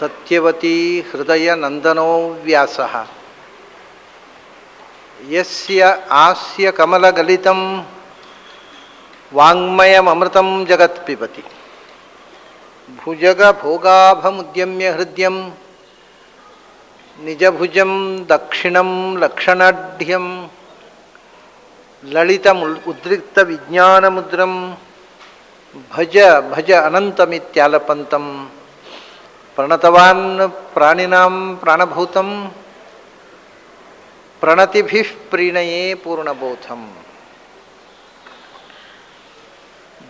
ಸತ್ಯವತೀ ಹೃದಯ ನಂದನೋ ವ್ಯಾಸಃ ಯಸ್ಯ ಆಸ್ಯ ಕಮಲಗಲಿತಂ ವಾಂಗ್ಮಯಮೃತಂ ಜಗತ್ ಪಿಬತಿ ಭುಜಗ ಭೋಗಾಭಮುದ್ಯಮ್ಯ ಹೃದಯಂ ನಿಜಭುಜಂ ದಕ್ಷಿಣಂ ಲಕ್ಷಣಾಢ್ಯಂ ಲಲಿತಮುದ್ರಿಕ್ತ ವಿಜ್ಞಾನಮುದ್ರಂ ಭಜ ಭಜ ಅನಂತಮಿತ್ಯಾಲಪಂತಂ ಪ್ರಣತವಾನ್ ಪ್ರಾಣಿನಾಂ ಪ್ರಾಣಭೂತಂ ಪ್ರಣತಿಭಿಃ ಪ್ರೀಣಯೇ ಪೂರ್ಣಬೋಧಂ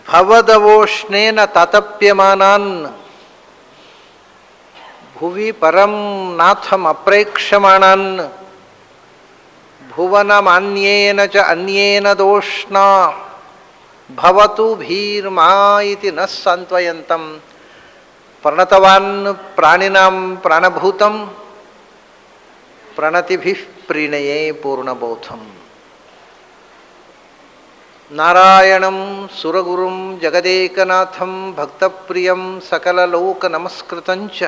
ಭವದವೋಷ್ಣೇನ ತಾತಪ್ಯಮಾನಾನ್ ಭುವಿ ಪರಂ ನಾಥಂ ಅಪ್ರೇಕ್ಷಮಾಣಾನ್ ಭುವನಮಾನ್ಯೇನ ಚ ಅನ್ಯೇನ ದೋಷ್ಣಾ ಭವತು ಭೀರ್ಮಾ ಇತಿ ನ ಸಾಂತ್ವಯಂತಂ ಪ್ರಣತವಾನ್ ಪ್ರಾಣಿನಾಂ ಪ್ರಾಣಭೂತಂ ಪ್ರಣತಿಭಿಃ ಪ್ರೀಣಯೇ ಪೂರ್ಣಬೋಧಂ ನಾರಾಯಣಂ ಸುರಗುರುಂ ಜಗದೇಕನಾಥಂ ಭಕ್ತಪ್ರಿಯಂ ಸಕಲಲೋಕನಮಸ್ಕೃತಂಚ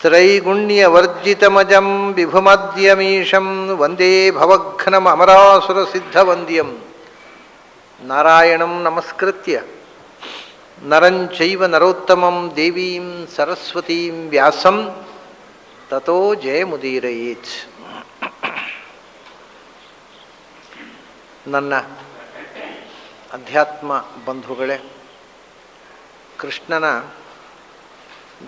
ತ್ರೈಗುಣ್ಯವರ್ಜಿತಮಜಂ ವಿಭುಮದ್ಯಮೀಶಂ ವಂದೇ ಭವಘ್ನಮರಾಸುರಸಿದ್ಧವಂದ್ಯಂ ನಾರಾಯಣಂ ನಮಸ್ಕೃತ್ಯ ನರಂಚೈವ ನರೋತ್ತಮಂ ದೇವೀಂ ಸರಸ್ವತೀಂ ವ್ಯಾಸಂ ತತೋ ಜಯಮುದೀರಯೇತ್. ನನ್ನ ಅಧ್ಯಾತ್ಮ ಬಂಧುಗಳೇ, ಕೃಷ್ಣನ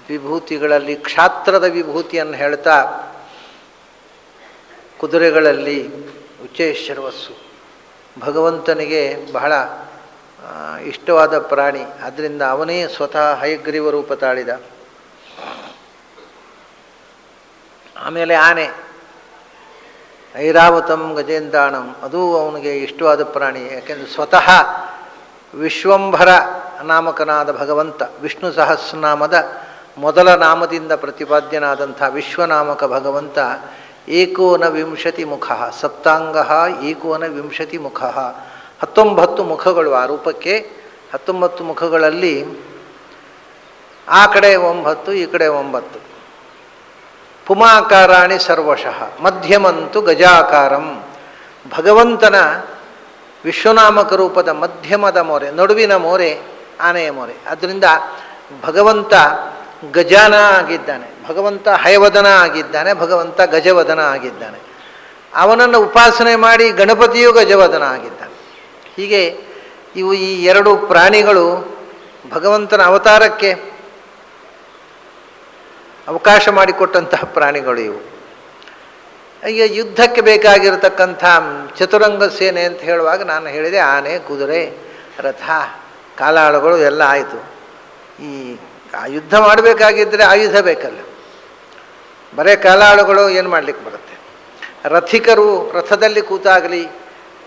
ವಿಭೂತಿಗಳಲ್ಲಿ ಕ್ಷಾತ್ರದ ವಿಭೂತಿಯನ್ನು ಹೇಳ್ತಾ ಕುದುರೆಗಳಲ್ಲಿ ಉಚ್ಚೈಶ್ರವಸ್ಸು ಭಗವಂತನಿಗೆ ಬಹಳ ಇಷ್ಟವಾದ ಪ್ರಾಣಿ, ಆದ್ದರಿಂದ ಅವನೇ ಸ್ವತಃ ಹಯಗ್ರೀವ ರೂಪ ತಾಳಿದ. ಆಮೇಲೆ ಆನೆ ಐರಾವತಂ ಗಜೇಂದ್ರಾಣಂ, ಅದು ಅವನಿಗೆ ಇಷ್ಟವಾದ ಪ್ರಾಣಿ, ಯಾಕೆಂದರೆ ಸ್ವತಃ ವಿಶ್ವಂಭರ ನಾಮಕನಾದ ಭಗವಂತ, ವಿಷ್ಣು ಸಹಸ್ರನಾಮದ ಮೊದಲ ನಾಮದಿಂದ ಪ್ರತಿಪಾದ್ಯನಾದಂಥ ವಿಶ್ವನಾಮಕ ಭಗವಂತ ಏಕೋನವಿಂಶತಿ ಮುಖ ಸಪ್ತಾಂಗ ಏಕೋನವಿಂಶತಿ ಮುಖ, 19 ಮುಖಗಳು ಆ ರೂಪಕ್ಕೆ. 19 ಮುಖಗಳಲ್ಲಿ ಆ ಕಡೆ 9 ಈ ಕಡೆ 9. ಪುಮಾಕಾರಾಣಿ ಸರ್ವಶಃ ಮಧ್ಯಮಂತು ಗಜಾಕಾರಂ, ಭಗವಂತನ ವಿಶ್ವನಾಮಕ ರೂಪದ ಮಧ್ಯಮದ ಮೋರೆ, ನಡುವಿನ ಮೋರೆ ಆನೆಯ ಮೋರೆ. ಆದ್ದರಿಂದ ಭಗವಂತ ಗಜಾನ ಆಗಿದ್ದಾನೆ, ಭಗವಂತ ಹಯವದನ ಆಗಿದ್ದಾನೆ, ಭಗವಂತ ಗಜವದನ ಆಗಿದ್ದಾನೆ. ಅವನನ್ನು ಉಪಾಸನೆ ಮಾಡಿ ಗಣಪತಿಯು ಗಜವದನ ಆಗಿದ್ದಾನೆ. ಹೀಗೆ ಇವು ಈ 2 ಪ್ರಾಣಿಗಳು ಭಗವಂತನ ಅವತಾರಕ್ಕೆ ಅವಕಾಶ ಮಾಡಿಕೊಟ್ಟಂತಹ ಪ್ರಾಣಿಗಳು ಇವು. ಈಗ ಯುದ್ಧಕ್ಕೆ ಬೇಕಾಗಿರತಕ್ಕಂಥ ಚತುರಂಗ ಸೇನೆ ಅಂತ ಹೇಳುವಾಗ ನಾನು ಹೇಳಿದೆ ಆನೆ, ಕುದುರೆ, ರಥ, ಕಾಲಾಳುಗಳು ಎಲ್ಲ ಆಯಿತು. ಈ ಯುದ್ಧ ಮಾಡಬೇಕಾಗಿದ್ದರೆ ಆಯುಧ ಬೇಕಲ್ಲ, ಬರೇ ಕಾಲಾಳುಗಳು ಏನು ಮಾಡಲಿಕ್ಕೆ ಬರುತ್ತೆ? ರಥಿಕರು ರಥದಲ್ಲಿ ಕೂತಾಗಲಿ,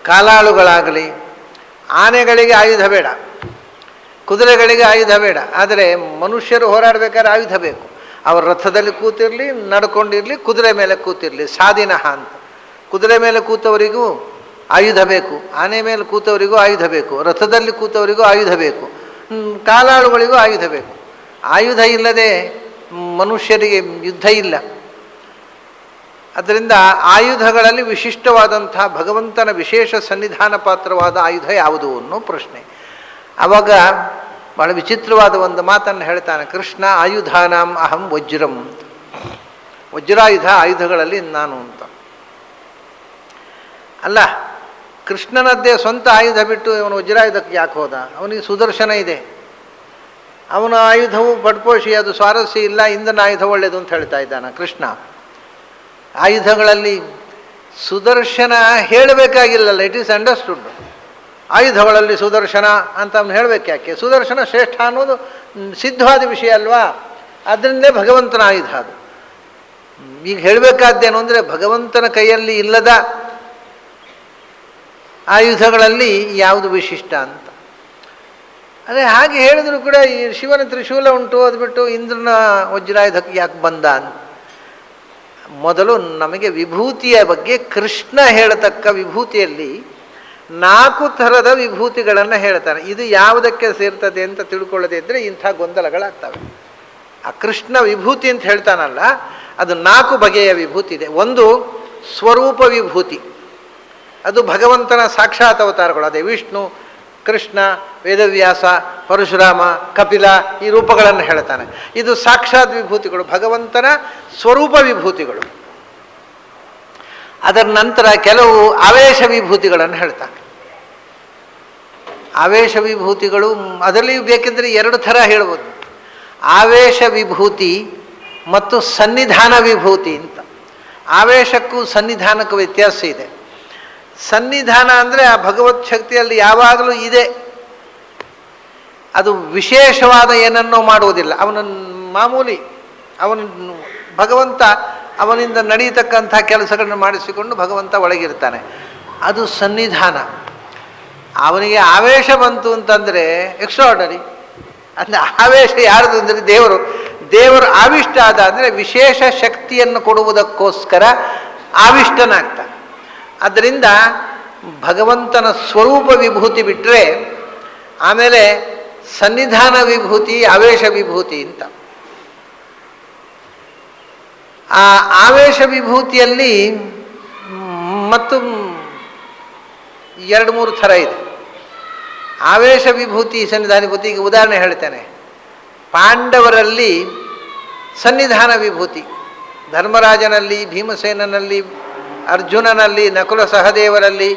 ಕಾಲಾಳುಗಳಾಗಲಿ, ಆನೆಗಳಿಗೆ ಆಯುಧ ಬೇಡ, ಕುದುರೆಗಳಿಗೆ ಆಯುಧ ಬೇಡ, ಆದರೆ ಮನುಷ್ಯರು ಹೋರಾಡಬೇಕಾದ್ರೆ ಆಯುಧ ಬೇಕು. ಅವರು ರಥದಲ್ಲಿ ಕೂತಿರಲಿ, ನಡ್ಕೊಂಡಿರಲಿ, ಕುದುರೆ ಮೇಲೆ ಕೂತಿರಲಿ, ಸಾದಿನಹ ಅಂತ. ಕುದುರೆ ಮೇಲೆ ಕೂತವರಿಗೂ ಆಯುಧ ಬೇಕು, ಆನೆ ಮೇಲೆ ಕೂತವರಿಗೂ ಆಯುಧ ಬೇಕು, ರಥದಲ್ಲಿ ಕೂತವರಿಗೂ ಆಯುಧ ಬೇಕು, ಕಾಲಾಳುಗಳಿಗೂ ಆಯುಧ ಬೇಕು. ಆಯುಧ ಇಲ್ಲದೆ ಮನುಷ್ಯರಿಗೆ ಯುದ್ಧ ಇಲ್ಲ. ಅದರಿಂದ ಆಯುಧಗಳಲ್ಲಿ ವಿಶಿಷ್ಟವಾದಂಥ ಭಗವಂತನ ವಿಶೇಷ ಸನ್ನಿಧಾನ ಪಾತ್ರವಾದ ಆಯುಧ ಯಾವುದು ಅನ್ನೋ ಪ್ರಶ್ನೆ. ಆವಾಗ ಬಹಳ ವಿಚಿತ್ರವಾದ ಒಂದು ಮಾತನ್ನು ಹೇಳ್ತಾನೆ ಕೃಷ್ಣ, ಆಯುಧಾನಾಂ ಅಹಂ ವಜ್ರಂ, ವಜ್ರಾಯುಧ ಆಯುಧಗಳಲ್ಲಿ ನಾನು ಅಂತ. ಅಲ್ಲ, ಕೃಷ್ಣನದ್ದೇ ಸ್ವಂತ ಆಯುಧ ಬಿಟ್ಟು ಅವನು ವಜ್ರಾಯುಧಕ್ಕೆ ಯಾಕೆ ಹೋದ? ಅವನಿಗೆ ಸುದರ್ಶನ ಇದೆ, ಅವನ ಆಯುಧವು ಪಡ್ಪೋಷಿ, ಅದು ಸ್ವಾರಸ್ಯ ಇಲ್ಲ, ಇಂದನ ಆಯುಧ ಒಳ್ಳೆಯದು ಅಂತ ಹೇಳ್ತಾ ಇದ್ದಾನೆ ಕೃಷ್ಣ. ಆಯುಧಗಳಲ್ಲಿ ಸುದರ್ಶನ ಹೇಳಬೇಕಾಗಿಲ್ಲಲ್ಲ, ಇಟ್ ಈಸ್ ಅಂಡರ್ಸ್ಟುಡ್. ಆಯುಧಗಳಲ್ಲಿ ಸುದರ್ಶನ ಅಂತ ಅವನು ಹೇಳಬೇಕು ಯಾಕೆ? ಸುದರ್ಶನ ಶ್ರೇಷ್ಠ ಅನ್ನೋದು ಸಿದ್ಧವಾದ ವಿಷಯ ಅಲ್ವಾ? ಅದರಿಂದಲೇ ಭಗವಂತನ ಆಯುಧ ಅದು. ಈಗ ಹೇಳಬೇಕಾದ್ದೇನು ಅಂದರೆ ಭಗವಂತನ ಕೈಯಲ್ಲಿ ಇಲ್ಲದ ಆಯುಧಗಳಲ್ಲಿ ಯಾವುದು ವಿಶಿಷ್ಟ ಅಂತ. ಅದೇ ಹಾಗೆ ಹೇಳಿದ್ರು ಕೂಡ ಈ ಶಿವನ ತ್ರಿಶೂಲ ಉಂಟು, ಅದು ಬಿಟ್ಟು ಇಂದ್ರನ ವಜ್ರಾಯುಧಕ್ಕೆ ಯಾಕೆ ಬಂದ ಅಂತ. ಮೊದಲು ನಮಗೆ ವಿಭೂತಿಯ ಬಗ್ಗೆ ಕೃಷ್ಣ ಹೇಳತಕ್ಕ ವಿಭೂತಿಯಲ್ಲಿ 4 ಥರದ ವಿಭೂತಿಗಳನ್ನು ಹೇಳ್ತಾನೆ. ಇದು ಯಾವುದಕ್ಕೆ ಸೇರ್ತದೆ ಅಂತ ತಿಳ್ಕೊಳ್ಳದೇ ಇದ್ದರೆ ಇಂಥ ಗೊಂದಲಗಳಾಗ್ತವೆ. ಆ ಕೃಷ್ಣ ವಿಭೂತಿ ಅಂತ ಹೇಳ್ತಾನಲ್ಲ, ಅದು 4 ಬಗೆಯ ವಿಭೂತಿ ಇದೆ. ಒಂದು ಸ್ವರೂಪ ವಿಭೂತಿ, ಅದು ಭಗವಂತನ ಸಾಕ್ಷಾತ್ ಅವತಾರಗಳು. ಅದೇ ವಿಷ್ಣು, ಕೃಷ್ಣ, ವೇದವ್ಯಾಸ, ಪರಶುರಾಮ, ಕಪಿಲ ಈ ರೂಪಗಳನ್ನು ಹೇಳ್ತಾನೆ. ಇದು ಸಾಕ್ಷಾತ್ ವಿಭೂತಿಗಳು, ಭಗವಂತನ ಸ್ವರೂಪ ವಿಭೂತಿಗಳು. ಅದರ ನಂತರ ಕೆಲವು ಆವೇಶ ವಿಭೂತಿಗಳನ್ನು ಹೇಳ್ತಾನೆ. ಆವೇಶ ವಿಭೂತಿಗಳು ಅದರಲ್ಲಿ ಬೇಕೆಂದರೆ 2 ಥರ ಹೇಳ್ಬೋದು. ಆವೇಶ ವಿಭೂತಿ ಮತ್ತು ಸನ್ನಿಧಾನ ವಿಭೂತಿ ಅಂತ. ಆವೇಶಕ್ಕೂ ಸನ್ನಿಧಾನಕ್ಕೂ ವ್ಯತ್ಯಾಸ ಇದೆ. ಸನ್ನಿಧಾನ ಅಂದರೆ ಆ ಭಗವತ್ ಶಕ್ತಿಯಲ್ಲಿ ಯಾವಾಗಲೂ ಇದೆ, ಅದು ವಿಶೇಷವಾದ ಏನನ್ನೋ ಮಾಡುವುದಿಲ್ಲ. ಅವನ ಮಾಮೂಲಿ ಭಗವಂತ ಅವನಿಂದ ನಡೆಯತಕ್ಕಂಥ ಕೆಲಸಗಳನ್ನು ಮಾಡಿಸಿಕೊಂಡು ಭಗವಂತ ಒಳಗಿರ್ತಾನೆ, ಅದು ಸನ್ನಿಧಾನ. ಅವನಿಗೆ ಆವೇಶ ಬಂತು ಅಂತಂದರೆ ಎಕ್ಸ್ಟ್ರಾರ್ಡನರಿ. ಅಂದರೆ ಆವೇಶ ಯಾರ್ದು ಅಂದರೆ ದೇವರು ಆವಿಷ್ಟ ಆದ ಅಂದರೆ ವಿಶೇಷ ಶಕ್ತಿಯನ್ನು ಕೊಡುವುದಕ್ಕೋಸ್ಕರ ಆವಿಷ್ಟನಾಗ್ತಾನೆ. ಆದ್ದರಿಂದ ಭಗವಂತನ ಸ್ವರೂಪ ವಿಭೂತಿ ಬಿಟ್ಟರೆ ಆಮೇಲೆ ಸನ್ನಿಧಾನ ವಿಭೂತಿ, ಆವೇಶ ವಿಭೂತಿ ಅಂತ. ಆ ಆವೇಶ ವಿಭೂತಿಯಲ್ಲಿ ಮತ್ತು 2-3 ಥರ ಇದೆ. ಆವೇಶ ವಿಭೂತಿ, ಸನ್ನಿಧಾನ ವಿಭೂತಿ. ಈಗ ಉದಾಹರಣೆ ಹೇಳ್ತೇನೆ. ಪಾಂಡವರಲ್ಲಿ ಸನ್ನಿಧಾನ ವಿಭೂತಿ, ಧರ್ಮರಾಜನಲ್ಲಿ, ಭೀಮಸೇನಲ್ಲಿ, ಅರ್ಜುನನಲ್ಲಿ, ನಕುಲ ಸಹದೇವರಲ್ಲಿ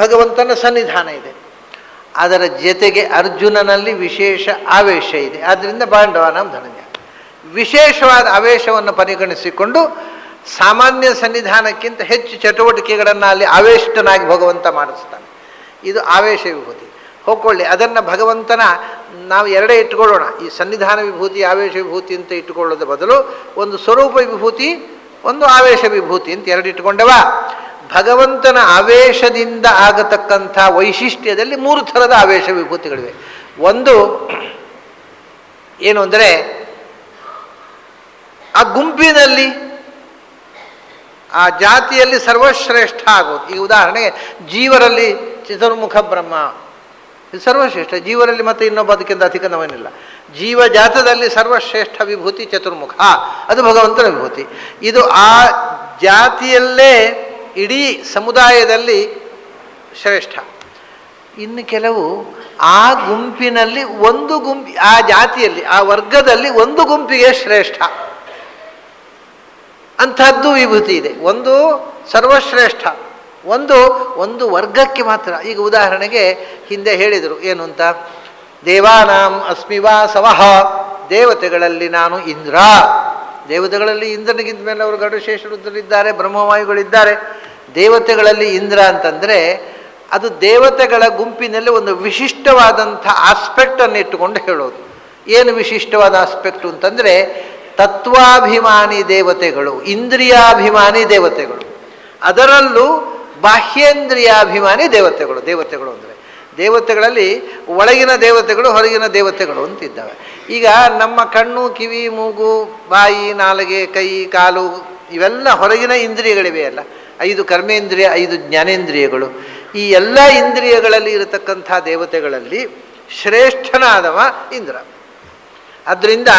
ಭಗವಂತನ ಸನ್ನಿಧಾನ ಇದೆ. ಅದರ ಜೊತೆಗೆ ಅರ್ಜುನನಲ್ಲಿ ವಿಶೇಷ ಆವೇಶ ಇದೆ. ಆದ್ದರಿಂದ ಪಾಂಡವನಾಂ ಧನಂಜಯ. ವಿಶೇಷವಾದ ಆವೇಶವನ್ನು ಪರಿಗಣಿಸಿಕೊಂಡು ಸಾಮಾನ್ಯ ಸನ್ನಿಧಾನಕ್ಕಿಂತ ಹೆಚ್ಚು ಚಟುವಟಿಕೆಗಳನ್ನು ಅಲ್ಲಿ ಆವೇಶನಾಗಿ ಭಗವಂತ ಮಾಡಿಸ್ತಾನೆ. ಇದು ಆವೇಶ ವಿಭೂತಿ. ಹೋಗ್ಕೊಳ್ಳಿ, ಅದನ್ನು ಭಗವಂತನ ನಾವು 2 ಇಟ್ಕೊಳ್ಳೋಣ. ಈ ಸನ್ನಿಧಾನ ವಿಭೂತಿ, ಆವೇಶ ವಿಭೂತಿ ಅಂತ ಇಟ್ಟುಕೊಳ್ಳೋದ ಬದಲು ಒಂದು ಸ್ವರೂಪ ವಿಭೂತಿ, ಒಂದು ಆವೇಶ ವಿಭೂತಿ ಅಂತ 2 ಇಟ್ಕೊಂಡವ. ಭಗವಂತನ ಆವೇಶದಿಂದ ಆಗತಕ್ಕಂಥ ವೈಶಿಷ್ಟ್ಯದಲ್ಲಿ 3 ಥರದ ಆವೇಶ ವಿಭೂತಿಗಳಿವೆ. ಒಂದು ಏನು ಅಂದರೆ ಆ ಗುಂಪಿನಲ್ಲಿ, ಆ ಜಾತಿಯಲ್ಲಿ ಸರ್ವಶ್ರೇಷ್ಠ ಆಗೋದು. ಈ ಉದಾಹರಣೆಗೆ ಜೀವರಲ್ಲಿ ಚತುರ್ಮುಖ ಬ್ರಹ್ಮ ಇದು ಸರ್ವಶ್ರೇಷ್ಠ. ಜೀವರಲ್ಲಿ ಮತ್ತೆ ಇನ್ನೊಬ್ಬ ಅದಕ್ಕಿಂತ ಅಧಿಕನವನಿಲ್ಲ. ಜೀವ ಜಾತದಲ್ಲಿ ಸರ್ವಶ್ರೇಷ್ಠ ವಿಭೂತಿ ಚತುರ್ಮುಖ, ಅದು ಭಗವಂತನ ವಿಭೂತಿ. ಇದು ಆ ಜಾತಿಯಲ್ಲೇ ಇಡೀ ಸಮುದಾಯದಲ್ಲಿ ಶ್ರೇಷ್ಠ. ಇನ್ನು ಕೆಲವು ಆ ಗುಂಪಿನಲ್ಲಿ ಆ ಜಾತಿಯಲ್ಲಿ, ಆ ವರ್ಗದಲ್ಲಿ ಒಂದು ಗುಂಪಿಗೆ ಶ್ರೇಷ್ಠ ಅಂಥದ್ದು ವಿಭೂತಿ ಇದೆ. ಒಂದು ಸರ್ವಶ್ರೇಷ್ಠ, ಒಂದು ವರ್ಗಕ್ಕೆ ಮಾತ್ರ. ಈಗ ಉದಾಹರಣೆಗೆ ಹಿಂದೆ ಹೇಳಿದರು ಏನು ಅಂತ, ದೇವಾನಾಂ ಅಸ್ಮಿವಾ ಸವಃ, ದೇವತೆಗಳಲ್ಲಿ ನಾನು ಇಂದ್ರ. ದೇವತೆಗಳಲ್ಲಿ ಇಂದ್ರನಿಗಿಂತ ಮೇಲೆ ಅವರು ಗರುಡಶೇಷ ರುದ್ರರಿದ್ದಾರೆ, ಬ್ರಹ್ಮವಾಯುಗಳಿದ್ದಾರೆ. ದೇವತೆಗಳಲ್ಲಿ ಇಂದ್ರ ಅಂತಂದರೆ ಅದು ದೇವತೆಗಳ ಗುಂಪಿನಲ್ಲಿ ಒಂದು ವಿಶಿಷ್ಟವಾದಂಥ ಆಸ್ಪೆಕ್ಟನ್ನು ಇಟ್ಟುಕೊಂಡು ಹೇಳೋದು. ಏನು ವಿಶಿಷ್ಟವಾದ ಆಸ್ಪೆಕ್ಟು ಅಂತಂದರೆ ತತ್ವಾಭಿಮಾನಿ ದೇವತೆಗಳು, ಇಂದ್ರಿಯಾಭಿಮಾನಿ ದೇವತೆಗಳು, ಅದರಲ್ಲೂ ಬಾಹ್ಯೇಂದ್ರಿಯಾಭಿಮಾನಿ ದೇವತೆಗಳು ಅಂದರೆ ದೇವತೆಗಳಲ್ಲಿ ಒಳಗಿನ ದೇವತೆಗಳು, ಹೊರಗಿನ ದೇವತೆಗಳು ಅಂತಿದ್ದಾವೆ. ಈಗ ನಮ್ಮ ಕಣ್ಣು, ಕಿವಿ, ಮೂಗು, ಬಾಯಿ, ನಾಲಿಗೆ, ಕೈ, ಕಾಲು ಇವೆಲ್ಲ ಹೊರಗಿನ ಇಂದ್ರಿಯಗಳಿವೆ ಅಲ್ಲ. 5 ಕರ್ಮೇಂದ್ರಿಯ, 5 ಜ್ಞಾನೇಂದ್ರಿಯಗಳು. ಈ ಎಲ್ಲ ಇಂದ್ರಿಯಗಳಲ್ಲಿ ಇರತಕ್ಕಂಥ ದೇವತೆಗಳಲ್ಲಿ ಶ್ರೇಷ್ಠನಾದವ ಇಂದ್ರ. ಆದ್ದರಿಂದ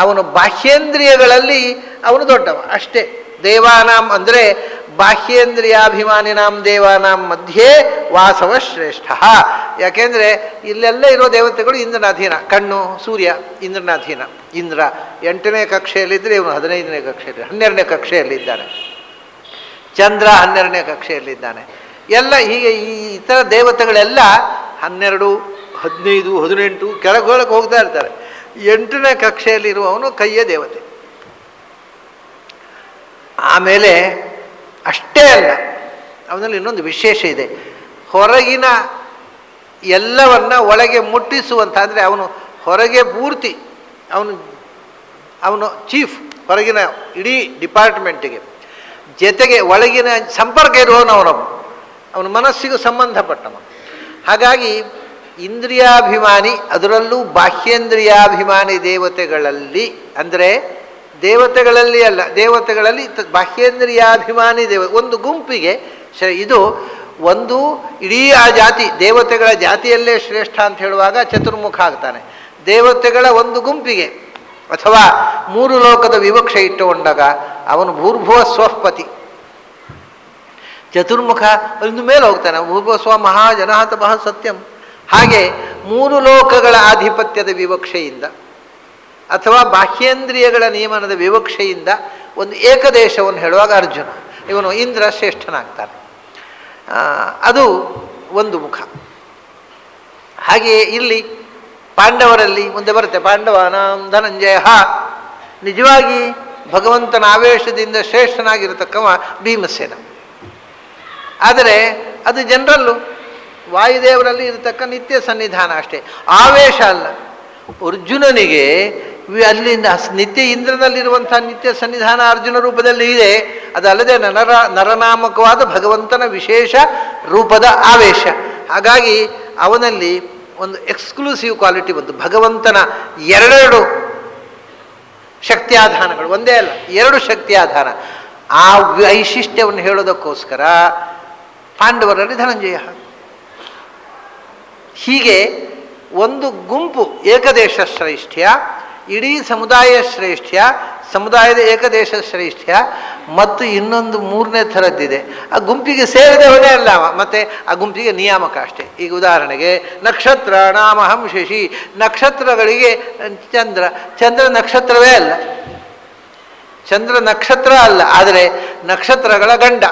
ಅವನು ಬಾಹ್ಯೇಂದ್ರಿಯಗಳಲ್ಲಿ ಅವನು ದೊಡ್ಡವ ಅಷ್ಟೇ. ದೇವಾನಾಂ ಅಂದರೆ ಬಾಹ್ಯೇಂದ್ರಿಯಾಭಿಮಾನಿನಾಂ ದೇವಾನಾಂ ಮಧ್ಯೆ ವಾಸವ ಶ್ರೇಷ್ಠ. ಯಾಕೆಂದರೆ ಇಲ್ಲೆಲ್ಲ ಇರೋ ದೇವತೆಗಳು ಇಂದ್ರನ ಅಧೀನ. ಕಣ್ಣು, ಸೂರ್ಯ ಇಂದ್ರನ ಅಧೀನ. ಇಂದ್ರ 8ನೇ ಕಕ್ಷೆಯಲ್ಲಿದ್ದರೆ ಇವನು 15ನೇ ಕಕ್ಷೆಯಲ್ಲಿ, 12ನೇ ಕಕ್ಷೆಯಲ್ಲಿದ್ದಾನೆ. ಚಂದ್ರ 12ನೇ ಕಕ್ಷೆಯಲ್ಲಿದ್ದಾನೆ. ಎಲ್ಲ ಹೀಗೆ ಈ ಇತರ ದೇವತೆಗಳೆಲ್ಲ 12, 15, 18 ಕೆಳಗೆ ಹೋಗ್ತಾ ಇರ್ತಾರೆ. 8ನೇ ಕಕ್ಷೆಯಲ್ಲಿರುವವನು ಕೈಯ ದೇವತೆ. ಆಮೇಲೆ ಅಷ್ಟೇ ಅಲ್ಲ, ಅವನಲ್ಲಿ ಇನ್ನೊಂದು ವಿಶೇಷ ಇದೆ. ಹೊರಗಿನ ಎಲ್ಲವನ್ನ ಒಳಗೆ ಮುಟ್ಟಿಸುವಂಥ, ಅಂದರೆ ಅವನು ಹೊರಗೆ ಪೂರ್ತಿ ಅವನು ಚೀಫ್ ಹೊರಗಿನ ಇಡೀ ಡಿಪಾರ್ಟ್ಮೆಂಟಿಗೆ, ಜೊತೆಗೆ ಒಳಗಿನ ಸಂಪರ್ಕ ಇರುವವನು ಅವನ ಮನಸ್ಸಿಗೂ ಸಂಬಂಧಪಟ್ಟವ. ಹಾಗಾಗಿ ಇಂದ್ರಿಯಾಭಿಮಾನಿ, ಅದರಲ್ಲೂ ಬಾಹ್ಯೇಂದ್ರಿಯಾಭಿಮಾನಿ ದೇವತೆಗಳಲ್ಲಿ, ಅಂದರೆ ದೇವತೆಗಳಲ್ಲಿ ಅಲ್ಲ, ದೇವತೆಗಳಲ್ಲಿ ಬಾಹ್ಯೇಂದ್ರಿಯಾಭಿಮಾನಿ ಒಂದು ಗುಂಪಿಗೆ ಇದು ಒಂದು ಇಡೀ ಆ ಜಾತಿ, ದೇವತೆಗಳ ಜಾತಿಯಲ್ಲೇ ಶ್ರೇಷ್ಠ ಅಂತ ಹೇಳುವಾಗ ಚತುರ್ಮುಖ ಆಗ್ತಾನೆ. ದೇವತೆಗಳ ಒಂದು ಗುಂಪಿಗೆ ಅಥವಾ ಮೂರು ಲೋಕದ ವಿವಕ್ಷೆ ಇಟ್ಟುಕೊಂಡಾಗ ಅವನು ಭೂರ್ಭುವ ಸ್ವಪತಿ, ಚತುರ್ಮುಖ ಒಂದು ಮೇಲೆ ಹೋಗ್ತಾನೆ, ಭೂರ್ಭುವ ಸ್ವ ಮಹಾಜನಾತಪಃ ಸತ್ಯಂ. ಹಾಗೆ ಮೂರು ಲೋಕಗಳ ಆಧಿಪತ್ಯದ ವಿವಕ್ಷೆಯಿಂದ ಅಥವಾ ಬಾಹ್ಯೇಂದ್ರಿಯಗಳ ನಿಯಮನದ ವಿವಕ್ಷೆಯಿಂದ ಒಂದು ಏಕದೇಶವನ್ನು ಹೇಳುವಾಗ ಅರ್ಜುನ ಇವನು ಇಂದ್ರ ಶ್ರೇಷ್ಠನಾಗ್ತಾನೆ. ಅದು ಒಂದು ಮುಖ. ಹಾಗೆಯೇ ಇಲ್ಲಿ ಪಾಂಡವರಲ್ಲಿ ಮುಂದೆ ಬರುತ್ತೆ, ಪಾಂಡವಾನಾಂ ಧನಂಜಯ, ನಿಜವಾಗಿ ಭಗವಂತನ ಆವೇಶದಿಂದ ಶ್ರೇಷ್ಠನಾಗಿರತಕ್ಕವ ಭೀಮಸೇನ. ಆದರೆ ಅದು ಜನರಲ್ಲು ವಾಯುದೇವರಲ್ಲಿ ಇರತಕ್ಕ ನಿತ್ಯ ಸನ್ನಿಧಾನ ಅಷ್ಟೇ, ಆವೇಶ ಅಲ್ಲ. ಅರ್ಜುನನಿಗೆ ಅಲ್ಲಿಂದ ನಿತ್ಯ ಇಂದ್ರನಲ್ಲಿರುವಂಥ ನಿತ್ಯ ಸನ್ನಿಧಾನ ಅರ್ಜುನ ರೂಪದಲ್ಲಿ ಇದೆ. ಅದಲ್ಲದೆ ನರನಾಮಕವಾದ ಭಗವಂತನ ವಿಶೇಷ ರೂಪದ ಆವೇಶ. ಹಾಗಾಗಿ ಅವನಲ್ಲಿ ಒಂದು ಎಕ್ಸ್ಕ್ಲೂಸಿವ್ ಕ್ವಾಲಿಟಿ ಬಂತು. ಭಗವಂತನ ಎರಡೆರಡು ಶಕ್ತಿಯಾಧಾನಗಳು, ಒಂದೇ ಅಲ್ಲ ಎರಡು ಶಕ್ತಿಯಾಧಾನ. ಆ ವೈಶಿಷ್ಟ್ಯವನ್ನು ಹೇಳೋದಕ್ಕೋಸ್ಕರ ಪಾಂಡವರಲ್ಲಿ ಧನಂಜಯ. ಹೀಗೆ ಒಂದು ಗುಂಪು ಏಕದೇಶ ಶ್ರೇಷ್ಠ್ಯ, ಇಡೀ ಸಮುದಾಯ ಶ್ರೇಷ್ಠ್ಯ, ಸಮುದಾಯದ ಏಕದೇಶ ಶ್ರೇಷ್ಠ್ಯ, ಮತ್ತು ಇನ್ನೊಂದು ಮೂರನೇ ಥರದ್ದಿದೆ. ಆ ಗುಂಪಿಗೆ ಸೇರಿದವನೇ ಅಲ್ಲ, ಮತ್ತು ಆ ಗುಂಪಿಗೆ ನಿಯಾಮಕ ಅಷ್ಟೇ. ಈಗ ಉದಾಹರಣೆಗೆ ನಕ್ಷತ್ರ ನಾಮಹಂ ಶಶಿ, ನಕ್ಷತ್ರಗಳಿಗೆ ಚಂದ್ರ, ಚಂದ್ರ ನಕ್ಷತ್ರವೇ ಅಲ್ಲ, ಚಂದ್ರ ನಕ್ಷತ್ರ ಅಲ್ಲ, ಆದರೆ ನಕ್ಷತ್ರಗಳ ಗಂಡ.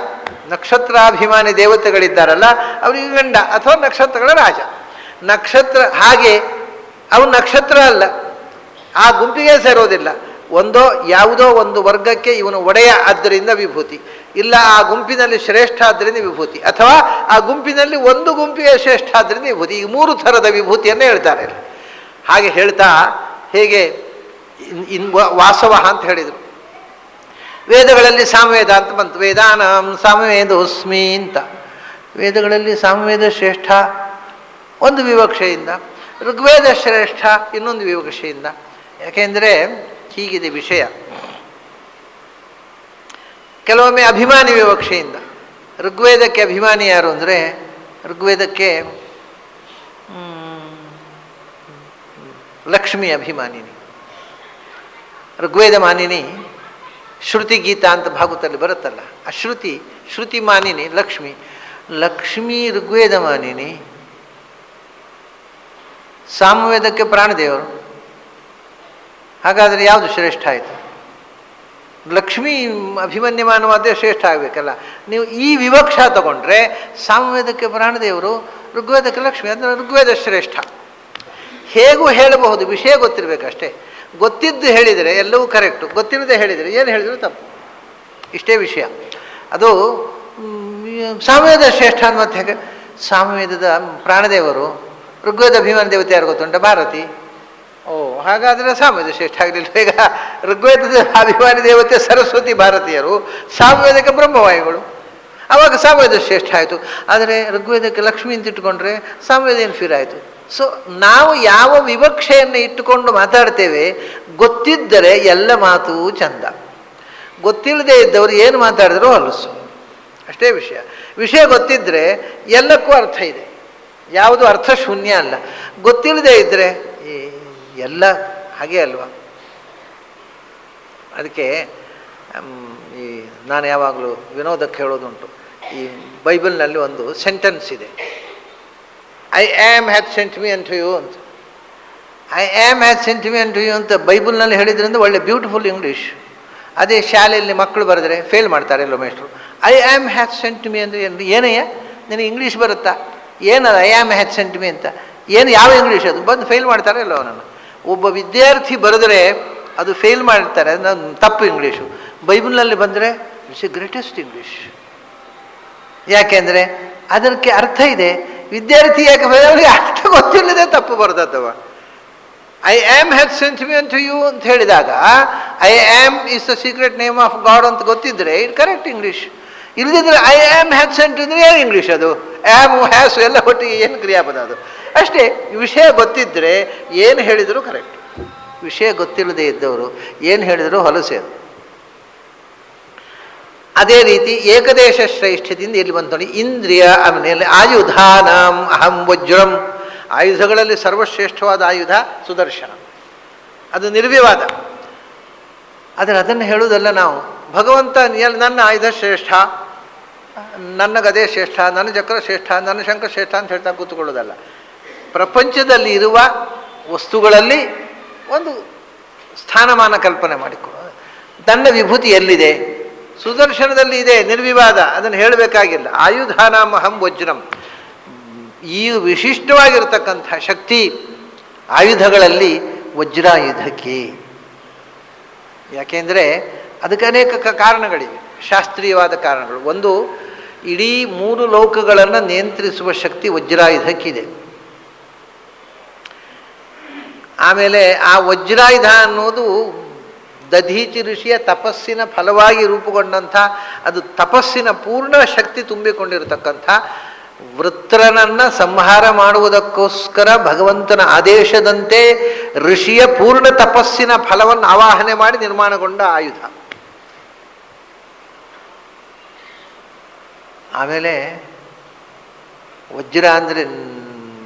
ನಕ್ಷತ್ರಾಭಿಮಾನಿ ದೇವತೆಗಳಿದ್ದಾರಲ್ಲ ಅವರಿಗೆ ಗಂಡ ಅಥವಾ ನಕ್ಷತ್ರಗಳ ರಾಜ. ನಕ್ಷತ್ರ ಹಾಗೆ ಅವನು ನಕ್ಷತ್ರ ಅಲ್ಲ, ಆ ಗುಂಪಿಗೆ ಸೇರೋದಿಲ್ಲ. ಯಾವುದೋ ಒಂದು ವರ್ಗಕ್ಕೆ ಇವನು ಒಡೆಯ, ಆದ್ದರಿಂದ ವಿಭೂತಿ, ಇಲ್ಲ ಆ ಗುಂಪಿನಲ್ಲಿ ಶ್ರೇಷ್ಠ ಆದ್ದರಿಂದ ವಿಭೂತಿ, ಅಥವಾ ಆ ಗುಂಪಿನಲ್ಲಿ ಒಂದು ಗುಂಪಿಗೆ ಶ್ರೇಷ್ಠ ಆದ್ದರಿಂದ ವಿಭೂತಿ. ಈ ಮೂರು ಥರದ ವಿಭೂತಿಯನ್ನು ಹೇಳ್ತಾರೆ. ಹಾಗೆ ಹೇಳ್ತಾ ಹೇಗೆ ವಾಸವ ಅಂತ ಹೇಳಿದರು. ವೇದಗಳಲ್ಲಿ ಸಾಮವೇದ ಅಂತ ಬಂತು, ವೇದಾನಾಂ ಸಾಮವೇದೋಸ್ಮಿ ಅಂತ. ವೇದಗಳಲ್ಲಿ ಸಾಮವೇದ ಶ್ರೇಷ್ಠ ಒಂದು ವಿವಕ್ಷೆಯಿಂದ, ಋಗ್ವೇದ ಶ್ರೇಷ್ಠ ಇನ್ನೊಂದು ವಿವಕ್ಷೆಯಿಂದ. ಯಾಕೆಂದರೆ ಹೀಗಿದೆ ವಿಷಯ. ಕೆಲವೊಮ್ಮೆ ಅಭಿಮಾನಿ ವಿವಕ್ಷೆಯಿಂದ. ಋಗ್ವೇದಕ್ಕೆ ಅಭಿಮಾನಿ ಯಾರು ಅಂದರೆ, ಋಗ್ವೇದಕ್ಕೆ ಲಕ್ಷ್ಮಿ ಅಭಿಮಾನಿನಿ. ಋಗ್ವೇದ ಮಾನಿನಿ ಶ್ರುತಿ ಗೀತಾ ಅಂತ ಭಾಗವತದಲ್ಲಿ ಬರುತ್ತಲ್ಲ, ಆ ಶ್ರುತಿ ಮಾನಿನಿ ಲಕ್ಷ್ಮಿ. ಲಕ್ಷ್ಮೀ ಋಗ್ವೇದ ಮಾನಿನಿ, ಸಾಮವೇದಕ್ಕೆ ಪ್ರಾಣದೇವರು. ಹಾಗಾದರೆ ಯಾವುದು ಶ್ರೇಷ್ಠ ಆಯಿತು? ಲಕ್ಷ್ಮೀ ಅಭಿಮನ್ಯಮಾನವಾದ್ದೇ ಶ್ರೇಷ್ಠ ಆಗಬೇಕಲ್ಲ. ನೀವು ಈ ವಿವಕ್ಷ ತಗೊಂಡ್ರೆ ಸಾಮವೇದಕ್ಕೆ ಪ್ರಾಣದೇವರು, ಋಗ್ವೇದಕ್ಕೆ ಲಕ್ಷ್ಮಿ, ಅಂದರೆ ಋಗ್ವೇದ ಶ್ರೇಷ್ಠ. ಹೇಗೂ ಹೇಳಬಹುದು, ವಿಷಯ ಗೊತ್ತಿರಬೇಕಷ್ಟೇ. ಗೊತ್ತಿದ್ದು ಹೇಳಿದರೆ ಎಲ್ಲವೂ ಕರೆಕ್ಟು, ಗೊತ್ತಿಲ್ಲದೆ ಹೇಳಿದರೆ ಏನು ಹೇಳಿದ್ರು ತಪ್ಪು. ಇಷ್ಟೇ ವಿಷಯ. ಅದು ಸಾಮವೇದ ಶ್ರೇಷ್ಠ ಅನ್ನುವಂಥ ಹೇಗೆ? ಸಾಮವೇದದ ಪ್ರಾಣದೇವರು, ಋಗ್ವೇದ ಅಭಿಮಾನ ದೇವತೆ ಯಾರು ಗೊತ್ತುಂಟ? ಭಾರತಿ. ಹಾಗಾದರೆ ಸಾಮವೇದ ಶ್ರೇಷ್ಠ ಆಗಲಿಲ್ಲ. ಈಗ ಋಗ್ವೇದದ ಅಭಿಮಾನಿ ದೇವತೆ ಸರಸ್ವತಿ ಭಾರತೀಯರು, ಸಾಮವೇದಕ್ಕೆ ಬ್ರಹ್ಮವಾಯುಗಳು, ಆವಾಗ ಸಾಮವೇದ ಶ್ರೇಷ್ಠ ಆಯಿತು. ಆದರೆ ಋಗ್ವೇದಕ್ಕೆ ಲಕ್ಷ್ಮಿ ಅಂತ ಇಟ್ಟುಕೊಂಡ್ರೆ ಸಾಮವೇದ ಏನು ಫೀರ್ ಆಯಿತು. ಸೊ ನಾವು ಯಾವ ವಿವಕ್ಷೆಯನ್ನು ಇಟ್ಟುಕೊಂಡು ಮಾತಾಡ್ತೇವೆ, ಗೊತ್ತಿದ್ದರೆ ಎಲ್ಲ ಮಾತು ಚಂದ, ಗೊತ್ತಿಲ್ಲದೆ ಇದ್ದವರು ಏನು ಮಾತಾಡಿದ್ರು ಹೊಲಸು. ಅಷ್ಟೇ ವಿಷಯ. ವಿಷಯ ಗೊತ್ತಿದ್ದರೆ ಎಲ್ಲಕ್ಕೂ ಅರ್ಥ ಇದೆ, ಯಾವುದು ಅರ್ಥ ಶೂನ್ಯ ಅಲ್ಲ. ಗೊತ್ತಿಲ್ಲದೆ ಇದ್ದರೆ ಎಲ್ಲ ಹಾಗೆ ಅಲ್ವಾ. ಅದಕ್ಕೆ ನಾನು ಯಾವಾಗಲೂ ವಿನೋದಕ್ಕೆ ಹೇಳೋದುಂಟು. ಈ ಬೈಬಲ್ನಲ್ಲಿ ಒಂದು ಸೆಂಟೆನ್ಸ್ ಇದೆ, I am hath scent me unto you ಅಂತ. I am hath scent me unto you ಅಂತ ಬೈಬಲ್ನಲ್ಲಿ ಹೇಳಿದ್ರಿಂದ ಒಳ್ಳೆ ಬ್ಯೂಟಿಫುಲ್ ಇಂಗ್ಲೀಷ್. ಅದೇ ಶಾಲೆಯಲ್ಲಿ ಮಕ್ಕಳು ಬರೆದ್ರೆ ಫೇಲ್ ಮಾಡ್ತಾರೆ ಎಲ್ಲೋ ಮೇಷ್ಟ್ರು. ಐ ಆಮ್ ಹ್ಯಾತ್ ಸೆಂಟ್ ಮಿ ಅಂದರೆ ಏನಯ್ಯ ನಿನಗೆ ಇಂಗ್ಲೀಷ್ ಬರುತ್ತಾ? ಏನದು ಐ ಆಮ್ ಹ್ಯಾತ್ ಸೆಂಟ್ ಮಿ ಅಂತ? ಏನು ಯಾವ ಇಂಗ್ಲೀಷ್ ಅದು? ಬಂದು ಫೇಲ್ ಮಾಡ್ತಾರೆ ಎಲ್ಲೋ ಅವನನ್ನು. ಒಬ್ಬ ವಿದ್ಯಾರ್ಥಿ ಬರೆದ್ರೆ ಅದು ಫೇಲ್ ಮಾಡ್ತಾರೆ, ಅದು ತಪ್ಪು ಇಂಗ್ಲೀಷು. ಬೈಬಲ್ನಲ್ಲಿ ಬಂದರೆ ಇಟ್ಸ್ ಎ ಗ್ರೇಟೆಸ್ಟ್ ಇಂಗ್ಲೀಷ್. ಯಾಕೆಂದರೆ ಅದಕ್ಕೆ ಅರ್ಥ ಇದೆ. ವಿದ್ಯಾರ್ಥಿ ಯಾಕೆ ಅವರಿಗೆ ಅರ್ಥ ಗೊತ್ತಿಲ್ಲದೆ ತಪ್ಪು ಬರ್ತದವ. I am have sent me unto you ಅಂತ ಹೇಳಿದಾಗ I am is the secret name of God ಅಂತ ಗೊತ್ತಿದ್ರೆ ಇಟ್ ಕರೆಕ್ಟ್ ಇಂಗ್ಲೀಷ್. ಇಲ್ಲದಿದ್ರೆ ಐ ಆಮ್ ಹ್ಯಾವ್ ಸೆಂಟ್ ಅಂದರೆ ಏನು ಇಂಗ್ಲೀಷ್ ಅದು? ಆ್ಯಮ್ ಹ್ಯಾಸು ಎಲ್ಲ ಒಟ್ಟಿಗೆ ಏನು ಕ್ರಿಯಾಪದ ಅದು? ಅಷ್ಟೇ. ವಿಷಯ ಗೊತ್ತಿದ್ದರೆ ಏನು ಹೇಳಿದರೂ ಕರೆಕ್ಟ್. ವಿಷಯ ಗೊತ್ತಿಲ್ಲದೆ ಇದ್ದವರು ಏನು ಹೇಳಿದರೂ ಹೊಲಸೆ ಅದು. ಅದೇ ರೀತಿ ಏಕದೇಶ ಶ್ರೇಷ್ಠದಿಂದ ಇಲ್ಲಿ ಬಂತು ನೋಡಿ. ಇಂದ್ರಿಯ ಆಮೇಲೆ ಆಯುಧಾನಾಂ ಅಹಂ ವಜ್ರಂ. ಆಯುಧಗಳಲ್ಲಿ ಸರ್ವಶ್ರೇಷ್ಠವಾದ ಆಯುಧ ಸುದರ್ಶನ, ಅದು ನಿರ್ವಿವಾದ. ಆದರೆ ಅದನ್ನು ಹೇಳುವುದಲ್ಲ ನಾವು. ಭಗವಂತ ನನ್ನ ಆಯುಧ ಶ್ರೇಷ್ಠ, ನನ್ನ ಗದೆ ಶ್ರೇಷ್ಠ, ನನ್ನ ಚಕ್ರ ಶ್ರೇಷ್ಠ, ನನ್ನ ಶಂಖ ಶ್ರೇಷ್ಠ ಅಂತ ಹೇಳ್ತಾ ಕೂತ್ಕೊಳ್ಳೋದಲ್ಲ. ಪ್ರಪಂಚದಲ್ಲಿ ಇರುವ ವಸ್ತುಗಳಲ್ಲಿ ಒಂದು ಸ್ಥಾನಮಾನ ಕಲ್ಪನೆ ಮಾಡಿಕೊಳ್ಳೋದು. ನನ್ನ ವಿಭೂತಿ ಎಲ್ಲಿದೆ? ಸುದರ್ಶನದಲ್ಲಿ ಇದೆ, ನಿರ್ವಿವಾದ, ಅದನ್ನು ಹೇಳಬೇಕಾಗಿಲ್ಲ. ಆಯುಧಾನಾಮಹಂ ವಜ್ರಂ, ಈ ವಿಶಿಷ್ಟವಾಗಿರತಕ್ಕಂಥ ಶಕ್ತಿ ಆಯುಧಗಳಲ್ಲಿ ವಜ್ರಾಯುಧಕ್ಕೆ. ಯಾಕೆಂದರೆ ಅದಕ್ಕೆ ಅನೇಕ ಕಾರಣಗಳಿವೆ, ಶಾಸ್ತ್ರೀಯವಾದ ಕಾರಣಗಳು. ಒಂದು, ಇಡೀ 3 ಲೋಕಗಳನ್ನು ನಿಯಂತ್ರಿಸುವ ಶಕ್ತಿ ವಜ್ರಾಯುಧಕ್ಕಿದೆ. ಆಮೇಲೆ ಆ ವಜ್ರಾಯುಧ ಅನ್ನೋದು ದಧೀಚಿ ಋಷಿಯ ತಪಸ್ಸಿನ ಫಲವಾಗಿ ರೂಪುಗೊಂಡಂಥ, ಅದು ತಪಸ್ಸಿನ ಪೂರ್ಣ ಶಕ್ತಿ ತುಂಬಿಕೊಂಡಿರತಕ್ಕಂಥ, ವೃತ್ರನನ್ನು ಸಂಹಾರ ಮಾಡುವುದಕ್ಕೋಸ್ಕರ ಭಗವಂತನ ಆದೇಶದಂತೆ ಋಷಿಯ ಪೂರ್ಣ ತಪಸ್ಸಿನ ಫಲವನ್ನು ಆವಾಹನೆ ಮಾಡಿ ನಿರ್ಮಾಣಗೊಂಡ ಆಯುಧ. ಆಮೇಲೆ ವಜ್ರ ಅಂದರೆ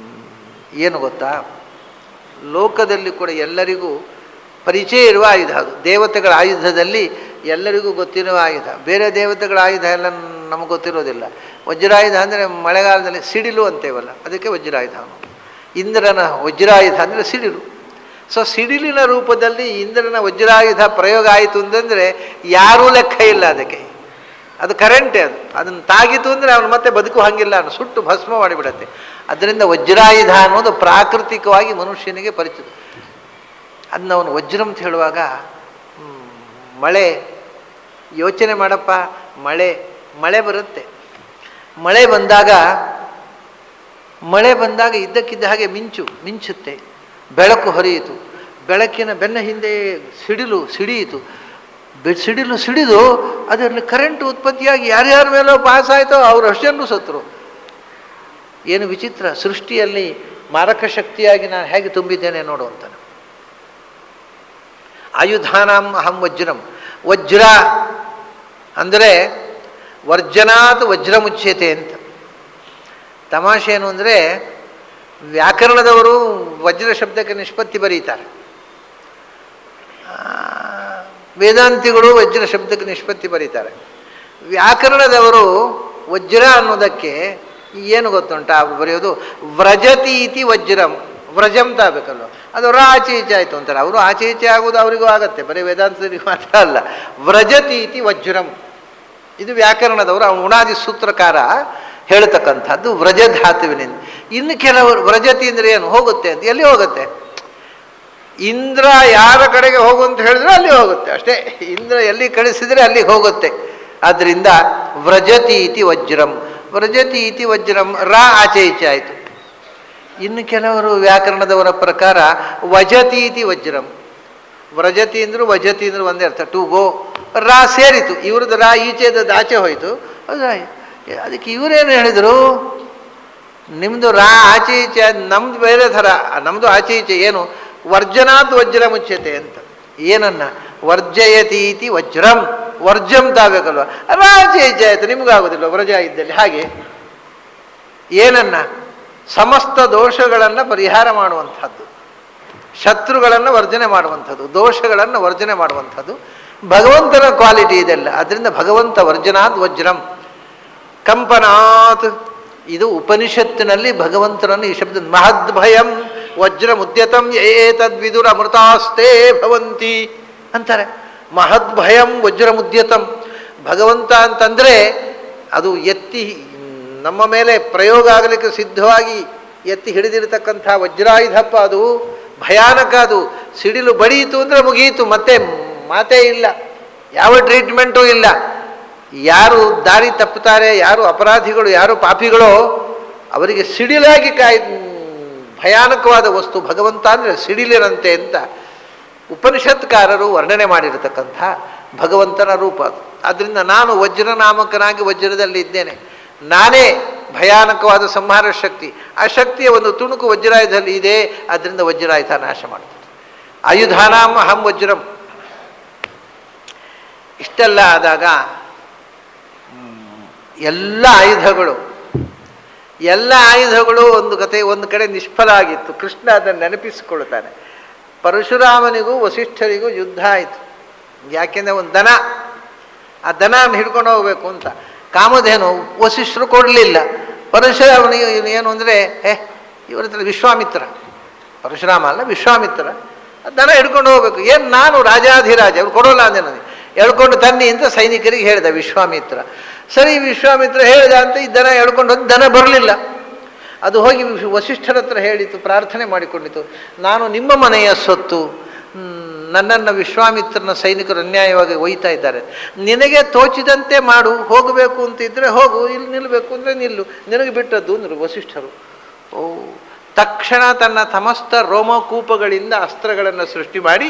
ಏನು ಗೊತ್ತಾ? ಲೋಕದಲ್ಲಿ ಕೂಡ ಎಲ್ಲರಿಗೂ ಪರಿಚಯ ಇರುವ ಆಯುಧ ಅದು. ದೇವತೆಗಳ ಆಯುಧದಲ್ಲಿ ಎಲ್ಲರಿಗೂ ಗೊತ್ತಿರುವ ಆಯುಧ. ಬೇರೆ ದೇವತೆಗಳ ಆಯುಧ ಎಲ್ಲ ನಮಗೆ ಗೊತ್ತಿರೋದಿಲ್ಲ. ವಜ್ರಾಯುಧ ಅಂದರೆ ಮಳೆಗಾಲದಲ್ಲಿ ಸಿಡಿಲು ಅಂತೇವಲ್ಲ, ಅದಕ್ಕೆ ವಜ್ರಾಯುಧ. ಇಂದ್ರನ ವಜ್ರಾಯುಧ ಅಂದರೆ ಸಿಡಿಲು. ಸೊ ಸಿಡಿಲಿನ ರೂಪದಲ್ಲಿ ಇಂದ್ರನ ವಜ್ರಾಯುಧ ಪ್ರಯೋಗ ಆಯಿತು ಅಂತಂದರೆ ಯಾರೂ ಲೆಕ್ಕ ಇಲ್ಲ ಅದಕ್ಕೆ. ಅದು ಕರೆಂಟೇ, ಅದನ್ನು ತಾಗಿತು ಅಂದರೆ ಅವನು ಮತ್ತೆ ಬದುಕು ಹಂಗಿಲ್ಲ, ಅವನು ಸುಟ್ಟು ಭಸ್ಮ ಮಾಡಿಬಿಡತ್ತೆ. ಅದರಿಂದ ವಜ್ರಾಯುಧ ಅನ್ನೋದು ಪ್ರಾಕೃತಿಕವಾಗಿ ಮನುಷ್ಯನಿಗೆ ಪರಿಚಿತ. ಅದನ್ನ ಅವನು ವಜ್ರ ಅಂತ ಹೇಳುವಾಗ, ಮಳೆ ಯೋಚನೆ ಮಾಡಪ್ಪ, ಮಳೆ ಬರುತ್ತೆ. ಮಳೆ ಬಂದಾಗ ಇದ್ದಕ್ಕಿದ್ದ ಹಾಗೆ ಮಿಂಚುತ್ತೆ, ಬೆಳಕು ಹೊರೆಯಿತು, ಬೆಳಕಿನ ಬೆನ್ನ ಹಿಂದೆ ಸಿಡಿಯಿತು, ಸಿಡಿದು ಅದರಲ್ಲಿ ಕರೆಂಟ್ ಉತ್ಪತ್ತಿಯಾಗಿ ಯಾರ್ಯಾರ ಮೇಲೋ ಪಾಸ್ ಆಯಿತೋ ಅವರು ಅಷ್ಟು ಜನರು ಸತ್ತರು. ಏನು ವಿಚಿತ್ರ! ಸೃಷ್ಟಿಯಲ್ಲಿ ಮಾರಕ ಶಕ್ತಿಯಾಗಿ ನಾನು ಹೇಗೆ ತುಂಬಿದ್ದೇನೆ ನೋಡು ಅಂತಾನೆ. ಆಯುಧಾನಾಂ ಅಹಂ ವಜ್ರಂ. ವಜ್ರ ಅಂದರೆ ವರ್ಜನಾತ್ ವಜ್ರ ಮುಚ್ಯತೆ ಅಂತ. ತಮಾಷೆ ಏನು ಅಂದರೆ, ವ್ಯಾಕರಣದವರು ವಜ್ರ ಶಬ್ದಕ್ಕೆ ನಿಷ್ಪತ್ತಿ ಬರೀತಾರೆ, ವೇದಾಂತಿಗಳು ವಜ್ರ ಶಬ್ದಕ್ಕೆ ನಿಷ್ಪತ್ತಿ ಬರೀತಾರೆ. ವ್ಯಾಕರಣದವರು ವಜ್ರ ಅನ್ನೋದಕ್ಕೆ ಏನು ಗೊತ್ತುಂಟ ಅವರು ಬರೆಯೋದು? ವ್ರಜತಿ ಇತಿ ವಜ್ರಂ. ವ್ರಜಂ ತಾಗಬೇಕಲ್ವ, ಅದು ಆಚೆ ಈಚೆ ಆಯಿತು ಅಂತಾರೆ. ಅವರು ಆಚೆ ಈಚೆ ಆಗೋದು ಅವರಿಗೂ ಆಗತ್ತೆ, ಬರೀ ವೇದಾಂತದವರಿಗೆ ಮಾತ್ರ ಅಲ್ಲ. ವ್ರಜತಿ ಇತಿ ವಜ್ರಂ, ಇದು ವ್ಯಾಕರಣದವರು, ಉಣಾದಿ ಸೂತ್ರಕಾರ ಹೇಳ್ತಕ್ಕಂಥದ್ದು ವ್ರಜ ಧಾತುವಿನಿಂದ. ಇನ್ನು ಕೆಲವರು ವ್ರಜತಿ ಅಂದರೆ ಏನು? ಹೋಗುತ್ತೆ ಅಂತ. ಎಲ್ಲಿ ಹೋಗುತ್ತೆ? ಇಂದ್ರ ಯಾರ ಕಡೆಗೆ ಹೋಗು ಅಂತ ಹೇಳಿದ್ರೆ ಅಲ್ಲಿ ಹೋಗುತ್ತೆ ಅಷ್ಟೇ. ಇಂದ್ರ ಎಲ್ಲಿ ಕಳಿಸಿದರೆ ಅಲ್ಲಿಗೆ ಹೋಗುತ್ತೆ. ಆದ್ದರಿಂದ ವ್ರಜತಿ ಇತಿ ವಜ್ರಂ, ವ್ರಜತಿ ಇತಿ ವಜ್ರಂ, ಆಚೆ ಈಚೆ ಆಯಿತು. ಇನ್ನು ಕೆಲವರು ವ್ಯಾಕರಣದವರ ಪ್ರಕಾರ ವಜತಿ ಇತಿ ವಜ್ರಂ. ವ್ರಜತಿ ಅಂದರು ವಜತಿ ಅಂದರು ಒಂದೇ ಅರ್ಥ, ಟು ಗೋ. ಸೇರಿತು, ಇವ್ರದ್ದು ಈಚೆದದ್ದು ಆಚೆ ಹೋಯಿತು. ಅದಕ್ಕೆ ಇವರೇನು ಹೇಳಿದರು? ನಿಮ್ಮದು ಆಚೆ ಈಚೆ, ನಮ್ದು ಬೇರೆ ಥರ, ನಮ್ಮದು ಆಚೆ ಈಚೆ. ಏನು? ವರ್ಜನಾತ್ ವಜ್ರ ಮುಚ್ಯತೆ ಅಂತ. ಏನನ್ನ? ವರ್ಜಯತಿ ಇತಿ ವಜ್ರಂ, ವರ್ಜಂ ತಾಗಬೇಕಲ್ವ, ಆಚೆ ಈಚೆ ಆಯಿತು, ನಿಮಗಾಗೋದಿಲ್ವ ವ್ರಜ ಇದ್ದಲ್ಲಿ. ಹಾಗೆ ಏನನ್ನ? ಸಮಸ್ತ ದೋಷಗಳನ್ನು ಪರಿಹಾರ ಮಾಡುವಂಥದ್ದು, ಶತ್ರುಗಳನ್ನು ವರ್ಜನೆ ಮಾಡುವಂಥದ್ದು, ದೋಷಗಳನ್ನು ವರ್ಜನೆ ಮಾಡುವಂಥದ್ದು ಭಗವಂತನ ಕ್ವಾಲಿಟಿ ಇದೆಲ್ಲ. ಅದರಿಂದ ಭಗವಂತ ವರ್ಜನಾತ್ ವಜ್ರಂ ಕಂಪನಾತ್. ಇದು ಉಪನಿಷತ್ತಿನಲ್ಲಿ ಭಗವಂತನನ್ನು ಈ ಶಬ್ದ ಮಹದ್ಭಯಂ ವಜ್ರ ಮುದ್ಯತಂ ಏತದ್ವಿದುರ ಅಮೃತಾಸ್ತೆ ಭವಂತಿ ಅಂತಾರೆ. ಮಹದ್ಭಯಂ ವಜ್ರ ಮುದ್ಯತಂ. ಭಗವಂತ ಅಂತಂದರೆ ಅದು ಎತ್ತಿ ನಮ್ಮ ಮೇಲೆ ಪ್ರಯೋಗ ಆಗಲಿಕ್ಕೆ ಸಿದ್ಧವಾಗಿ ಎತ್ತಿ ಹಿಡಿದಿರತಕ್ಕಂಥ ವಜ್ರಾಯುಧಪ್ಪ. ಅದು ಭಯಾನಕ. ಅದು ಸಿಡಿಲು ಬಡಿಯಿತು ಅಂದರೆ ಮುಗಿಯಿತು, ಮತ್ತೆ ಮಾತೇ ಇಲ್ಲ, ಯಾವ ಟ್ರೀಟ್ಮೆಂಟೂ ಇಲ್ಲ. ಯಾರು ದಾರಿ ತಪ್ಪುತ್ತಾರೆ, ಯಾರು ಅಪರಾಧಿಗಳು, ಯಾರು ಪಾಪಿಗಳೋ ಅವರಿಗೆ ಸಿಡಿಲಾಗಿ ಭಯಾನಕವಾದ ವಸ್ತು ಭಗವಂತ ಅಂದರೆ ಸಿಡಿಲಿರಂತೆ ಅಂತ ಉಪನಿಷತ್ಕಾರರು ವರ್ಣನೆ ಮಾಡಿರತಕ್ಕಂಥ ಭಗವಂತನ ರೂಪ ಅದು. ಆದ್ದರಿಂದ ನಾನು ವಜ್ರನಾಮಕನಾಗಿ ವಜ್ರದಲ್ಲಿ ಇದ್ದೇನೆ, ನಾನೇ ಭಯಾನಕವಾದ ಸಂಹಾರ ಶಕ್ತಿ. ಆ ಶಕ್ತಿಯ ಒಂದು ತುಣುಕು ವಜ್ರಾಯುಧದಲ್ಲಿ ಇದೆ. ಆದ್ದರಿಂದ ವಜ್ರಾಯುಧ ನಾಶ ಮಾಡ್ತದೆ. ಆಯುಧಾನಾಂ ಅಹಂ ವಜ್ರಂ. ಇಷ್ಟೆಲ್ಲ ಆದಾಗ ಎಲ್ಲ ಆಯುಧಗಳು ಒಂದು ಕಡೆ ನಿಷ್ಫಲ ಆಗಿತ್ತು. ಕೃಷ್ಣ ಅದನ್ನು ನೆನಪಿಸಿಕೊಳ್ತಾನೆ. ಪರಶುರಾಮನಿಗೂ ವಸಿಷ್ಠರಿಗೂ ಯುದ್ಧ ಆಯಿತು. ಯಾಕೆಂದರೆ ಒಂದು ದನ, ಆ ದನ ಹಿಡ್ಕೊಂಡು ಹೋಗ್ಬೇಕು ಅಂತ. ಕಾಮಧೇನು ವಸಿಷ್ಠರು ಕೊಡಲಿಲ್ಲ. ಪರಶುರಾಮನಿಗೆ ಏನು ಅಂದರೆ ಇವ್ರ ಹತ್ರ ವಿಶ್ವಾಮಿತ್ರ, ಪರಶುರಾಮ ಅಲ್ಲ ವಿಶ್ವಾಮಿತ್ರ, ದನ ಹಿಡ್ಕೊಂಡು ಹೋಗ್ಬೇಕು. ಏನು ನಾನು ರಾಜಾಧಿರಾಜ, ಅವ್ರು ಕೊಡೋಲ್ಲ ಅಂದೆ ನನಗೆ, ಎಳ್ಕೊಂಡು ತನ್ನಿ ಅಂತ ಸೈನಿಕರಿಗೆ ಹೇಳಿದ ವಿಶ್ವಾಮಿತ್ರ. ಸರಿ ವಿಶ್ವಾಮಿತ್ರ ಹೇಳಿದ ಅಂತ ಈ ದನ ಎಳ್ಕೊಂಡು ಹೋಗಿ, ದನ ಬರಲಿಲ್ಲ. ಅದು ಹೋಗಿ ವಸಿಷ್ಠರ ಹತ್ರ ಹೇಳಿತು, ಪ್ರಾರ್ಥನೆ ಮಾಡಿಕೊಂಡಿತು, ನಾನು ನಿಮ್ಮ ಮನೆಯ ಸೊತ್ತು, ನನ್ನನ್ನು ವಿಶ್ವಾಮಿತ್ರನ ಸೈನಿಕರು ಅನ್ಯಾಯವಾಗಿ ಒಯ್ತಾ ಇದ್ದಾರೆ, ನಿನಗೆ ತೋಚಿದಂತೆ ಮಾಡು, ಹೋಗಬೇಕು ಅಂತಿದ್ರೆ ಹೋಗು, ಇಲ್ಲಿ ನಿಲ್ಲಬೇಕು ಅಂದರೆ ನಿಲ್ಲು, ನಿನಗೆ ಬಿಟ್ಟದ್ದು ಅಂದರು ವಸಿಷ್ಠರು. ಓ, ತಕ್ಷಣ ತನ್ನ ಸಮಸ್ತ ರೋಮಕೂಪಗಳಿಂದ ಅಸ್ತ್ರಗಳನ್ನು ಸೃಷ್ಟಿ ಮಾಡಿ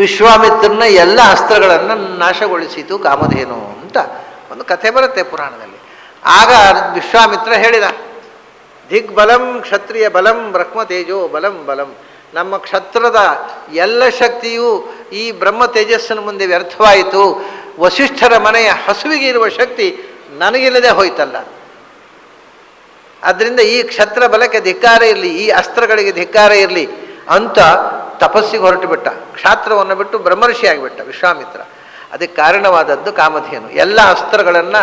ವಿಶ್ವಾಮಿತ್ರನ ಎಲ್ಲ ಅಸ್ತ್ರಗಳನ್ನು ನಾಶಗೊಳಿಸಿತು ಕಾಮಧೇನು ಅಂತ ಒಂದು ಕಥೆ ಬರುತ್ತೆ ಪುರಾಣದಲ್ಲಿ. ಆಗ ವಿಶ್ವಾಮಿತ್ರ ಹೇಳಿದ, ದಿಗ್ಬಲಂ ಕ್ಷತ್ರಿಯ ಬಲಂ ಬ್ರಹ್ಮ ತೇಜೋ ಬಲಂ ಬಲಂ, ನಮ್ಮ ಕ್ಷತ್ರದ ಎಲ್ಲ ಶಕ್ತಿಯು ಈ ಬ್ರಹ್ಮ ತೇಜಸ್ಸಿನ ಮುಂದೆ ವ್ಯರ್ಥವಾಯಿತು. ವಸಿಷ್ಠರ ಮನೆಯ ಹಸುವಿಗೆ ಇರುವ ಶಕ್ತಿ ನನಗಿಲ್ಲದೆ ಹೋಯ್ತಲ್ಲ. ಆದ್ದರಿಂದ ಈ ಕ್ಷತ್ರ ಬಲಕ್ಕೆ ಧಿಕ್ಕಾರ ಇರಲಿ, ಈ ಅಸ್ತ್ರಗಳಿಗೆ ಧಿಕ್ಕಾರ ಇರಲಿ ಅಂತ ತಪಸ್ಸಿಗೆ ಹೊರಟು ಬಿಟ್ಟ. ಕ್ಷಾತ್ರವನ್ನು ಬಿಟ್ಟು ಬ್ರಹ್ಮರ್ಷಿ ಆಗಿಬಿಟ್ಟ ವಿಶ್ವಾಮಿತ್ರ. ಅದಕ್ಕೆ ಕಾರಣವಾದದ್ದು ಕಾಮಧೇನು. ಎಲ್ಲ ಅಸ್ತ್ರಗಳನ್ನು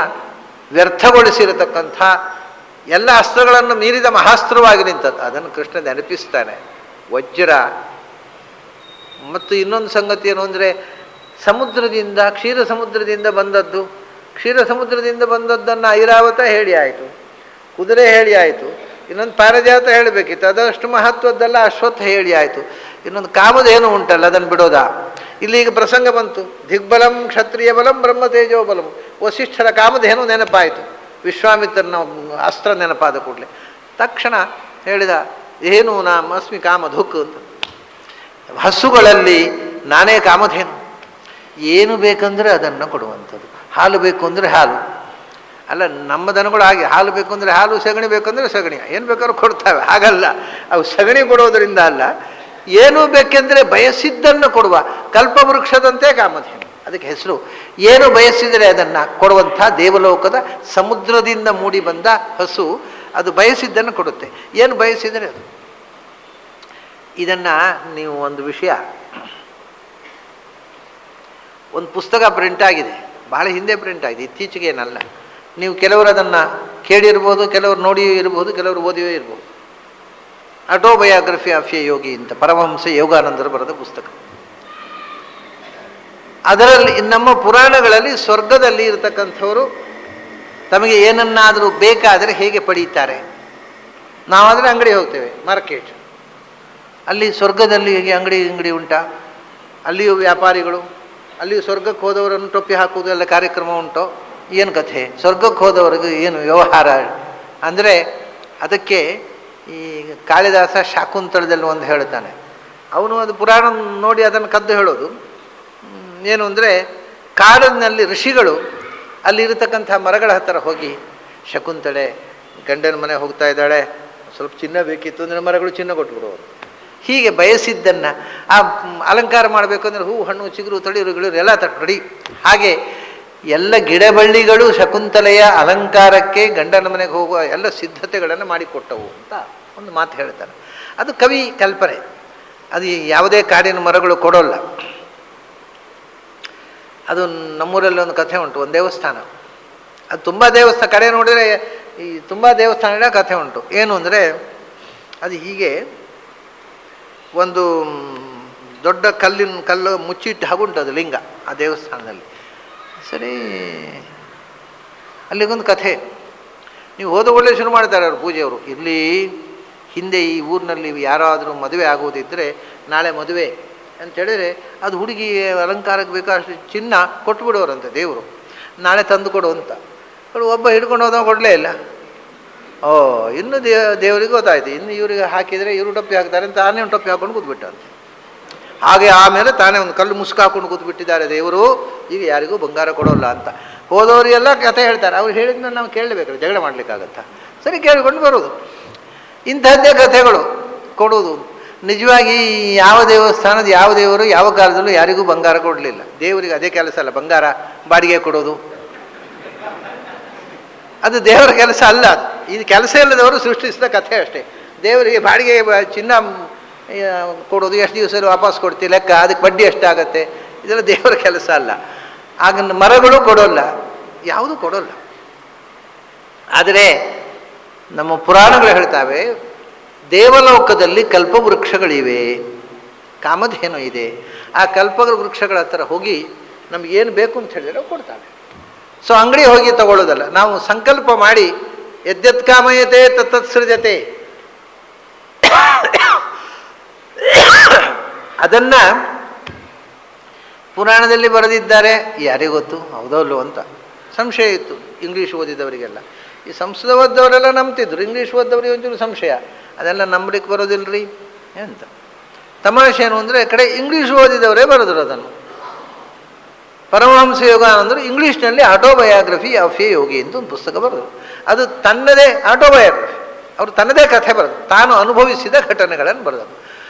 ವ್ಯರ್ಥಗೊಳಿಸಿರತಕ್ಕಂಥ, ಎಲ್ಲ ಅಸ್ತ್ರಗಳನ್ನು ಮೀರಿದ ಮಹಾಸ್ತ್ರವಾಗಿ ನಿಂತದ್ದು. ಅದನ್ನು ಕೃಷ್ಣ ನೆನಪಿಸ್ತಾನೆ. ವಜ್ರ ಮತ್ತು ಇನ್ನೊಂದು ಸಂಗತಿ ಏನು ಅಂದರೆ, ಸಮುದ್ರದಿಂದ, ಕ್ಷೀರ ಸಮುದ್ರದಿಂದ ಬಂದದ್ದು. ಕ್ಷೀರ ಸಮುದ್ರದಿಂದ ಬಂದದ್ದನ್ನು ಐರಾವತ ಹೇಳಿ ಆಯಿತು, ಕುದುರೆ ಹೇಳಿ ಆಯಿತು, ಇನ್ನೊಂದು ಪಾರಜಾತ ಹೇಳಬೇಕಿತ್ತು, ಅದಷ್ಟು ಮಹತ್ವದ್ದಲ್ಲ ಅಶ್ವತ್ಥ ಹೇಳಿ ಆಯಿತು. ಇನ್ನೊಂದು ಕಾಮಧೇನು ಉಂಟಲ್ಲ, ಅದನ್ನು ಬಿಡೋದಾ? ಇಲ್ಲಿಗ ಪ್ರಸಂಗ ಬಂತು, ದಿಗ್ಬಲಂ ಕ್ಷತ್ರಿಯ ಬಲಂ ಬ್ರಹ್ಮ ತೇಜೋ ಬಲಂ. ವಸಿಷ್ಠರ ಕಾಮಧೇನು ನೆನಪಾಯಿತು, ವಿಶ್ವಾಮಿತ್ರನ ಅಸ್ತ್ರ ನೆನಪಾದ ಕೂಡಲೇ ತಕ್ಷಣ ಹೇಳಿದ, ಏನು ನಾಮ ಅಸ್ಮಿ ಕಾಮಧುಕ್ ಅಂತ. ಹಸುಗಳಲ್ಲಿ ನಾನೇ ಕಾಮಧೇನು, ಏನು ಬೇಕಂದರೆ ಅದನ್ನು ಕೊಡುವಂಥದ್ದು. ಹಾಲು ಬೇಕು ಅಂದರೆ ಹಾಲು ಅಲ್ಲ, ನಮ್ಮ ದನಗಳು ಹಾಗೆ, ಹಾಲು ಬೇಕು ಅಂದರೆ ಹಾಲು, ಸಗಣಿ ಬೇಕಂದರೆ ಸಗಣಿ, ಏನು ಬೇಕಾದ್ರೂ ಕೊಡ್ತಾವೆ. ಹಾಗಲ್ಲ, ಅವು ಸಗಣಿ ಕೊಡೋದರಿಂದ ಅಲ್ಲ, ಏನು ಬೇಕೆಂದರೆ ಬಯಸಿದ್ದನ್ನು ಕೊಡುವ ಕಲ್ಪವೃಕ್ಷದಂತೆ ಕಾಮಧೇನು. ಅದಕ್ಕೆ ಹೆಸರು. ಏನು ಬಯಸಿದರೆ ಅದನ್ನು ಕೊಡುವಂಥ ದೇವಲೋಕದ ಸಮುದ್ರದಿಂದ ಮೂಡಿ ಬಂದ ಹಸು, ಅದು ಬಯಸಿದ್ದನ್ನು ಕೊಡುತ್ತೆ. ಏನು ಬಯಸಿದರೆ ಅದು. ಇದನ್ನು ನೀವು ಒಂದು ವಿಷಯ, ಒಂದು ಪುಸ್ತಕ ಪ್ರಿಂಟ್ ಆಗಿದೆ, ಭಾಳ ಹಿಂದೆ ಪ್ರಿಂಟ್ ಆಗಿದೆ, ಇತ್ತೀಚೆಗೆ ಏನಲ್ಲ. ನೀವು ಕೆಲವರು ಅದನ್ನು ಕೇಳಿರ್ಬೋದು, ಕೆಲವರು ನೋಡಿಯೂ ಇರ್ಬೋದು, ಕೆಲವರು ಓದಿಯೂ ಇರ್ಬೋದು. ಆಟೋಬಯೋಗ್ರಫಿ ಆಫ್ ಎ ಯೋಗಿ ಅಂತ ಪರಮಹಂಸ ಯೋಗಾನಂದರು ಬರೆದ ಪುಸ್ತಕ. ಅದರಲ್ಲಿ ನಮ್ಮ ಪುರಾಣಗಳಲ್ಲಿ ಸ್ವರ್ಗದಲ್ಲಿ ಇರತಕ್ಕಂಥವರು ತಮಗೆ ಏನನ್ನಾದರೂ ಬೇಕಾದರೆ ಹೇಗೆ ಪಡೀತಾರೆ. ನಾವಾದರೆ ಅಂಗಡಿ ಹೋಗ್ತೇವೆ, ಮಾರ್ಕೆಟ್, ಅಲ್ಲಿ ಸ್ವರ್ಗದಲ್ಲಿ ಹೇಗೆ ಅಂಗಡಿ ಉಂಟಾ, ಅಲ್ಲಿಯೂ ವ್ಯಾಪಾರಿಗಳು, ಅಲ್ಲಿಯೂ ಸ್ವರ್ಗಕ್ಕೆ ಹೋದವರನ್ನು ಟೊಪ್ಪಿ ಹಾಕುವುದು ಎಲ್ಲ ಕಾರ್ಯಕ್ರಮ ಉಂಟೋ, ಏನು ಕಥೆ? ಸ್ವರ್ಗಕ್ಕೆ ಹೋದವರಿಗೆ ಏನು ವ್ಯವಹಾರ ಅಂದರೆ, ಅದಕ್ಕೆ ಈ ಕಾಳಿದಾಸ ಶಾಕುಂತಳದಲ್ಲಿ ಒಂದು ಹೇಳ್ತಾನೆ. ಅವನು ಅದು ಪುರಾಣ ನೋಡಿ ಅದನ್ನು ಕದ್ದು ಹೇಳೋದು ಏನು ಅಂದರೆ, ಕಾಡಿನಲ್ಲಿ ಋಷಿಗಳು ಅಲ್ಲಿರತಕ್ಕಂಥ ಮರಗಳ ಹತ್ತಿರ ಹೋಗಿ, ಶಕುಂತಳೆ ಗಂಡನ ಮನೆ ಹೋಗ್ತಾ ಇದ್ದಾಳೆ, ಸ್ವಲ್ಪ ಚಿನ್ನ ಬೇಕಿತ್ತು ಅಂದರೆ ಮರಗಳು ಚಿನ್ನ ಕೊಟ್ಬಿಡೋರು. ಹೀಗೆ ಬಯಸಿದ್ದನ್ನು ಆ ಅಲಂಕಾರ ಮಾಡಬೇಕು ಅಂದರೆ ಹೂ ಹಣ್ಣು ಚಿಗುರು ತಳಿರುಗಳು ಎಲ್ಲ ರೆಡಿ. ಹಾಗೆ ಎಲ್ಲ ಗಿಡಬಳ್ಳಿಗಳು ಶಕುಂತಲೆಯ ಅಲಂಕಾರಕ್ಕೆ ಗಂಡನ ಮನೆಗೆ ಹೋಗುವ ಎಲ್ಲ ಸಿದ್ಧತೆಗಳನ್ನು ಮಾಡಿಕೊಟ್ಟವು ಅಂತ ಒಂದು ಮಾತು ಹೇಳ್ತಾರೆ. ಅದು ಕವಿ ಕಲ್ಪನೆ, ಅದು ಯಾವುದೇ ಕಾಡಿನ ಮರಗಳು ಕೊಡೋಲ್ಲ. ಅದು ನಮ್ಮೂರಲ್ಲಿ ಒಂದು ಕಥೆ ಉಂಟು, ಒಂದು ದೇವಸ್ಥಾನ, ಅದು ತುಂಬ ದೇವಸ್ಥಾನ ಕಡೆ ನೋಡಿದರೆ ಈ ತುಂಬ ದೇವಸ್ಥಾನಗಳ ಕಥೆ ಉಂಟು. ಏನು ಅಂದರೆ, ಅದು ಹೀಗೆ ಒಂದು ದೊಡ್ಡ ಕಲ್ಲು ಮುಚ್ಚಿಟ್ಟು ಹಾಗುಂಟು, ಅದು ಲಿಂಗ ಆ ದೇವಸ್ಥಾನದಲ್ಲಿ. ಸರಿ, ಅಲ್ಲಿಗೊಂದು ಕಥೆ, ನೀವು ಹೋದ ಒಳ್ಳೆ ಶುರು ಮಾಡ್ತಾರೆ ಅವರು ಪೂಜೆಯವರು. ಇಲ್ಲಿ ಹಿಂದೆ ಈ ಊರಿನಲ್ಲಿ ಯಾರಾದರೂ ಮದುವೆ ಆಗುವುದಿದ್ದರೆ, ನಾಳೆ ಮದುವೆ ಅಂತೇಳಿದರೆ ಅದು ಹುಡುಗಿ ಅಲಂಕಾರಕ್ಕೆ ಬೇಕಾದಷ್ಟು ಚಿನ್ನ ಕೊಟ್ಬಿಡೋರಂತೆ ದೇವರು, ನಾಳೆ ತಂದು ಕೊಡು ಅಂತ. ಒಬ್ಬ ಹಿಡ್ಕೊಂಡು ಹೋದ ಕೊಡಲೇ ಇಲ್ಲ. ಓ, ಇನ್ನು ದೇವರಿಗೆ ಗೊತ್ತಾಯ್ತು, ಇನ್ನು ಇವರಿಗೆ ಹಾಕಿದರೆ ಇವರು ಟೊಪ್ಪಿ ಹಾಕ್ತಾರೆ ಅಂತ ತಾನೇ ಒಂದು ಟೊಪ್ಪಿ ಹಾಕೊಂಡು ಕೂತ್ಬಿಟ್ಟಂತೆ. ಹಾಗೆ ಆಮೇಲೆ ತಾನೇ ಒಂದು ಕಲ್ಲು ಮುಸುಕು ಹಾಕೊಂಡು ಕೂತ್ಬಿಟ್ಟಿದ್ದಾರೆ ದೇವರು, ಈಗ ಯಾರಿಗೂ ಬಂಗಾರ ಕೊಡೋಲ್ಲ ಅಂತ. ಹೋದವರಿಗೆಲ್ಲ ಕಥೆ ಹೇಳ್ತಾರೆ. ಅವ್ರು ಹೇಳಿದ್ಮೇಲೆ ನಾವು ಕೇಳಬೇಕಾದ್ರೆ ಜಗಳ ಮಾಡಲಿಕ್ಕಾಗತ್ತಾ? ಸರಿ, ಕೇಳಿಕೊಂಡು ಬರೋದು. ಇಂಥದ್ದೇ ಕಥೆಗಳು ಕೊಡೋದು. ನಿಜವಾಗಿ ಯಾವ ದೇವಸ್ಥಾನದ ಯಾವ ದೇವರು ಯಾವ ಕಾಲದಲ್ಲೂ ಯಾರಿಗೂ ಬಂಗಾರ ಕೊಡಲಿಲ್ಲ. ದೇವರಿಗೆ ಅದೇ ಕೆಲಸ ಅಲ್ಲ ಬಂಗಾರ ಬಾಡಿಗೆ ಕೊಡೋದು, ಅದು ದೇವರ ಕೆಲಸ ಅಲ್ಲ. ಇದು ಕೆಲಸ ಇಲ್ಲದವರು ಸೃಷ್ಟಿಸಿದ ಕಥೆ ಅಷ್ಟೇ. ದೇವರಿಗೆ ಬಾಡಿಗೆ ಚಿನ್ನ ಕೊಡೋದು, ಎಷ್ಟು ದಿವಸದಲ್ಲಿ ವಾಪಸ್ ಕೊಡ್ತೀವಿ ಲೆಕ್ಕ, ಅದಕ್ಕೆ ಬಡ್ಡಿ ಎಷ್ಟಾಗತ್ತೆ, ಇದೆಲ್ಲ ದೇವರ ಕೆಲಸ ಅಲ್ಲ. ಆಗ ಮರಗಳು ಕೊಡೋಲ್ಲ, ಯಾವುದೂ ಕೊಡೋಲ್ಲ. ಆದರೆ ನಮ್ಮ ಪುರಾಣಗಳು ಹೇಳ್ತಾವೆ, ದೇವಲೋಕದಲ್ಲಿ ಕಲ್ಪವೃಕ್ಷಗಳಿವೆ, ಕಾಮಧೇನು ಇದೆ. ಆ ವೃಕ್ಷಗಳ ಹತ್ರ ಹೋಗಿ ನಮಗೇನು ಬೇಕು ಅಂತ ಹೇಳಿದ್ರೆ ಕೊಡ್ತಾವೆ. ಸೊ ಅಂಗಡಿ ಹೋಗಿ ತಗೊಳ್ಳೋದಲ್ಲ, ನಾವು ಸಂಕಲ್ಪ ಮಾಡಿ ಯದ್ಯತ್ ಕಾಮಯತೆ ತತ್ತತ್ ಸೃಜತೆ, ಅದನ್ನ ಪುರಾಣದಲ್ಲಿ ಬರೆದಿದ್ದಾರೆ. ಯಾರಿಗೂ ಗೊತ್ತು ಹೌದಲ್ಲೋ ಅಂತ ಸಂಶಯ ಇತ್ತು ಇಂಗ್ಲೀಷ್ ಓದಿದವರಿಗೆಲ್ಲ. ಈ ಸಂಸ್ಕೃತ ಓದ್ದವರೆಲ್ಲ ನಂಬ್ತಿದ್ರು, ಇಂಗ್ಲೀಷ್ ಓದ್ದವ್ರಿಗೆ ಒಂಚೂರು ಸಂಶಯ, ಅದೆಲ್ಲ ನಂಬಲಿಕ್ಕೆ ಬರೋದಿಲ್ಲರಿ ಅಂತ. ತಮಾಷೆ ಏನು ಅಂದರೆ ಕಡೆ ಇಂಗ್ಲೀಷ್ ಓದಿದವರೇ ಬರೆದ್ರು ಅದನ್ನು. ಪರಮಹಂಸ ಯೋಗಾನಂದರು ಇಂಗ್ಲೀಷ್ನಲ್ಲಿ ಆಟೋಬಯೋಗ್ರಫಿ ಆಫ್ ಎ ಯೋಗಿ ಅಂತ ಒಂದು ಪುಸ್ತಕ ಬರೆದರು. ಅದು ತನ್ನದೇ ಆಟೋಬಯೋಗ್ರಫಿ, ಅವರು ತನ್ನದೇ ಕಥೆ ಬರೆದು, ತಾನು ಅನುಭವಿಸಿದ ಘಟನೆಗಳನ್ನು ಬರೆದರು.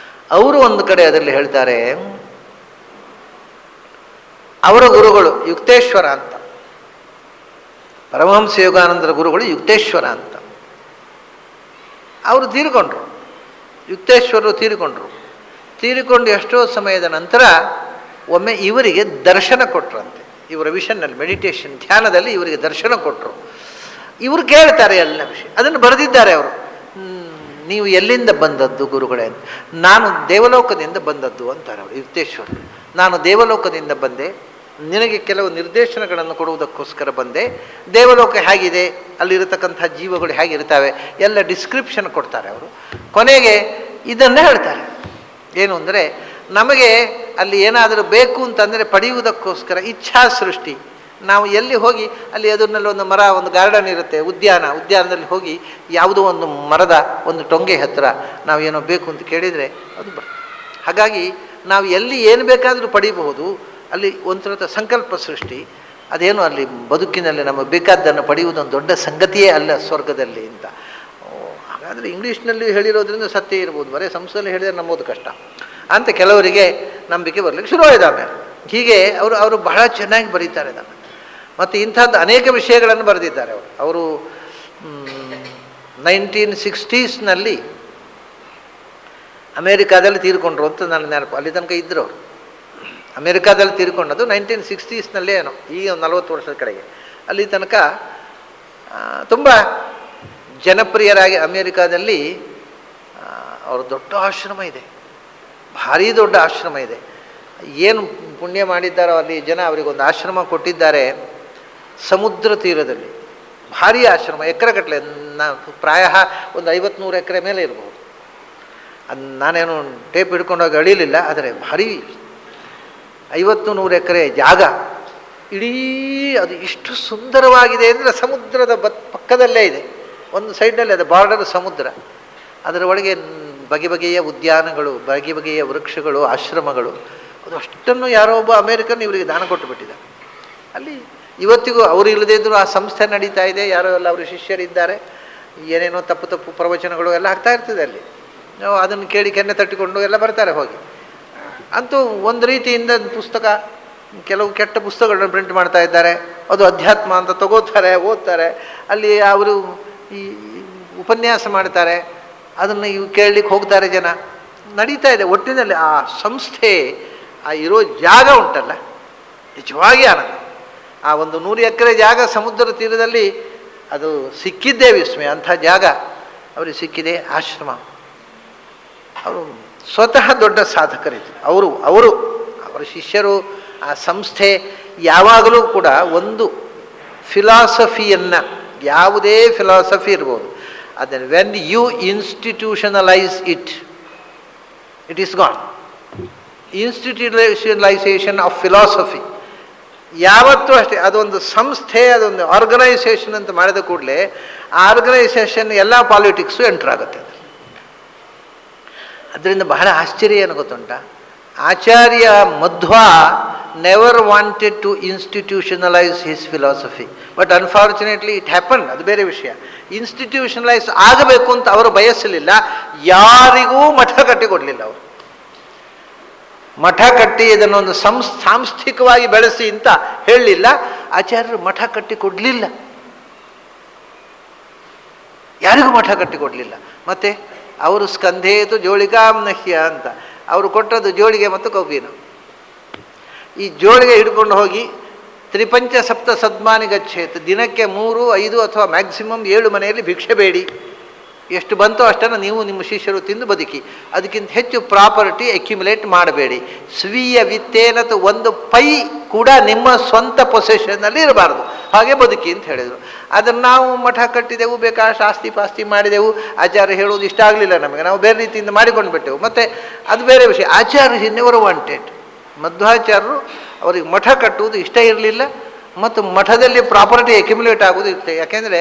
ಅವರು ಒಂದು ಕಡೆ ಅದರಲ್ಲಿ ಹೇಳ್ತಾರೆ, ಅವರ ಗುರುಗಳು ಯುಕ್ತೇಶ್ವರ ಅಂತ, ಪರಮಹಂಸ ಯೋಗಾನಂದರ ಗುರುಗಳು ಯುಕ್ತೇಶ್ವರ ಅಂತ, ಅವರು ತೀರಿಕೊಂಡ್ರು. ಯುಕ್ತೇಶ್ವರರು ತೀರಿಕೊಂಡು ಎಷ್ಟೋ ಸಮಯದ ನಂತರ ಒಮ್ಮೆ ಇವರಿಗೆ ದರ್ಶನ ಕೊಟ್ರಂತೆ. ಇವರ ವಿಷನ್ನಲ್ಲಿ, ಮೆಡಿಟೇಷನ್ ಧ್ಯಾನದಲ್ಲಿ ಇವರಿಗೆ ದರ್ಶನ ಕೊಟ್ಟರು. ಇವರು ಕೇಳ್ತಾರೆ ಎಲ್ಲ ವಿಷಯ, ಅದನ್ನು ಬರೆದಿದ್ದಾರೆ ಅವರು. ನೀವು ಎಲ್ಲಿಂದ ಬಂದದ್ದು ಗುರುಗಳೇ ಅಂತ. ನಾನು ದೇವಲೋಕದಿಂದ ಬಂದದ್ದು ಅಂತಾರೆ ಅವರು ಯುಕ್ತೇಶ್ವರರು. ನಾನು ದೇವಲೋಕದಿಂದ ಬಂದೆ, ನಿನಗೆ ಕೆಲವು ನಿರ್ದೇಶನಗಳನ್ನು ಕೊಡುವುದಕ್ಕೋಸ್ಕರ ಬಂದೆ. ದೇವಲೋಕ ಹೇಗಿದೆ, ಅಲ್ಲಿರತಕ್ಕಂಥ ಜೀವಗಳು ಹೇಗಿರ್ತವೆ ಎಲ್ಲ ಡಿಸ್ಕ್ರಿಪ್ಷನ್ ಕೊಡ್ತಾರೆ ಅವರು. ಕೊನೆಗೆ ಇದನ್ನೇ ಹೇಳ್ತಾರೆ, ಏನು ಅಂದರೆ ನಮಗೆ ಅಲ್ಲಿ ಏನಾದರೂ ಬೇಕು ಅಂತಂದರೆ ಪಡೆಯುವುದಕ್ಕೋಸ್ಕರ ಇಚ್ಛಾ ಸೃಷ್ಟಿ. ನಾವು ಎಲ್ಲಿ ಹೋಗಿ ಅಲ್ಲಿ ಅದನ್ನಲ್ಲಿ ಒಂದು ಮರ, ಒಂದು ಗಾರ್ಡನ್ ಇರುತ್ತೆ, ಉದ್ಯಾನದಲ್ಲಿ ಹೋಗಿ ಯಾವುದೋ ಒಂದು ಮರದ ಒಂದು ಟೊಂಗೆ ಹತ್ತಿರ ನಾವು ಏನೋ ಬೇಕು ಅಂತ ಕೇಳಿದರೆ ಅದು ಬರ್ತದೆ. ಹಾಗಾಗಿ ನಾವು ಎಲ್ಲಿ ಏನು ಬೇಕಾದರೂ ಪಡೀಬಹುದು, ಅಲ್ಲಿ ಒಂಥರದ ಸಂಕಲ್ಪ ಸೃಷ್ಟಿ. ಅದೇನು ಅಲ್ಲಿ ಬದುಕಿನಲ್ಲಿ ನಮಗೆ ಬೇಕಾದ್ದನ್ನು ಪಡೆಯುವುದೊಂದು ದೊಡ್ಡ ಸಂಗತಿಯೇ ಅಲ್ಲ ಸ್ವರ್ಗದಲ್ಲಿ ಅಂತ. ಹಾಗಾದರೆ ಇಂಗ್ಲೀಷ್ನಲ್ಲಿ ಹೇಳಿರೋದ್ರಿಂದ ಸತ್ಯ ಇರ್ಬೋದು, ಬರೀ ಸಂಸ್ಕೃತದಲ್ಲಿ ಹೇಳಿದರೆ ನಂಬೋದು ಕಷ್ಟ ಅಂತ ಕೆಲವರಿಗೆ ನಂಬಿಕೆ ಬರಲಿಕ್ಕೆ ಶುರುವಾಯಿತು. ಆಮೇಲೆ ಹೀಗೆ ಅವರು ಬಹಳ ಚೆನ್ನಾಗಿ ಬರೀತಾರೆ ಅದನ್ನು. ಮತ್ತು ಇಂಥದ್ದು ಅನೇಕ ವಿಷಯಗಳನ್ನು ಬರೆದಿದ್ದಾರೆ ಅವರು. 1960s ಅಮೇರಿಕಾದಲ್ಲಿ ತೀರ್ಕೊಂಡ್ರು ಅಂತ ನನ್ನ ನೆನಪು. ಅಲ್ಲಿ ತನಕ ಇದ್ದರು ಅವರು. ಅಮೇರಿಕಾದಲ್ಲಿ ತೀರ್ಕೊಂಡದ್ದು 1960s ಏನೋ, ಈಗ 40 ವರ್ಷದ ಕಡೆಗೆ. ಅಲ್ಲಿ ತನಕ ತುಂಬ ಜನಪ್ರಿಯರಾಗಿ ಅಮೇರಿಕಾದಲ್ಲಿ ಅವರು ದೊಡ್ಡ ಆಶ್ರಮ ಇದೆ, ಭಾರೀ ದೊಡ್ಡ ಆಶ್ರಮ ಇದೆ. ಏನು ಪುಣ್ಯ ಮಾಡಿದ್ದಾರೋ ಅಲ್ಲಿ ಜನ, ಅವರಿಗೊಂದು ಆಶ್ರಮ ಕೊಟ್ಟಿದ್ದಾರೆ ಸಮುದ್ರ ತೀರದಲ್ಲಿ. ಭಾರೀ ಆಶ್ರಮ, ಎಕರೆಗಟ್ಟಲೆ, ಪ್ರಾಯ ಒಂದು 50-100 ಎಕರೆ ಮೇಲೆ ಇರ್ಬೋದು. ಅದು ನಾನೇನು ಟೇಪ್ ಹಿಡ್ಕೊಂಡೋಗಿ ಅಳಿಲಿಲ್ಲ, ಆದರೆ ಭಾರೀ 50-100 ಎಕರೆ ಜಾಗ, ಇಡೀ ಅದು ಇಷ್ಟು ಸುಂದರವಾಗಿದೆ ಅಂದರೆ ಸಮುದ್ರದ ಪಕ್ಕದಲ್ಲೇ ಇದೆ. ಒಂದು ಸೈಡ್ನಲ್ಲಿ ಅದು ಬಾರ್ಡರ್ ಸಮುದ್ರ, ಅದರ ಒಳಗೆ ಬಗೆ ಬಗೆಯ ಉದ್ಯಾನಗಳು, ಬಗೆ ಬಗೆಯ ವೃಕ್ಷಗಳು, ಆಶ್ರಮಗಳು. ಅದು ಅಷ್ಟನ್ನು ಯಾರೋ ಒಬ್ಬ ಅಮೇರಿಕನ್ ಇವರಿಗೆ ದಾನ ಕೊಟ್ಟುಬಿಟ್ಟಿದೆ. ಅಲ್ಲಿ ಇವತ್ತಿಗೂ ಅವರು ಇಲ್ಲದೇ ಇದ್ದರೂ ಆ ಸಂಸ್ಥೆ ನಡೀತಾ ಇದೆ. ಯಾರೋ ಎಲ್ಲ ಅವರು ಶಿಷ್ಯರಿದ್ದಾರೆ, ಏನೇನೋ ತಪ್ಪು ಪ್ರವಚನಗಳು ಎಲ್ಲ ಆಗ್ತಾ ಇರ್ತದೆ ಅಲ್ಲಿ. ಅದನ್ನು ಕೇಳಿ ಕೆನ್ನೆ ತಟ್ಟಿಕೊಂಡು ಎಲ್ಲ ಬರ್ತಾರೆ ಹೋಗಿ. ಅಂತೂ ಒಂದು ರೀತಿಯಿಂದ ಪುಸ್ತಕ, ಕೆಲವು ಕೆಟ್ಟ ಪುಸ್ತಕಗಳನ್ನು ಪ್ರಿಂಟ್ ಮಾಡ್ತಾ ಇದ್ದಾರೆ. ಅದು ಅಧ್ಯಾತ್ಮ ಅಂತ ತಗೋತಾರೆ, ಓದ್ತಾರೆ. ಅಲ್ಲಿ ಅವರು ಈ ಉಪನ್ಯಾಸ ಮಾಡ್ತಾರೆ, ಅದನ್ನು ಇವು ಕೇಳಲಿಕ್ಕೆ ಹೋಗ್ತಾರೆ ಜನ. ನಡೀತಾ ಇದೆ ಒಟ್ಟಿನಲ್ಲಿ. ಆ ಸಂಸ್ಥೆ, ಆ ಇರೋ ಜಾಗ ಉಂಟಲ್ಲ, ನಿಜವಾಗಿ ಆನಂದ. ಆ ಒಂದು 100 ಎಕರೆ ಜಾಗ ಸಮುದ್ರ ತೀರದಲ್ಲಿ ಅದು ಸಿಕ್ಕಿದ್ದೇ ವಿಸ್ಮಯ. ಅಂಥ ಜಾಗ ಅವರಿಗೆ ಸಿಕ್ಕಿದೆ, ಆಶ್ರಮ. ಅವರು ಸ್ವತಃ ದೊಡ್ಡ ಸಾಧಕರಿದ್ರು. ಅವರ ಶಿಷ್ಯರು, ಆ ಸಂಸ್ಥೆ ಯಾವಾಗಲೂ ಕೂಡ ಒಂದು ಫಿಲಾಸಫಿಯನ್ನು, ಯಾವುದೇ ಫಿಲಾಸಫಿ ಇರ್ಬೋದು, ಅದನ್ನು when you institutionalise it is gone. Institutionalisation of philosophy ಯಾವತ್ತೂ ಅಷ್ಟೇ. ಅದೊಂದು ಸಂಸ್ಥೆ, ಅದೊಂದು ಆರ್ಗನೈಸೇಷನ್ ಅಂತ ಮಾಡಿದ ಕೂಡಲೇ ಆ ಆರ್ಗನೈಸೇಷನ್ ಎಲ್ಲ ಪಾಲಿಟಿಕ್ಸು ಎಂಟ್ರ್ ಆಗುತ್ತೆ. ಅದರಿಂದ ಬಹಳ ಆಶ್ಚರ್ಯ ಏನು ಗೊತ್ತುಂಟ, Acharya Madhva never wanted to institutionalise his philosophy, but unfortunately it happen. ಅದು ಬೇರೆ ವಿಷಯ. ಇನ್ಸ್ಟಿಟ್ಯೂಷನಲೈಸ್ ಆಗಬೇಕು ಅಂತ ಅವರು ಬಯಸಲಿಲ್ಲ. ಯಾರಿಗೂ ಮಠ ಕಟ್ಟಿಕೊಡಲಿಲ್ಲ ಅವರು. ಮಠ ಕಟ್ಟಿ ಇದನ್ನೊಂದು ಸಾಂಸ್ಥಿಕವಾಗಿ ಬೆಳೆಸಿ ಅಂತ ಹೇಳಲಿಲ್ಲ. ಆಚಾರ್ಯರು ಮಠ ಕಟ್ಟಿಕೊಡಲಿಲ್ಲ, ಯಾರಿಗೂ ಮಠ ಕಟ್ಟಿಕೊಡಲಿಲ್ಲ. ಮತ್ತೆ ಅವರು ಸ್ಕಂಧೇತು ಜೋಳಿಕಾಂ ನಹ್ಯ ಅಂತ ಅವರು ಕೊಟ್ಟದ್ದು ಜೋಳಿಗೆ ಮತ್ತು ಕೌಪಿನ. ಈ ಜೋಳಿಗೆ ಹಿಡ್ಕೊಂಡು ಹೋಗಿ ತ್ರಿಪಂಚ ಸಪ್ತ ಸದ್ಮಾನಿ ಗಚ್ಚೇತ್, ದಿನಕ್ಕೆ 3, 5 ಅಥವಾ ಮ್ಯಾಕ್ಸಿಮಮ್ 7 ಮನೆಯಲ್ಲಿ ಭಿಕ್ಷೆ ಬೇಡಿ. ಎಷ್ಟು ಬಂತೋ ಅಷ್ಟನ್ನು ನೀವು ನಿಮ್ಮ ಶಿಷ್ಯರು ತಿಂದು ಬದುಕಿ, ಅದಕ್ಕಿಂತ ಹೆಚ್ಚು ಪ್ರಾಪರ್ಟಿ ಅಕ್ಯುಮುಲೇಟ್ ಮಾಡಬೇಡಿ. ಸ್ವೀಯ ವಿತ್ತೇನತು 1 ಪೈ ಕೂಡ ನಿಮ್ಮ ಸ್ವಂತ ಪೊಸೆಷನ್ನಲ್ಲಿ ಇರಬಾರ್ದು, ಹಾಗೆ ಬದುಕಿ ಅಂತ ಹೇಳಿದರು. ಅದನ್ನು ನಾವು ಮಠ ಕಟ್ಟಿದೆವು, ಬೇಕಾದಷ್ಟು ಆಸ್ತಿ ಪಾಸ್ತಿ ಮಾಡಿದೆವು. ಆಚಾರ್ಯ ಹೇಳುವುದು ಇಷ್ಟ ಆಗಲಿಲ್ಲ ನಮಗೆ, ನಾವು ಬೇರೆ ರೀತಿಯಿಂದ ಮಾಡಿಕೊಂಡು ಬಿಟ್ಟೆವು. ಮತ್ತು ಅದು ಬೇರೆ ವಿಷಯ. ಆಚಾರ್ಯ ನೆವರ್ ವಾಂಟೆಡ್. ಮಧ್ವಾಚಾರ್ಯರು ಅವರಿಗೆ ಮಠ ಕಟ್ಟುವುದು ಇಷ್ಟ ಇರಲಿಲ್ಲ, ಮತ್ತು ಮಠದಲ್ಲಿ ಪ್ರಾಪರ್ಟಿ ಅಕ್ಯುಮುಲೇಟ್ ಆಗೋದು ಇರುತ್ತೆ. ಯಾಕೆಂದರೆ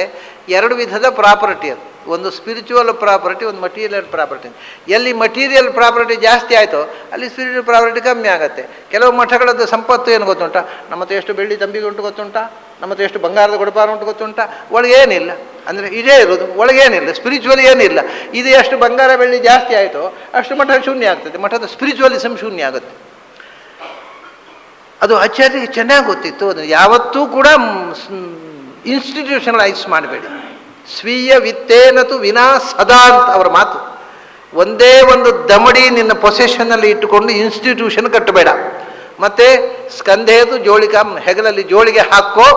2 ವಿಧದ ಪ್ರಾಪರ್ಟಿ ಅದು, ಒಂದು ಸ್ಪಿರಿಚುವಲ್ ಪ್ರಾಪರ್ಟಿ, ಒಂದು ಮಟೀರಿಯಲ್ ಪ್ರಾಪರ್ಟಿ. ಎಲ್ಲಿ ಮಟೀರಿಯಲ್ ಪ್ರಾಪರ್ಟಿ ಜಾಸ್ತಿ ಆಯಿತೋ ಅಲ್ಲಿ ಸ್ಪಿರಿಚುವಲ್ ಪ್ರಾಪರ್ಟಿ ಕಮ್ಮಿ ಆಗುತ್ತೆ. ಕೆಲವು ಮಠಗಳದ್ದು ಸಂಪತ್ತು ಏನು ಗೊತ್ತುಂಟ, ನಮ್ಮ ಹತ್ರ ಎಷ್ಟು ಬೆಳ್ಳಿ ತಂಬಿಗೆ ಉಂಟು ಗೊತ್ತುಂಟ, ನಮ್ಮ ಹತ್ರ ಎಷ್ಟು ಬಂಗಾರದ ಗೊಡಪಾರ ಉಂಟು ಗೊತ್ತುಂಟ, ಒಳಗೇನಿಲ್ಲ. ಅಂದರೆ ಇದೇ ಇರೋದು, ಒಳಗೇನಿಲ್ಲ, ಸ್ಪಿರಿಚುವಲ್ ಏನಿಲ್ಲ. ಇದು ಎಷ್ಟು ಬಂಗಾರ ಬೆಳ್ಳಿ ಜಾಸ್ತಿ ಆಯಿತೋ ಅಷ್ಟು ಮಠ ಶೂನ್ಯ ಆಗ್ತದೆ, ಮಠದ ಸ್ಪಿರಿಚುವಲಿಸಮ್ ಶೂನ್ಯ ಆಗುತ್ತೆ. ಅದು ಆಚಾರ್ಯರಿಗೆ ಚೆನ್ನಾಗಿ ಗೊತ್ತಿತ್ತು. ಅದು ಯಾವತ್ತೂ ಕೂಡ ಇನ್ಸ್ಟಿಟ್ಯೂಷನಲೈಸ್ ಮಾಡಬೇಡಿ. ಸ್ವೀಯ ವಿತ್ತೇನತು ವಿನಾ ಸದಾ ಅಂತ ಅವರ ಮಾತು. ಒಂದೇ ಒಂದು ದಮಡಿ ನಿನ್ನ ಪೊಸೆಷನ್ನಲ್ಲಿ ಇಟ್ಟುಕೊಂಡು ಇನ್ಸ್ಟಿಟ್ಯೂಷನ್ ಕಟ್ಟಬೇಡ. ಮತ್ತು ಸ್ಕಂಧೇದು ಜೋಳಿಕಾಂ, ಹೆಗಲಲ್ಲಿ ಜೋಳಿಗೆ ಹಾಕೋ,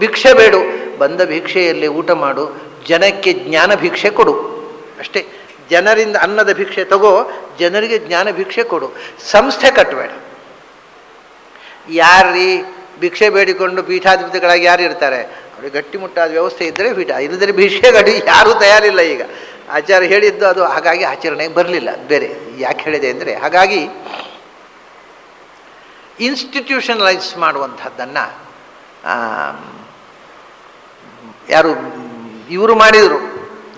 ಭಿಕ್ಷೆ ಬೇಡು. ಬಂದ ಭಿಕ್ಷೆಯಲ್ಲಿ ಊಟ ಮಾಡು, ಜನಕ್ಕೆ ಜ್ಞಾನ ಭಿಕ್ಷೆ ಕೊಡು ಅಷ್ಟೇ. ಜನರಿಂದ ಅನ್ನದ ಭಿಕ್ಷೆ ತಗೋ, ಜನರಿಗೆ ಜ್ಞಾನ ಭಿಕ್ಷೆ ಕೊಡು. ಸಂಸ್ಥೆ ಕಟ್ಟಬೇಡ. ಯಾರೀ ಭಿಕ್ಷೆ ಬೇಡಿಕೊಂಡು ಪೀಠಾಧಿಪತಿಗಳಾಗಿ ಯಾರು ಇರ್ತಾರೆ? ಅವ್ರಿಗೆ ಗಟ್ಟಿಮುಟ್ಟಾದ ವ್ಯವಸ್ಥೆ ಇದ್ದರೆ ಪೀಠ, ಇಲ್ಲದ್ರೆ ಭಿಕ್ಷೆ ಗಡಿ ಯಾರೂ ತಯಾರಿಲ್ಲ. ಈಗ ಆಚಾರ್ಯ ಹೇಳಿದ್ದು ಅದು ಹಾಗಾಗಿ ಆಚರಣೆಗೆ ಬರಲಿಲ್ಲ. ಬೇರೆ ಯಾಕೆ ಹೇಳಿದೆ ಅಂದರೆ, ಹಾಗಾಗಿ ಇನ್ಸ್ಟಿಟ್ಯೂಷನಲೈಸ್ ಮಾಡುವಂಥದ್ದನ್ನು ಯಾರು ಇವರು ಮಾಡಿದರು,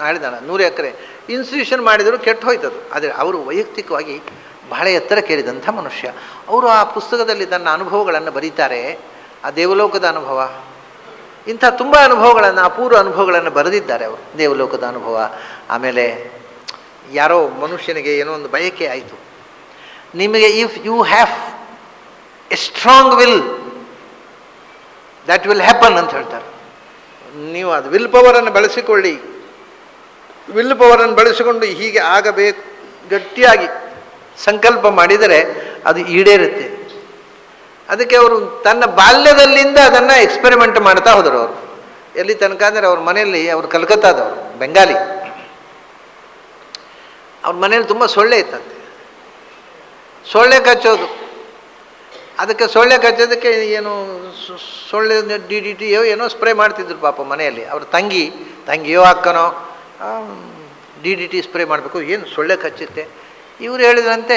ಹೇಳಿದಾನ 100 ಎಕರೆ ಇನ್ಸ್ಟಿಟ್ಯೂಷನ್ ಮಾಡಿದರು, ಕೆಟ್ಟು ಹೋಯ್ತದು. ಆದರೆ ಅವರು ವೈಯಕ್ತಿಕವಾಗಿ ಬಹಳ ಎತ್ತರ ಕೇಳಿದಂಥ ಮನುಷ್ಯ. ಅವರು ಆ ಪುಸ್ತಕದಲ್ಲಿ ತನ್ನ ಅನುಭವಗಳನ್ನು ಬರೀತಾರೆ. ಆ ದೇವಲೋಕದ ಅನುಭವ, ಇಂಥ ತುಂಬ ಅನುಭವಗಳನ್ನು, ಅಪೂರ್ವ ಅನುಭವಗಳನ್ನು ಬರೆದಿದ್ದಾರೆ ಅವರು. ದೇವಲೋಕದ ಅನುಭವ. ಆಮೇಲೆ ಯಾರೋ ಮನುಷ್ಯನಿಗೆ ಏನೋ ಒಂದು ಬಯಕೆ ಆಯಿತು. ನಿಮಗೆ if you have a strong will that will happen ಅಂತ ಹೇಳ್ತಾರೆ. ನೀವು ಅದು ವಿಲ್ ಪವರನ್ನು ಬೆಳೆಸಿಕೊಳ್ಳಿ. ವಿಲ್ ಪವರನ್ನು ಬೆಳೆಸಿಕೊಂಡು ಹೀಗೆ ಆಗಬೇಕು ಗಟ್ಟಿಯಾಗಿ ಸಂಕಲ್ಪ ಮಾಡಿದರೆ ಅದು ಈಡೇರುತ್ತೆ. ಅದಕ್ಕೆ ಅವರು ತನ್ನ ಬಾಲ್ಯದಲ್ಲಿಂದ ಅದನ್ನು ಎಕ್ಸ್ಪೆರಿಮೆಂಟ್ ಮಾಡ್ತಾ ಹೋದರು. ಅವರು ಎಲ್ಲಿ ತನಕ ಅಂದರೆ ಅವ್ರ ಮನೆಯಲ್ಲಿ, ಅವರು ಕಲ್ಕತ್ತಾದವರು, ಬೆಂಗಾಲಿ, ಅವ್ರ ಮನೇಲಿ ತುಂಬ ಸೊಳ್ಳೆ ಇತ್ತಂತೆ. ಸೊಳ್ಳೆ ಕಚ್ಚೋದು, ಅದಕ್ಕೆ ಸೊಳ್ಳೆ ಕಚ್ಚೋದಕ್ಕೆ ಏನು ಸೊಳ್ಳೆ DDT ಏನೋ ಸ್ಪ್ರೇ ಮಾಡ್ತಿದ್ರು ಪಾಪ ಮನೆಯಲ್ಲಿ. ಅವ್ರ ತಂಗಿಯೋ ಅಕ್ಕನೋ DDT ಸ್ಪ್ರೇ ಮಾಡಬೇಕು, ಏನು ಸೊಳ್ಳೆ ಕಚ್ಚುತ್ತೆ. ಇವರು ಹೇಳಿದ್ರಂತೆ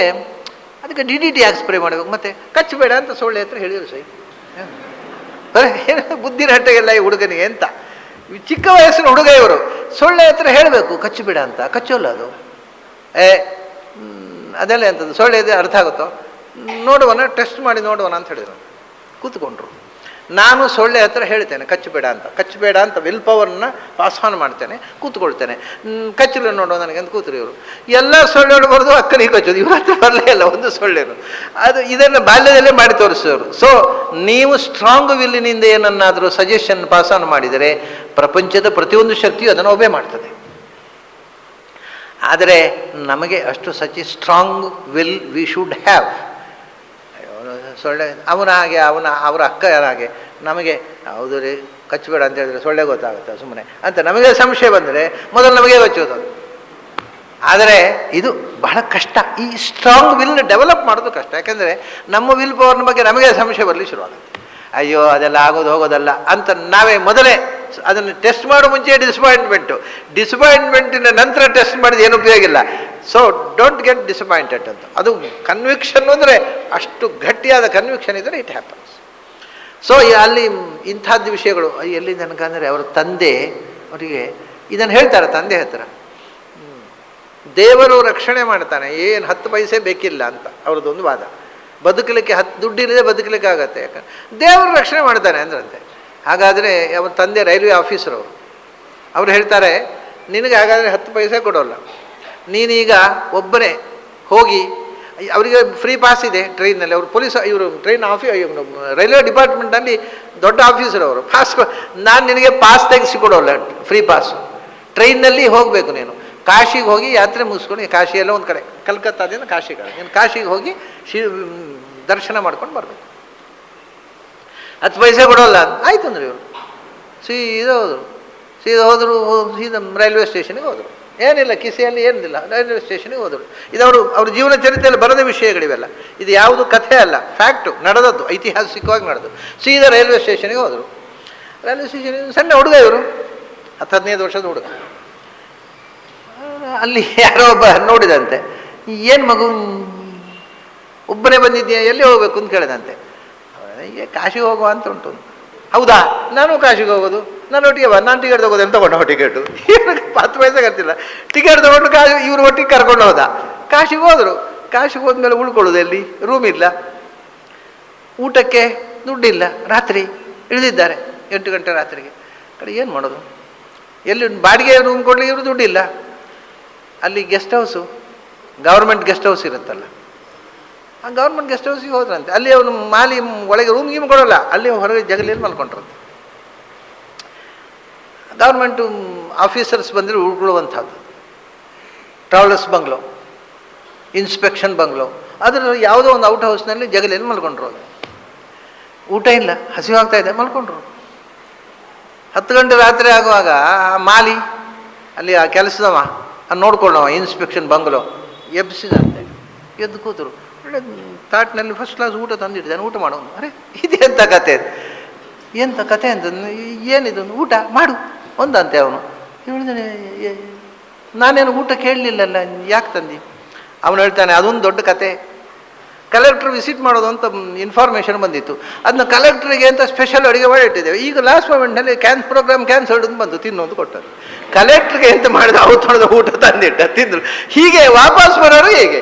ಅದಕ್ಕೆ DDT ಯಾಕೆ ಸ್ಪ್ರೇ ಮಾಡಬೇಕು, ಮತ್ತೆ ಕಚ್ಚಬೇಡ ಅಂತ ಸೊಳ್ಳೆ ಹತ್ರ ಹೇಳಿದರು. ಸೈ ಏನು ಬುದ್ಧಿನ ಹಟ್ಟೆಗೆಲ್ಲ ಈ ಹುಡುಗನಿಗೆ ಅಂತ. ಚಿಕ್ಕ ವಯಸ್ಸಿನ ಹುಡುಗ ಇವರು. ಸೊಳ್ಳೆ ಹತ್ರ ಹೇಳಬೇಕು ಕಚ್ಚಬೇಡ ಅಂತ, ಕಚ್ಚೋಲ್ಲ ಅದು. ಅದೆಲ್ಲ ಎಂಥದ್ದು ಸೊಳ್ಳೆ ಇದೆ ಅರ್ಥ ಆಗುತ್ತೋ, ನೋಡುವನ ಟೆಸ್ಟ್ ಮಾಡಿ ನೋಡುವನ ಅಂತ ಹೇಳಿದ್ರು. ಕೂತ್ಕೊಂಡ್ರು. ನಾನು ಸೊಳ್ಳೆ ಹತ್ರ ಹೇಳ್ತೇನೆ ಕಚ್ಚಬೇಡ ಅಂತ ವಿಲ್ ಪವರ್ನ ಪಾಸ್ ಆನ್ ಮಾಡ್ತೇನೆ, ಕೂತ್ಕೊಳ್ತೇನೆ. ಕಚ್ಚಲು ನೋಡುವ ನನಗೆ ಅಂತ ಕೂತ್ರು ಇವರು. ಎಲ್ಲ ಸೊಳ್ಳೆಗಳು ಬರೋದು ಅಕ್ಕನಿಗೆ ಕಚ್ಚೋದು, ಇವ್ರ ಹತ್ರ ಬರಲೇ ಇಲ್ಲ ಒಂದು ಸೊಳ್ಳೆನು. ಅದು ಇದನ್ನು ಬಾಲ್ಯದಲ್ಲೇ ಮಾಡಿ ತೋರಿಸೋರು. ಸೊ ನೀವು ಸ್ಟ್ರಾಂಗ್ ವಿಲ್ಲಿನಿಂದ ಏನನ್ನಾದರೂ ಸಜೆಷನ್ ಪಾಸ್ ಆನ್ ಮಾಡಿದರೆ ಪ್ರಪಂಚದ ಪ್ರತಿಯೊಂದು ಶಕ್ತಿಯು ಅದನ್ನು ಒಬೆ ಮಾಡ್ತದೆ. ಆದರೆ ನಮಗೆ ಅಷ್ಟು such strong will we should have. ಸೊಳ್ಳೆ ಅವರ ಅಕ್ಕ ಹಾಗೆ ನಮಗೆ ಹೌದು ರೀ ಕಚ್ಚಬೇಡ ಅಂತ ಹೇಳಿದ್ರೆ ಸೊಳ್ಳೆ ಗೊತ್ತಾಗುತ್ತೆ ಸುಮ್ಮನೆ ಅಂತ ನಮಗೆ ಸಂಶಯ ಬಂದರೆ ಮೊದಲು ನಮಗೆ ಕಚ್ಚೋದು. ಆದರೆ ಇದು ಬಹಳ ಕಷ್ಟ. ಈ ಸ್ಟ್ರಾಂಗ್ ವಿಲ್ ಡೆವಲಪ್ ಮಾಡೋದು ಕಷ್ಟ. ಯಾಕೆಂದರೆ ನಮ್ಮ ವಿಲ್ ಪವರ್ನ ಬಗ್ಗೆ ನಮಗೆ ಸಂಶಯ ಬರಲಿ ಶುರುವಾಗುತ್ತೆ. ಅಯ್ಯೋ ಅದೆಲ್ಲ ಆಗೋದು ಹೋಗೋದಲ್ಲ ಅಂತ ನಾವೇ ಮೊದಲೇ ಅದನ್ನು ಟೆಸ್ಟ್ ಮಾಡೋ ಮುಂಚೆ ಡಿಸಪಾಯಿಂಟ್ಮೆಂಟಿನ ನಂತರ ಟೆಸ್ಟ್ ಮಾಡಿದ ಏನು ಉಪಯೋಗ ಇಲ್ಲ. ಸೊ ಡೋಂಟ್ ಗೆಟ್ ಡಿಸಪಾಯಿಂಟೆಡ್ ಅಂತ. ಅದು ಕನ್ವಿಕ್ಷನ್ ಅಂದರೆ ಅಷ್ಟು ಗಟ್ಟಿಯಾದ ಕನ್ವಿಕ್ಷನ್ ಇದ್ದರೆ ಇಟ್ ಹ್ಯಾಪನ್ಸ್. ಸೊ ಅಲ್ಲಿ ಇಂಥದ್ದು ವಿಷಯಗಳು ಎಲ್ಲಿ ನನಗೆ ಅಂದರೆ ಅವರ ತಂದೆ ಅವರಿಗೆ ಇದನ್ನು ಹೇಳ್ತಾರೆ ತಂದೆ ಹತ್ರ, ದೇವರು ರಕ್ಷಣೆ ಮಾಡ್ತಾನೆ, ಏನು 10 ಪೈಸೆ ಬೇಕಿಲ್ಲ ಅಂತ ಅವ್ರದ್ದೊಂದು ವಾದ. ಬದುಕಲಿಕ್ಕೆ ದುಡ್ಡಿಲ್ಲದೆ ಬದುಕಲಿಕ್ಕೆ ಆಗತ್ತೆ, ಯಾಕಂದ್ರೆ ದೇವರು ರಕ್ಷಣೆ ಮಾಡ್ತಾನೆ ಅಂದ್ರಂತೆ. ಹಾಗಾದರೆ ಅವರ ತಂದೆ ರೈಲ್ವೆ ಆಫೀಸರು ಅವ್ರು ಹೇಳ್ತಾರೆ, ನಿನಗೆ ಹಾಗಾದರೆ 10 ಪೈಸೆ ಕೊಡೋಲ್ಲ, ನೀನೀಗ ಒಬ್ಬನೇ ಹೋಗಿ, ಅವರಿಗೆ ಫ್ರೀ ಪಾಸ್ ಇದೆ ಟ್ರೈನಲ್ಲಿ, ಅವರು ಪೊಲೀಸ್, ಇವರು ಟ್ರೈನ್ ರೈಲ್ವೆ ಡಿಪಾರ್ಟ್ಮೆಂಟಲ್ಲಿ ದೊಡ್ಡ ಆಫೀಸರ್ ಅವರು. ಪಾಸ್ ನಾನು ನಿನಗೆ ಪಾಸ್ ತೆಗೆಸಿಕೊಡೋಲ್ಲ, ಫ್ರೀ ಪಾಸು, ಟ್ರೈನ್ನಲ್ಲಿ ಹೋಗಬೇಕು ನೀನು, ಕಾಶಿಗೆ ಹೋಗಿ ಯಾತ್ರೆ ಮುಗಿಸ್ಕೊಂಡು, ಕಾಶಿಯೆಲ್ಲ ಒಂದು ಕಡೆ, ಕಲ್ಕತ್ತಾದಿಂದ ಕಾಶಿ ಕಡೆ, ನೀನು ಕಾಶಿಗೆ ಹೋಗಿ ದರ್ಶನ ಮಾಡ್ಕೊಂಡು ಬರಬೇಕು. 10 ಪೈಸೆ ಕೊಡೋಲ್ಲ ಆಯ್ತು ಅಂದ್ರೆ ಇವರು ಸೀದಾ ಹೋದರು, ಸೀದಾ ರೈಲ್ವೆ ಸ್ಟೇಷನ್ಗೆ ಹೋದರು. ಏನಿಲ್ಲ ಕಿಸೆಯಲ್ಲಿ ಏನಿಲ್ಲ, ರೈಲ್ವೆ ಸ್ಟೇಷನ್ಗೆ ಹೋದರು. ಇದು ಅವ್ರ ಜೀವನ ಚರಿತ್ರೆಯಲ್ಲಿ ಬರದ ವಿಷಯಗಳಿವೆಲ್ಲ, ಇದು ಯಾವುದು ಕಥೆ ಅಲ್ಲ, ಫ್ಯಾಕ್ಟು, ನಡೆದದ್ದು, ಐತಿಹಾಸಿಕವಾಗಿ ನಡೆದು. ಸೀದಾ ರೈಲ್ವೆ ಸ್ಟೇಷನ್ಗೆ ಹೋದರು. ರೈಲ್ವೆ ಸ್ಟೇಷನ್ ಸಣ್ಣ ಹುಡುಗ, ಇವರು 10-15 ವರ್ಷದ ಹುಡುಗ. ಅಲ್ಲಿ ಯಾರೋ ಒಬ್ಬ ನೋಡಿದಂತೆ, ಏನು ಮಗು ಒಬ್ಬನೇ ಬಂದಿದ್ದೀಯ, ಎಲ್ಲಿ ಹೋಗ್ಬೇಕು ಅಂತ ಕೇಳಿದಂತೆ. ಈಗ ಕಾಶಿಗೆ ಹೋಗುವ ಅಂತ ಉಂಟು. ಹೌದಾ, ನಾನು ಕಾಶಿಗೆ ಹೋಗೋದು, ನಾನು ಒಟ್ಟಿಗೆ ನಾನು ಟಿಕೆಟ್ ತಗೋದು ಅಂತ ತಗೊಂಡು ಟಿಕೆಟು 10 ಪೈಸೆ ಖರ್ಚಿಲ್ಲ. ಟಿಕೆಟ್ ತಗೊಂಡು ಇವ್ರು ಒಟ್ಟಿಗೆ ಕರ್ಕೊಂಡು ಹೋದ. ಕಾಶಿಗೆ ಹೋದರು. ಕಾಶಿಗೆ ಹೋದ್ಮೇಲೆ ಉಳ್ಕೊಳ್ಳೋದು ಎಲ್ಲಿ, ರೂಮ್ ಇಲ್ಲ, ಊಟಕ್ಕೆ ದುಡ್ಡಿಲ್ಲ. ರಾತ್ರಿ ಇಳಿದಿದ್ದಾರೆ 8 ಗಂಟೆ ರಾತ್ರಿಗೆ. ಕಡೆ ಏನು ಮಾಡೋದು, ಎಲ್ಲಿ ಬಾಡಿಗೆ ರೂಮ್ ಕೊಡಲಿಕ್ಕೆ ಇವರು ದುಡ್ಡಿಲ್ಲ. ಅಲ್ಲಿ guest house, government guest house ಇರುತ್ತಲ್ಲ, ಆ ಗೌರ್ಮೆಂಟ್ ಗೆಸ್ಟ್ ಹೌಸಿಗೆ ಹೋದ್ರಂತೆ. ಅಲ್ಲಿ ಅವನು ಮಾಲಿ ಒಳಗೆ ರೂಮ್ ಗೀಮ್ ಕೊಡೋಲ್ಲ, ಅಲ್ಲಿ ಹೊರಗೆ ಜಗಲಿಯಲ್ಲಿ ಮಲ್ಕೊಂಡ್ರಂತೆ. ಗೌರ್ಮೆಂಟು ಆಫೀಸರ್ಸ್ ಬಂದರೆ ಉಳ್ಕೊಳ್ಳುವಂಥದ್ದು, ಟ್ರಾವೆಲರ್ಸ್ ಬಂಗ್ಲೋ, ಇನ್ಸ್ಪೆಕ್ಷನ್ ಬಂಗ್ಲೋ, ಅದರ ಯಾವುದೋ ಒಂದು ಔಟ್ ಹೌಸ್ನಲ್ಲಿ ಜಗಲಿಯಲ್ಲಿ ಮಲ್ಕೊಂಡ್ರು. ಊಟ ಇಲ್ಲ, ಹಸಿವಾಗ್ತಾ ಇದೆ, ಮಲ್ಕೊಂಡ್ರು. 10 ಗಂಟೆ ರಾತ್ರಿ ಆಗುವಾಗ ಆ ಮಾಲಿ, ಅಲ್ಲಿ ಆ ಕೆಲಸದವ, ನೋಡ್ಕೊಂಡವ ಇನ್ಸ್ಪೆಕ್ಷನ್ ಬಂಗ್ಲೋ ಎಬ್ಸಿದಂತೆ. ಎದ್ದು ಕೂತರು. ಒಳ್ಳೆ ತಾಟ್ನಲ್ಲಿ ಫಸ್ಟ್ ಕ್ಲಾಸ್ ಊಟ ತಂದಿಟ್ಟಿದ್ದಾನೆ, ಊಟ ಮಾಡೋನು. ಅರೆ ಇದೆಂಥ ಕತೆ, ಎಂಥ ಕತೆ ಅಂತ, ಏನಿದು ಊಟ ಮಾಡು ಒಂದಂತೆ ಅವನು. ಹೇಳಿದಾನೆ, ನಾನೇನು ಊಟ ಕೇಳಲಿಲ್ಲಲ್ಲ, ಯಾಕೆ ತಂದು? ಅವನು ಹೇಳ್ತಾನೆ, ಅದೊಂದು ದೊಡ್ಡ ಕತೆ. ಕಲೆಕ್ಟ್ರ್ ವಿಸಿಟ್ ಮಾಡೋದು ಅಂತ ಇನ್ಫಾರ್ಮೇಷನ್ ಬಂದಿತ್ತು, ಅದನ್ನ ಕಲೆಕ್ಟ್ರಿಗೆ ಅಂತ ಸ್ಪೆಷಲ್ ಅಡುಗೆ ಮಾಡಿ ಇಟ್ಟಿದ್ದೇವೆ. ಈಗ ಲಾಸ್ಟ್ ಮೂಮೆಂಟ್ನಲ್ಲಿ ಪ್ರೋಗ್ರಾಮ್ ಕ್ಯಾನ್ಸಲ್ಡ್ ಅಂತ ಬಂದು ತಿನ್ನೋದು ಕೊಟ್ಟರು. ಕಲೆಕ್ಟ್ರಿಗೆ ಎಂತ ಮಾಡಿದ, ಅವತ್ತೊಣದ ಊಟ ತಂದಿಟ್ಟ, ತಿಂದರು. ಹೀಗೆ ವಾಪಸ್ ಬರೋರು ಹೇಗೆ,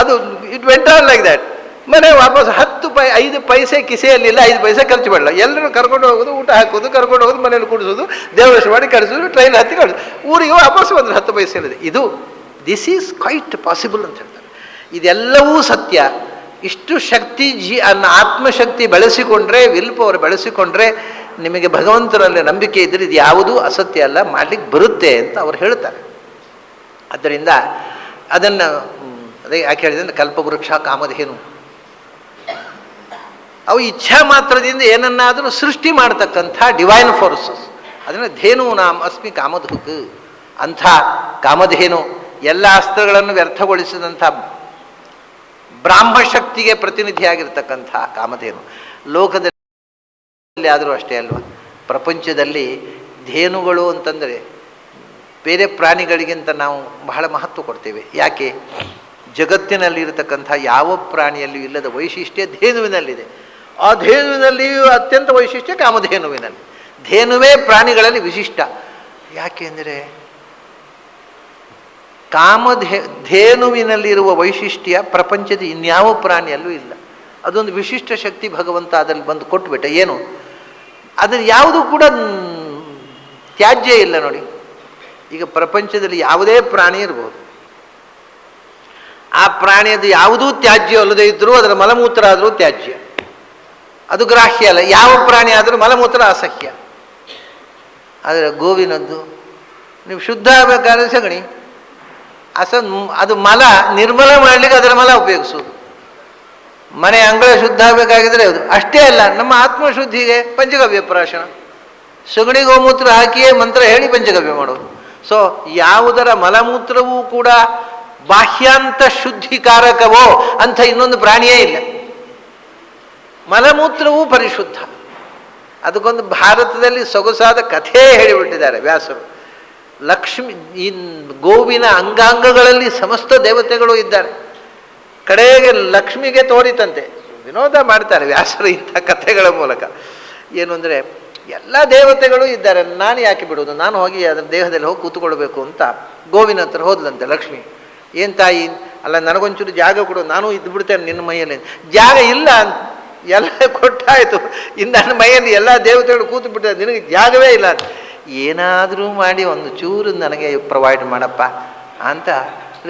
ಅದು it went on like that. ಮನೆ ವಾಪಸ್ 5 ಪೈಸೆ ಕಿಸೆಯಲ್ಲಿಲ್ಲ, 5 ಪೈಸೆ ಖರ್ಚು ಮಾಡಲ್ಲ. ಎಲ್ಲರೂ ಕರ್ಕೊಂಡು ಹೋಗೋದು, ಊಟ ಹಾಕೋದು, ಕರ್ಕೊಂಡು ಹೋಗೋದು, ಮನೇಲಿ ಕುಡಿಸೋದು, ದೇವರಶ ಮಾಡಿ ಕಳಿಸೋದು, ಟ್ರೈನ್ ಹತ್ತಿ ಕಳಿಸೋದು, ಊರಿಗೆ ವಾಪಸ್ ಬಂದರು 10 ಪೈಸೆ ಇಲ್ಲದೆ. ಇದು ದಿಸ್ ಈಸ್ ಕ್ವೈಟ್ ಪಾಸಿಬಲ್ ಅಂತ ಹೇಳ್ತಾರೆ. ಇದೆಲ್ಲವೂ ಸತ್ಯ. ಇಷ್ಟು ಶಕ್ತಿ ಆತ್ಮಶಕ್ತಿ ಬೆಳೆಸಿಕೊಂಡ್ರೆ, ವಿಲ್ ಪವರ್ ಬೆಳೆಸಿಕೊಂಡ್ರೆ, ನಿಮಗೆ ಭಗವಂತನಲ್ಲಿ ನಂಬಿಕೆ ಇದ್ದರೆ ಇದು ಯಾವುದೂ ಅಸತ್ಯ ಅಲ್ಲ, ಮಾಡಲಿಕ್ಕೆ ಬರುತ್ತೆ ಅಂತ ಅವ್ರು ಹೇಳ್ತಾರೆ. ಆದ್ದರಿಂದ ಅದನ್ನು ಅದೇ ಯಾಕೆ ಹೇಳಿದ್ರೆ, ಕಲ್ಪವೃಕ್ಷ ಕಾಮಧೇನು, ಅವು ಇಚ್ಛಾ ಮಾತ್ರದಿಂದ ಏನನ್ನಾದರೂ ಸೃಷ್ಟಿ ಮಾಡತಕ್ಕಂಥ ಡಿವೈನ್ ಫೋರ್ಸಸ್. ಅದನ್ನು ಧೇನು ನಾಮ ಅಸ್ಮಿ ಕಾಮಧುಕ್, ಅಂಥ ಕಾಮಧೇನು, ಎಲ್ಲ ಅಸ್ತ್ರಗಳನ್ನು ವ್ಯರ್ಥಗೊಳಿಸಿದಂಥ ಬ್ರಾಹ್ಮಶಕ್ತಿಗೆ ಪ್ರತಿನಿಧಿಯಾಗಿರ್ತಕ್ಕಂಥ ಕಾಮಧೇನು. ಲೋಕದಲ್ಲಿ ಆದರೂ ಅಷ್ಟೇ ಅಲ್ವಾ, ಪ್ರಪಂಚದಲ್ಲಿ ಧೇನುಗಳು ಅಂತಂದರೆ ಬೇರೆ ಪ್ರಾಣಿಗಳಿಗಿಂತ ನಾವು ಬಹಳ ಮಹತ್ವ ಕೊಡ್ತೇವೆ. ಯಾಕೆ? ಜಗತ್ತಿನಲ್ಲಿರತಕ್ಕಂಥ ಯಾವ ಪ್ರಾಣಿಯಲ್ಲಿಯೂ ಇಲ್ಲದ ವೈಶಿಷ್ಟ್ಯ ಧೇನುವಿನಲ್ಲಿದೆ. ಆ ಧೇನುವಿನಲ್ಲಿಯೂ ಅತ್ಯಂತ ವೈಶಿಷ್ಟ್ಯ ಕಾಮಧೇನುವಿನಲ್ಲಿ. ಧೇನುವೇ ಪ್ರಾಣಿಗಳಲ್ಲಿ ವಿಶಿಷ್ಟ. ಯಾಕೆ ಅಂದರೆ ಧೇನುವಿನಲ್ಲಿರುವ ವೈಶಿಷ್ಟ್ಯ ಪ್ರಪಂಚದ ಇನ್ಯಾವ ಪ್ರಾಣಿಯಲ್ಲೂ ಇಲ್ಲ. ಅದೊಂದು ವಿಶಿಷ್ಟ ಶಕ್ತಿ ಭಗವಂತ ಅದರಲ್ಲಿ ಬಂದು ಕೊಟ್ಟುಬಿಟ್ಟ. ಏನು, ಅದ್ರ ಯಾವುದೂ ಕೂಡ ತ್ಯಾಜ್ಯ ಇಲ್ಲ ನೋಡಿ. ಈಗ ಪ್ರಪಂಚದಲ್ಲಿ ಯಾವುದೇ ಪ್ರಾಣಿ ಇರ್ಬೋದು, ಆ ಪ್ರಾಣಿಯದು ಯಾವುದೂ ತ್ಯಾಜ್ಯ ಅಲ್ಲದೆ ಇದ್ದರೂ ಅದರ ಮಲಮೂತ್ರ ಆದರೂ ತ್ಯಾಜ್ಯ, ಅದು ಗ್ರಾಹ್ಯ ಅಲ್ಲ. ಯಾವ ಪ್ರಾಣಿ ಆದರೂ ಮಲಮೂತ್ರ ಅಸಹ್ಯ. ಆದರೆ ಗೋವಿನದ್ದು ನೀವು ಶುದ್ಧ ಆಗಬೇಕಾದ್ರೆ ಸಗಣಿ, ಅದು ಮಲ ನಿರ್ಮಲ ಮಾಡಲಿಕ್ಕೆ ಅದರ ಮಲ ಉಪಯೋಗಿಸೋದು. ಮನೆ ಅಂಗಳ ಶುದ್ಧ ಆಗಬೇಕಾಗಿದ್ರೆ ಅದು ಅಷ್ಟೇ ಅಲ್ಲ, ನಮ್ಮ ಆತ್ಮಶುದ್ಧಿಗೆ ಪಂಚಗವ್ಯ ಪ್ರಾಶನ, ಸಗಣಿ ಗೋಮೂತ್ರ ಹಾಕಿಯೇ ಮಂತ್ರ ಹೇಳಿ ಪಂಚಗವ್ಯ ಮಾಡೋದು. ಸೊ ಯಾವುದರ ಮಲಮೂತ್ರವೂ ಕೂಡ ಬಾಹ್ಯಾಂತ ಶುದ್ಧಿಕಾರಕವೋ ಅಂಥ ಇನ್ನೊಂದು ಪ್ರಾಣಿಯೇ ಇಲ್ಲ. ಮಲಮೂತ್ರವೂ ಪರಿಶುದ್ಧ. ಅದಕ್ಕೊಂದು ಭಾರತದಲ್ಲಿ ಸೊಗಸಾದ ಕಥೆ ಹೇಳಿಬಿಟ್ಟಿದ್ದಾರೆ ವ್ಯಾಸರು. ಲಕ್ಷ್ಮಿ, ಈ ಗೋವಿನ ಅಂಗಾಂಗಗಳಲ್ಲಿ ಸಮಸ್ತ ದೇವತೆಗಳು ಇದ್ದಾರೆ. ಕಡೆಗೆ ಲಕ್ಷ್ಮಿಗೆ ತೋರಿತಂತೆ, ವಿನೋದ ಮಾಡ್ತಾರೆ ವ್ಯಾಸರು ಇಂಥ ಕಥೆಗಳ ಮೂಲಕ. ಏನು ಅಂದರೆ, ಎಲ್ಲ ದೇವತೆಗಳು ಇದ್ದಾರೆ, ನಾನು ಯಾಕೆ ಬಿಡೋದು, ನಾನು ಹೋಗಿ ಅದರ ದೇಹದಲ್ಲಿ ಹೋಗಿ ಕೂತ್ಕೊಳ್ಬೇಕು ಅಂತ ಗೋವಿನ ಹತ್ರ ಹೋದ್ಲಂತೆ ಲಕ್ಷ್ಮಿ. ಏನು ತಾಯಿ, ಅಲ್ಲ ನನಗೊಂಚೂರು ಜಾಗ ಕೊಡು, ನಾನು ಇದ್ದು ಬಿಡ್ತೇನೆ ನಿನ್ನ ಮೈಯಲ್ಲಿ. ಜಾಗ ಇಲ್ಲ ಅಂತ ಎಲ್ಲ ಕೊಟ್ಟಾಯಿತು, ಇನ್ನು ನನ್ನ ಮೈಯಲ್ಲಿ ಎಲ್ಲ ದೇವತೆಗಳು ಕೂತು ಬಿಡ್ತಾರೆ, ನಿನಗೆ ಜಾಗವೇ ಇಲ್ಲ ಅಂತ. ಏನಾದರೂ ಮಾಡಿ ಒಂದು ಚೂರು ನನಗೆ ಪ್ರೊವೈಡ್ ಮಾಡಪ್ಪ ಅಂತ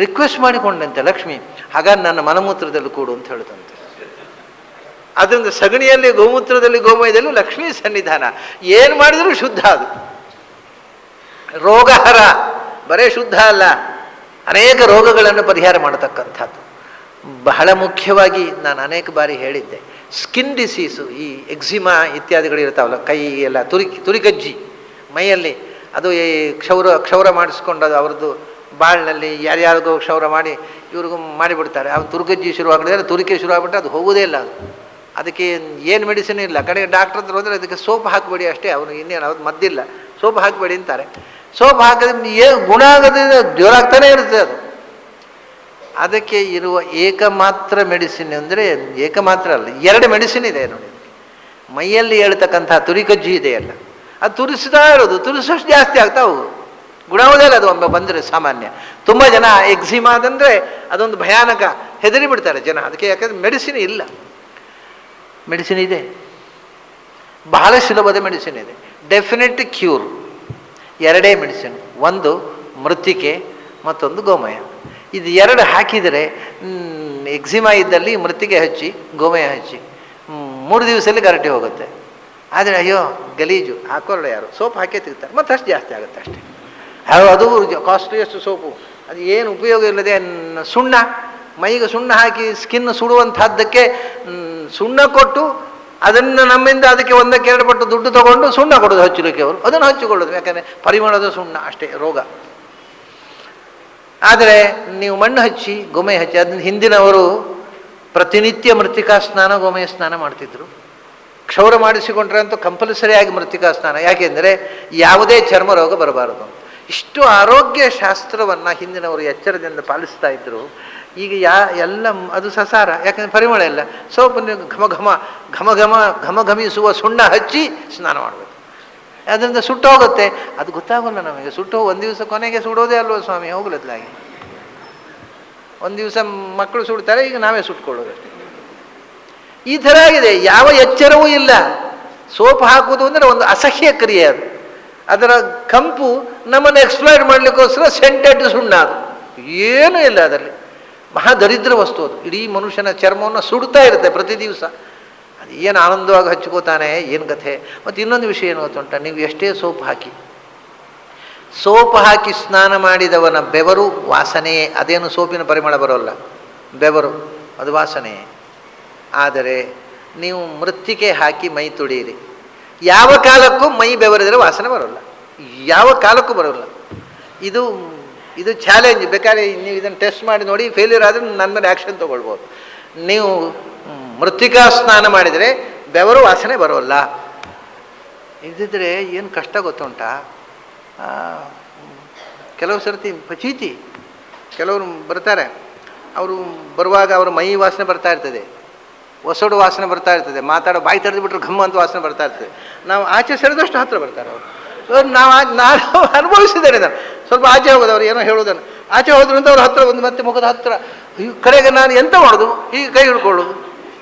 ರಿಕ್ವೆಸ್ಟ್ ಮಾಡಿಕೊಂಡಂತೆ ಲಕ್ಷ್ಮಿ. ಹಾಗಾಗಿ ನನ್ನ ಮಲಮೂತ್ರದಲ್ಲಿ ಕೂಡು ಅಂತ ಹೇಳ್ತಂತೆ. ಅದರಿಂದ ಸಗಣಿಯಲ್ಲಿ ಗೋಮೂತ್ರದಲ್ಲಿ ಗೋಮಯದಲ್ಲೂ ಲಕ್ಷ್ಮೀ ಸನ್ನಿಧಾನ. ಏನು ಮಾಡಿದರೂ ಶುದ್ಧ. ಅದು ರೋಗಹರ, ಬರೇ ಶುದ್ಧ ಅಲ್ಲ, ಅನೇಕ ರೋಗಗಳನ್ನು ಪರಿಹಾರ ಮಾಡತಕ್ಕಂಥದ್ದು. ಬಹಳ ಮುಖ್ಯವಾಗಿ ನಾನು ಅನೇಕ ಬಾರಿ ಹೇಳಿದ್ದೆ, ಸ್ಕಿನ್ ಡಿಸೀಸು, ಈ ಎಕ್ಸಿಮಾ ಇತ್ಯಾದಿಗಳು ಇರ್ತಾವಲ್ಲ, ಕೈ ಎಲ್ಲ ತುರಿಕಜ್ಜಿ ಮೈಯಲ್ಲಿ, ಅದು ಈ ಕ್ಷೌರ ಮಾಡಿಸ್ಕೊಂಡು ಅದು ಅವ್ರದ್ದು ಬಾಳ್ನಲ್ಲಿ ಯಾರ್ಯಾರಿಗೋ ಕ್ಷೌರ ಮಾಡಿ ಇವ್ರಿಗೂ ಮಾಡಿಬಿಡ್ತಾರೆ. ಅವ್ರು ತುರ್ಗಜ್ಜಿ ಶುರುವಾಗಲಿದ್ರೆ ತುರಿಕೆ ಶುರುವಾಗ್ಬಿಟ್ರೆ ಅದು ಹೋಗೋದೇ ಇಲ್ಲ. ಅದಕ್ಕೆ ಏನು ಮೆಡಿಸಿನ್ ಇಲ್ಲ. ಕಡೆಗೆ ಡಾಕ್ಟ್ರ್ ಹತ್ರ ಹೋದರೆ ಅದಕ್ಕೆ ಸೋಪ್ ಹಾಕಬೇಡಿ ಅಷ್ಟೇ, ಅವನು ಇನ್ನೇನು ಅವ್ರು ಮದ್ದಿಲ್ಲ, ಸೋಪ್ ಹಾಕಬೇಡಿ ಅಂತಾರೆ. ಸೋಪ್ ಹಾಕಿದ್ರೆ ಏನು ಗುಣ ಆಗೋದ್ರಿಂದ ಜೋರಾಗ್ತಾನೆ ಇರುತ್ತೆ ಅದು. ಅದಕ್ಕೆ ಇರುವ ಏಕಮಾತ್ರ ಮೆಡಿಸಿನ್ ಅಂದರೆ, ಏಕಮಾತ್ರ ಅಲ್ಲ, 2 ಮೆಡಿಸಿನ್ ಇದೆ ನೋಡಿ. ಮೈಯಲ್ಲಿ ಹೇಳ್ತಕ್ಕಂಥ ತುರಿಕಜ್ಜಿ ಇದೆಯಲ್ಲ, ಅದು ತುರಿಸ್ತಾ ಇರೋದು, ತುರಿಸೋಷ್ಟು ಜಾಸ್ತಿ ಆಗ್ತಾ ಹೋಗು, ಗುಣ ಆಗೋದೇ ಇಲ್ಲ ಅದು ಒಮ್ಮೆ ಬಂದರೆ. ಸಾಮಾನ್ಯ ತುಂಬ ಜನ ಎಕ್ಸಿಮಾ ಅದಂದರೆ ಅದೊಂದು ಭಯಾನಕ, ಹೆದರಿ ಬಿಡ್ತಾರೆ ಜನ ಅದಕ್ಕೆ. ಯಾಕಂದರೆ ಮೆಡಿಸಿನ್ ಇಲ್ಲ. ಮೆಡಿಸಿನ್ ಇದೆ, ಬಹಳ ಸುಲಭದ ಮೆಡಿಸಿನ್ ಇದೆ, ಡೆಫಿನೆಟ್ ಕ್ಯೂರ್. 2 ಮೆಡಿಸಿನ್, ಒಂದು ಮೃತ್ತಿಕೆ, ಮತ್ತೊಂದು ಗೋಮಯ. ಇದು 2 ಹಾಕಿದರೆ ಎಕ್ಸಿಮಾ ಇದ್ದಲ್ಲಿ ಮೃತ್ತಿಗೆ ಹಚ್ಚಿ, ಗೋಮಯ ಹಚ್ಚಿ 3 ದಿವಸದಲ್ಲಿ ಗರಟೆ ಹೋಗುತ್ತೆ. ಆದರೆ ಅಯ್ಯೋ ಗಲೀಜು, ಹಾಕೋಲ್ಲ ಯಾರು, ಸೋಪ್ ಹಾಕೇ ತೆಗಿತಾರೆ, ಮತ್ತು ಅಷ್ಟು ಜಾಸ್ತಿ ಆಗುತ್ತೆ ಅಷ್ಟೇ. ಅದು ಕಾಸ್ಟ್ಲಿಯೆಸ್ಟ್ ಸೋಪು, ಅದು ಏನು ಉಪಯೋಗ ಇಲ್ಲದೆ. ಸುಣ್ಣ, ಮೈಗೆ ಸುಣ್ಣ ಹಾಕಿ ಸ್ಕಿನ್ ಸುಡುವಂಥದ್ದಕ್ಕೆ ಸುಣ್ಣ ಕೊಟ್ಟು ಅದನ್ನು ನಮ್ಮಿಂದ ಅದಕ್ಕೆ 1-2 ಪಟ್ಟು ದುಡ್ಡು ತಗೊಂಡು ಸುಣ್ಣ ಕೊಡೋದು ಹಚ್ಚಲಿಕ್ಕೆ, ಅವರು ಅದನ್ನು ಹಚ್ಚಿಕೊಳ್ಳೋದು. ಯಾಕಂದರೆ ಪರಿಮಳದ ಸುಣ್ಣ ಅಷ್ಟೇ ರೋಗ. ಆದರೆ ನೀವು ಮಣ್ಣು ಹಚ್ಚಿ, ಗೋಮಯ ಹಚ್ಚಿ, ಅದನ್ನ ಹಿಂದಿನವರು ಪ್ರತಿನಿತ್ಯ ಮೃತ್ತಿಕಾ ಸ್ನಾನ, ಗೋಮಯ ಸ್ನಾನ ಮಾಡ್ತಿದ್ರು. ಕ್ಷೌರ ಮಾಡಿಸಿಕೊಂಡ್ರೆ ಅಂತೂ ಕಂಪಲ್ಸರಿಯಾಗಿ ಮೃತ್ತಿಕಾ ಸ್ನಾನ, ಯಾಕೆಂದರೆ ಯಾವುದೇ ಚರ್ಮ ರೋಗ ಬರಬಾರದು. ಇಷ್ಟು ಆರೋಗ್ಯ ಶಾಸ್ತ್ರವನ್ನು ಹಿಂದಿನವರು ಎಚ್ಚರದಿಂದ ಪಾಲಿಸ್ತಾ ಇದ್ದರು. ಈಗ ಎಲ್ಲ ಅದು ಸಸಾರ, ಯಾಕಂದರೆ ಪರಿಮಳ ಇಲ್ಲ. ಸೋಪನ್ನು ಘಮಘಮಿಸುವ ಸುಣ್ಣ ಹಚ್ಚಿ ಸ್ನಾನ ಮಾಡಬೇಕು. ಅದರಿಂದ ಸುಟ್ಟು ಹೋಗುತ್ತೆ, ಅದು ಗೊತ್ತಾಗಲ್ಲ ನಮಗೆ. ಸುಟ್ಟು ಒಂದು ದಿವಸ ಕೊನೆಗೆ ಸುಡೋದೇ ಅಲ್ವ ಸ್ವಾಮಿ, ಹೋಗ್ಲತ್ಲಾಗಿ. ಒಂದು ದಿವಸ ಮಕ್ಕಳು ಸುಡ್ತಾರೆ, ಈಗ ನಾವೇ ಸುಟ್ಕೊಳ್ಳೋದು ಅಷ್ಟೇ. ಈ ಥರ ಆಗಿದೆ, ಯಾವ ಎಚ್ಚರವೂ ಇಲ್ಲ. ಸೋಪ್ ಹಾಕುವುದು ಅಂದರೆ ಒಂದು ಅಸಹ್ಯ ಕ್ರಿಯೆ ಅದು. ಅದರ ಕಂಪು ನಮ್ಮನ್ನು ಎಕ್ಸ್ಪ್ಲೈರ್ ಮಾಡಲಿಕ್ಕೋಸ್ಕರ ಸೆಂಟೆಡ್ ಸುಣ್ಣ, ಅದು ಏನೂ ಇಲ್ಲ ಅದರಲ್ಲಿ. ಮಹಾ ದರಿದ್ರ ವಸ್ತು ಅದು. ಇಡೀ ಮನುಷ್ಯನ ಚರ್ಮವನ್ನು ಸುಡ್ತಾ ಇರುತ್ತೆ ಪ್ರತಿ ದಿವಸ. ಅದು ಏನು ಆನಂದವಾಗಿ ಹಚ್ಕೋತಾನೆ, ಏನು ಕಥೆ. ಮತ್ತು ಇನ್ನೊಂದು ವಿಷಯ ಏನು ಗೊತ್ತುಂಟ, ನೀವು ಎಷ್ಟೇ ಸೋಪ್ ಹಾಕಿ ಸ್ನಾನ ಮಾಡಿದವನ ಬೆವರು ವಾಸನೆಯೇ, ಅದೇನು ಸೋಪಿನ ಪರಿಮಳ ಬರೋಲ್ಲ, ಬೆವರು ಅದು ವಾಸನೆಯೇ. ಆದರೆ ನೀವು ಮೃತ್ತಿಕೆ ಹಾಕಿ ಮೈ ತುಡೀರಿ, ಯಾವ ಕಾಲಕ್ಕೂ ಮೈ ಬೆವರಿದರೆ ವಾಸನೆ ಬರೋಲ್ಲ, ಯಾವ ಕಾಲಕ್ಕೂ ಬರೋಲ್ಲ. ಇದು ಚಾಲೆಂಜ್. ಬೇಕಾದ್ರೆ ನೀವು ಇದನ್ನು ಟೆಸ್ಟ್ ಮಾಡಿ ನೋಡಿ, ಫೇಲ್ಯೂರ್ ಆದರೆ ನನ್ನ ಮೇಲೆ ಆ್ಯಕ್ಷನ್ ತೊಗೊಳ್ಬೋದು. ನೀವು ಮೃತ್ತಿಕಾ ಸ್ನಾನ ಮಾಡಿದರೆ ಬೆವರು ವಾಸನೆ ಬರೋಲ್ಲ. ಇದ್ದಿದ್ರೆ ಏನು ಕಷ್ಟ ಗೊತ್ತುಂಟಾ. ಕೆಲವು ಸರ್ತಿ ಪಚೀತಿ, ಕೆಲವರು ಬರ್ತಾರೆ, ಅವರು ಬರುವಾಗ ಅವರ ಮೈ ವಾಸನೆ ಬರ್ತಾ ಇರ್ತದೆ, ಹೊಸಡು ವಾಸನೆ ಬರ್ತಾ ಇರ್ತದೆ, ಮಾತಾಡೋ ಬಾಯಿ ತೆರೆದು ಬಿಟ್ಟರೆ ಘಮ್ಮ ಅಂತ ವಾಸನೆ ಬರ್ತಾ ಇರ್ತದೆ. ನಾವು ಆಚೆ ಸರಿದಷ್ಟು ಹತ್ತಿರ ಬರ್ತಾರೆ ಅವರು. ನಾನು ಅನುಭವಿಸಿದ್ದೇನೆ. ನಾನು ಸ್ವಲ್ಪ ಆಚೆ ಹೋಗೋದು, ಅವ್ರು ಏನೋ ಹೇಳೋದನ್ನು ಆಚೆ ಹೋದ್ರು ಅಂತ ಅವ್ರ ಹತ್ತಿರ ಒಂದು ಮತ್ತೆ ಮುಖದ ಹತ್ತಿರ. ಕಡೆಗೆ ನಾನು ಎಂತ ಮಾಡೋದು, ಈಗ ಕೈ ಹಿಡ್ಕೊಳ್ಳೋದು.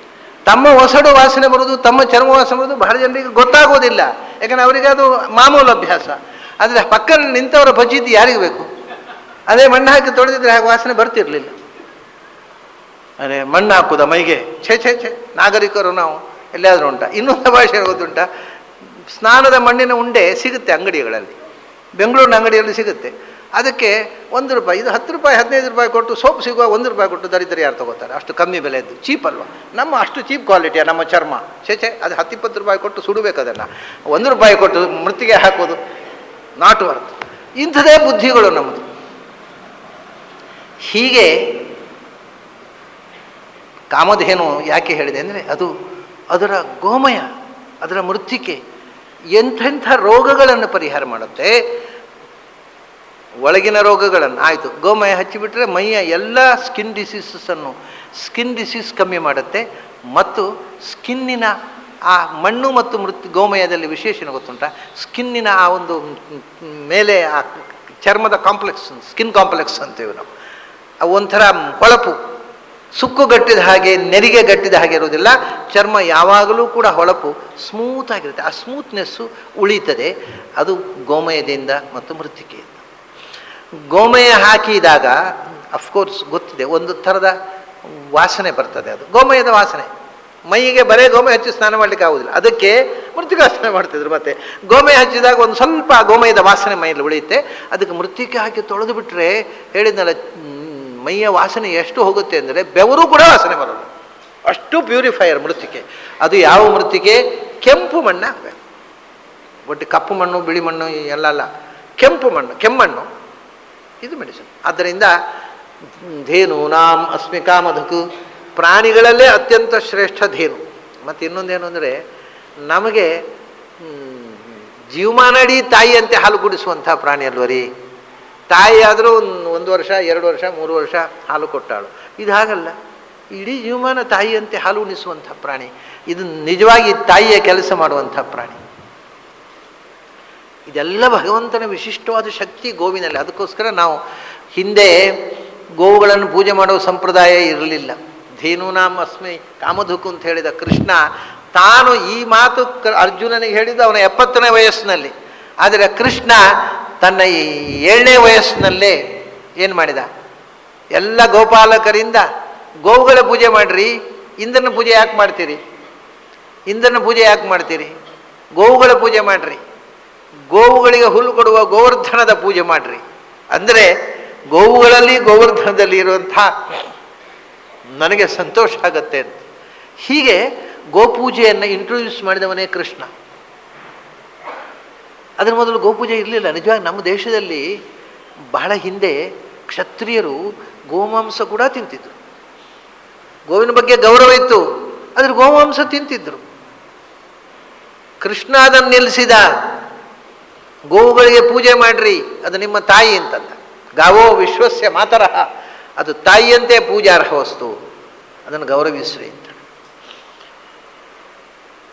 ತಮ್ಮ ಹೊಸಡು ವಾಸನೆ ಬರೋದು, ತಮ್ಮ ಚರ್ಮ ವಾಸನೆ ಬರೋದು ಬಹಳ ಜನರಿಗೆ ಗೊತ್ತಾಗೋದಿಲ್ಲ, ಯಾಕಂದರೆ ಅವರಿಗೆ ಅದು ಮಾಮೂಲು ಅಭ್ಯಾಸ. ಆದರೆ ಪಕ್ಕನ ನಿಂತವರ ಪಚಿತಿ ಯಾರಿಗೆ ಬೇಕು? ಅದೇ ಮಣ್ಣು ಹಾಕಿ ತೊಳೆದಿದ್ರೆ ಹಾಗೆ ವಾಸನೆ ಬರ್ತಿರ್ಲಿಲ್ಲ. ಅದೇ ಮಣ್ಣು ಹಾಕುದ ಮೈಗೆ, ಛೇ ನಾಗರಿಕರು ನಾವು. ಎಲ್ಲಾದರೂ ಉಂಟಾ? ಇನ್ನೊಂದು ಭಾಷೆ ಗೊತ್ತುಂಟ, ಸ್ನಾನದ ಮಣ್ಣಿನ ಉಂಡೆ ಸಿಗುತ್ತೆ ಅಂಗಡಿಗಳಲ್ಲಿ, ಬೆಂಗಳೂರಿನ ಅಂಗಡಿಯಲ್ಲಿ ಸಿಗುತ್ತೆ. ಅದಕ್ಕೆ 1 ರೂಪಾಯಿ, ಇದು 10 ರೂಪಾಯಿ 15 ರೂಪಾಯಿ ಕೊಟ್ಟು ಸೋಪ್ ಸಿಗುವ 1 ರೂಪಾಯಿ ಕೊಟ್ಟು ದರಿದ್ರ ಯಾರು ತಗೋತಾರೆ? ಅಷ್ಟು ಕಮ್ಮಿ ಬೆಲೆಯದ್ದು, ಚೀಪ್ ಅಲ್ವಾ? ನಮ್ಮ ಅಷ್ಟು ಚೀಪ್ ಕ್ವಾಲಿಟಿಯ ನಮ್ಮ ಚರ್ಮ, ಛೇ ಅದು 10-20 ರೂಪಾಯಿ ಕೊಟ್ಟು ಸುಡಬೇಕು ಅದನ್ನು. 1 ರೂಪಾಯಿ ಕೊಟ್ಟು ಮೃತ್ತಿಗೆ ಹಾಕೋದು ನಾಟ್ ವರ್ತ್. ಇಂಥದೇ ಬುದ್ಧಿಗಳು ನಮ್ಮದು. ಹೀಗೆ ಕಾಮಧೇನು ಯಾಕೆ ಹೇಳಿದೆ ಅಂದರೆ, ಅದರ ಗೋಮಯ, ಅದರ ಮೃತ್ತಿಕೆ ಎಂಥೆಂಥ ರೋಗಗಳನ್ನು ಪರಿಹಾರ ಮಾಡುತ್ತೆ. ಒಳಗಿನ ರೋಗಗಳನ್ನು ಆಯಿತು, ಗೋಮಯ ಹಚ್ಚಿಬಿಟ್ರೆ ಮೈಯ ಎಲ್ಲ ಸ್ಕಿನ್ ಡಿಸೀಸ್ ಕಮ್ಮಿ ಮಾಡುತ್ತೆ. ಮತ್ತು ಸ್ಕಿನ್ನಿನ ಆ ಮಣ್ಣು ಮತ್ತು ಗೋಮಯದಲ್ಲಿ ವಿಶೇಷಣ ಗೊತ್ತುಂಟ, ಸ್ಕಿನ್ನಿನ ಆ ಒಂದು ಮೇಲೆ ಆ ಚರ್ಮದ ಕಾಂಪ್ಲೆಕ್ಸ್, ಸ್ಕಿನ್ ಕಾಂಪ್ಲೆಕ್ಸ್ ಅಂತೀವಿ ನಾವು. ಒಂಥರ ಹೊಳಪು, ಸುಕ್ಕು ಗಟ್ಟಿದ ಹಾಗೆ, ನೆರಿಗೆ ಗಟ್ಟಿದ ಹಾಗೆ ಇರುವುದಿಲ್ಲ. ಚರ್ಮ ಯಾವಾಗಲೂ ಕೂಡ ಹೊಳಪು, ಸ್ಮೂತ್ ಆಗಿರುತ್ತೆ. ಆ ಸ್ಮೂತ್ನೆಸ್ಸು ಉಳಿತದೆ. ಅದು ಗೋಮಯದಿಂದ ಮತ್ತು ಮೃತ್ತಿಕೆಯಿಂದ. ಗೋಮಯ ಹಾಕಿದಾಗ ಅಫ್ಕೋರ್ಸ್ ಗೊತ್ತಿದೆ, ಒಂದು ಥರದ ವಾಸನೆ ಬರ್ತದೆ. ಅದು ಗೋಮಯದ ವಾಸನೆ. ಮೈಗೆ ಬರೇ ಗೋಮಯ ಹಚ್ಚಿ ಸ್ನಾನ ಮಾಡಲಿಕ್ಕೆ ಆಗೋದಿಲ್ಲ, ಅದಕ್ಕೆ ಮೃತ್ತಿಕಾಸನ ಮಾಡ್ತಿದ್ರು. ಮತ್ತೆ ಗೋಮಯ ಹಚ್ಚಿದಾಗ ಒಂದು ಸ್ವಲ್ಪ ಗೋಮಯದ ವಾಸನೆ ಮೈಯಲ್ಲಿ ಉಳಿಯುತ್ತೆ. ಅದಕ್ಕೆ ಮೃತ್ತಿಕೆ ಹಾಕಿ ತೊಳೆದು ಬಿಟ್ರೆ ಹೇಳಿದ್ನಲ್ಲ, ಮೈಯ ವಾಸನೆ ಎಷ್ಟು ಹೋಗುತ್ತೆ ಅಂದರೆ ಬೆವರು ಕೂಡ ವಾಸನೆ ಬರೋಲ್ಲ, ಅಷ್ಟು ಪ್ಯೂರಿಫೈಯರ್ ಮೃತ್ತಿಕೆ. ಅದು ಯಾವ ಮೃತ್ತಿಕೆ? ಕೆಂಪು ಮಣ್ಣು ಹಾಕಬೇಕು. ಒಟ್ಟು ಕಪ್ಪು ಮಣ್ಣು ಬಿಳಿ ಮಣ್ಣು ಎಲ್ಲ ಅಲ್ಲ, ಕೆಂಪು ಮಣ್ಣು, ಕೆಮ್ಮಣ್ಣು, ಇದು ಮೆಡಿಸಿನ್. ಆದ್ದರಿಂದ ಧೇನೂನಾಂ ಅಸ್ಮಿ ಕಾಮಧುಕು, ಪ್ರಾಣಿಗಳಲ್ಲೇ ಅತ್ಯಂತ ಶ್ರೇಷ್ಠ ಧೇನು. ಮತ್ತು ಇನ್ನೊಂದೇನು ಅಂದರೆ, ನಮಗೆ ಜೀವಮಾನಡಿ ತಾಯಿಯಂತೆ ಹಾಲು ಕುಡಿಸುವಂಥ ಪ್ರಾಣಿ ಅಲ್ವರಿ. ತಾಯಿ ಆದರೂ 1 ವರ್ಷ 2 ವರ್ಷ 3 ವರ್ಷ ಹಾಲು ಕೊಟ್ಟಾಳು. ಇದು ಹಾಗಲ್ಲ, ಇಡೀ ಜೀವಮಾನ ತಾಯಿಯಂತೆ ಹಾಲು ಉಣಿಸುವಂಥ ಪ್ರಾಣಿ. ಇದು ನಿಜವಾಗಿ ತಾಯಿಯ ಕೆಲಸ ಮಾಡುವಂಥ ಪ್ರಾಣಿ. ಇದೆಲ್ಲ ಭಗವಂತನ ವಿಶಿಷ್ಟವಾದ ಶಕ್ತಿ ಗೋವಿನಲ್ಲಿ. ಅದಕ್ಕೋಸ್ಕರ ನಾವು ಹಿಂದೆ ಗೋವುಗಳನ್ನು ಪೂಜೆ ಮಾಡೋ ಸಂಪ್ರದಾಯ ಇರಲಿಲ್ಲ. ಧೇನೂನಾಂ ಅಸ್ಮಿ ಕಾಮಧುಕು ಅಂತ ಹೇಳಿದ ಕೃಷ್ಣ ತಾನು ಈ ಮಾತು ಅರ್ಜುನನಿಗೆ ಹೇಳಿದ್ದು ಅವನ 70ನೇ ವಯಸ್ಸಿನಲ್ಲಿ. ಆದರೆ ಕೃಷ್ಣ ತನ್ನ 7ನೇ ವಯಸ್ಸಿನಲ್ಲೇ ಏನು ಮಾಡಿದ? ಎಲ್ಲ ಗೋಪಾಲಕರಿಂದ ಗೋವುಗಳ ಪೂಜೆ ಮಾಡಿರಿ, ಇಂದ್ರನ ಪೂಜೆ ಯಾಕೆ ಮಾಡ್ತೀರಿ? ಇಂದ್ರನ ಪೂಜೆ ಯಾಕೆ ಮಾಡ್ತೀರಿ? ಗೋವುಗಳ ಪೂಜೆ ಮಾಡಿರಿ, ಗೋವುಗಳಿಗೆ ಹುಲ್ಲು ಕೊಡುವ ಗೋವರ್ಧನದ ಪೂಜೆ ಮಾಡಿರಿ. ಅಂದರೆ ಗೋವುಗಳಲ್ಲಿ ಗೋವರ್ಧನದಲ್ಲಿ ಇರುವಂಥ ನನಗೆ ಸಂತೋಷ ಆಗತ್ತೆ ಅಂತ. ಹೀಗೆ ಗೋಪೂಜೆಯನ್ನು ಇಂಟ್ರೊಡ್ಯೂಸ್ ಮಾಡಿದವನೇ ಕೃಷ್ಣ. ಅದರ ಮೊದಲು ಗೋಪೂಜೆ ಇರಲಿಲ್ಲ. ನಿಜವಾಗಿ ನಮ್ಮ ದೇಶದಲ್ಲಿ ಬಹಳ ಹಿಂದೆ ಕ್ಷತ್ರಿಯರು ಗೋಮಾಂಸ ಕೂಡ ತಿಂತಿದ್ರು. ಗೋವಿನ ಬಗ್ಗೆ ಗೌರವ ಇತ್ತು, ಆದರೆ ಗೋಮಾಂಸ ತಿಂತಿದ್ರು. ಕೃಷ್ಣ ಅದನ್ನು ನಿಲ್ಲಿಸಿದ. ಗೋವುಗಳಿಗೆ ಪೂಜೆ ಮಾಡ್ರಿ, ಅದು ನಿಮ್ಮ ತಾಯಿ ಅಂತಂದ. ಗಾವೋ ವಿಶ್ವಸ್ಯ ಮಾತರಃ, ಅದು ತಾಯಿಯಂತೆ ಪೂಜಾರ್ಹ ವಸ್ತು, ಅದನ್ನು ಗೌರವಿಸ್ರಿ ಅಂತ.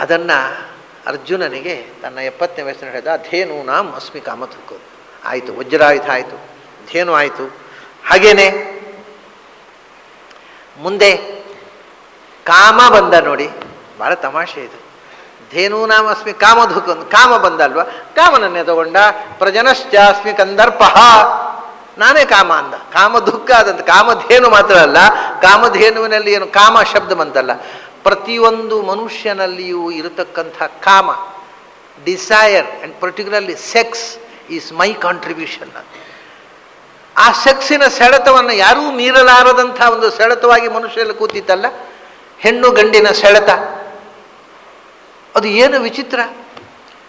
ಅದನ್ನು ಅರ್ಜುನನಿಗೆ ತನ್ನ 70ನೇ ವಯಸ್ಸಿನ ಹೇಳಿದ. ಧೇನೂನಾಂ ಅಸ್ಮಿ ಕಾಮಧುಕು. ಆಯಿತು, ವಜ್ರಾಯುಧ ಆಯಿತು, ಧೇನು ಆಯಿತು. ಹಾಗೇನೆ ಮುಂದೆ ಕಾಮ ಬಂದ ನೋಡಿ, ಭಾಳ ತಮಾಷೆ ಇದು. ಧೇನೂನಾಂ ಅಸ್ಮಿ ಕಾಮಧುಕು, ಕಾಮ ಬಂದಲ್ವ, ಕಾಮನನ್ನೇ ತಗೊಂಡ. ಪ್ರಜನಶ್ಚಾಸ್ಮಿ ಕಂದರ್ಪ, ನಾನೇ ಕಾಮ ಅಂದ. ಕಾಮ ದುಃಖ ಆದಂತ. ಕಾಮಧೇನು ಮಾತ್ರ ಅಲ್ಲ, ಕಾಮಧೇನುವಿನಲ್ಲಿ ಏನು ಕಾಮ ಶಬ್ದ ಬಂತಲ್ಲ, ಪ್ರತಿಯೊಂದು ಮನುಷ್ಯನಲ್ಲಿಯೂ ಇರತಕ್ಕಂಥ ಕಾಮ, desire and particularly sex is my contribution. ಆ ಸೆಕ್ಸಿನ ಸೆಳೆತವನ್ನು ಯಾರೂ ಮೀರಲಾರದಂಥ ಒಂದು ಸೆಳೆತವಾಗಿ ಮನುಷ್ಯರಲ್ಲಿ ಕೂತಿತ್ತಲ್ಲ, ಹೆಣ್ಣು ಗಂಡಿನ ಸೆಳೆತ. ಅದು ಏನು ವಿಚಿತ್ರ,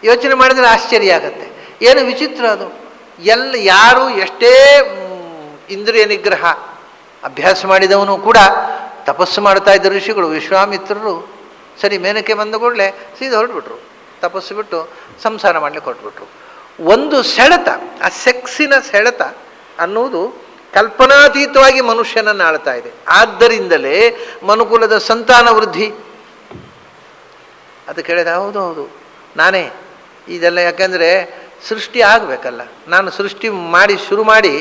ಯೋಚನೆ ಮಾಡಿದರೆ ಆಶ್ಚರ್ಯ ಆಗತ್ತೆ. ಏನು ವಿಚಿತ್ರ ಅದು. ಯಾರು ಎಷ್ಟೇ ಇಂದ್ರಿಯ ನಿಗ್ರಹ ಅಭ್ಯಾಸ ಮಾಡಿದವನು ಕೂಡ ತಪಸ್ಸು ಮಾಡ್ತಾ ಇದ್ದ ಋಷಿಗಳು, ವಿಶ್ವಾಮಿತ್ರರು ಸರಿ ಮೇನಕ್ಕೆ ಬಂದ ಕೂಡಲೇ ಸೀದಾ ಹೊರಟ್ಬಿಟ್ರು, ತಪಸ್ಸು ಬಿಟ್ಟು ಸಂಸಾರ ಮಾಡಲಿಕ್ಕೆ ಹೊರಟ್ಬಿಟ್ರು. ಒಂದು ಸೆಳೆತ, ಆ ಸೆಕ್ಸಿನ ಸೆಳೆತ ಅನ್ನುವುದು ಕಲ್ಪನಾತೀತವಾಗಿ ಮನುಷ್ಯನನ್ನು ಆಳ್ತಾ ಇದೆ. ಆದ್ದರಿಂದಲೇ ಮನುಕುಲದ ಸಂತಾನ ವೃದ್ಧಿ. ಅದು ಕೇಳಿದ, ಹೌದು ಹೌದು ನಾನೇ ಇದೆಲ್ಲ. ಯಾಕೆಂದರೆ ಸೃಷ್ಟಿ ಆಗಬೇಕಲ್ಲ, ನಾನು ಸೃಷ್ಟಿ ಮಾಡಿ ಶುರು ಮಾಡಿ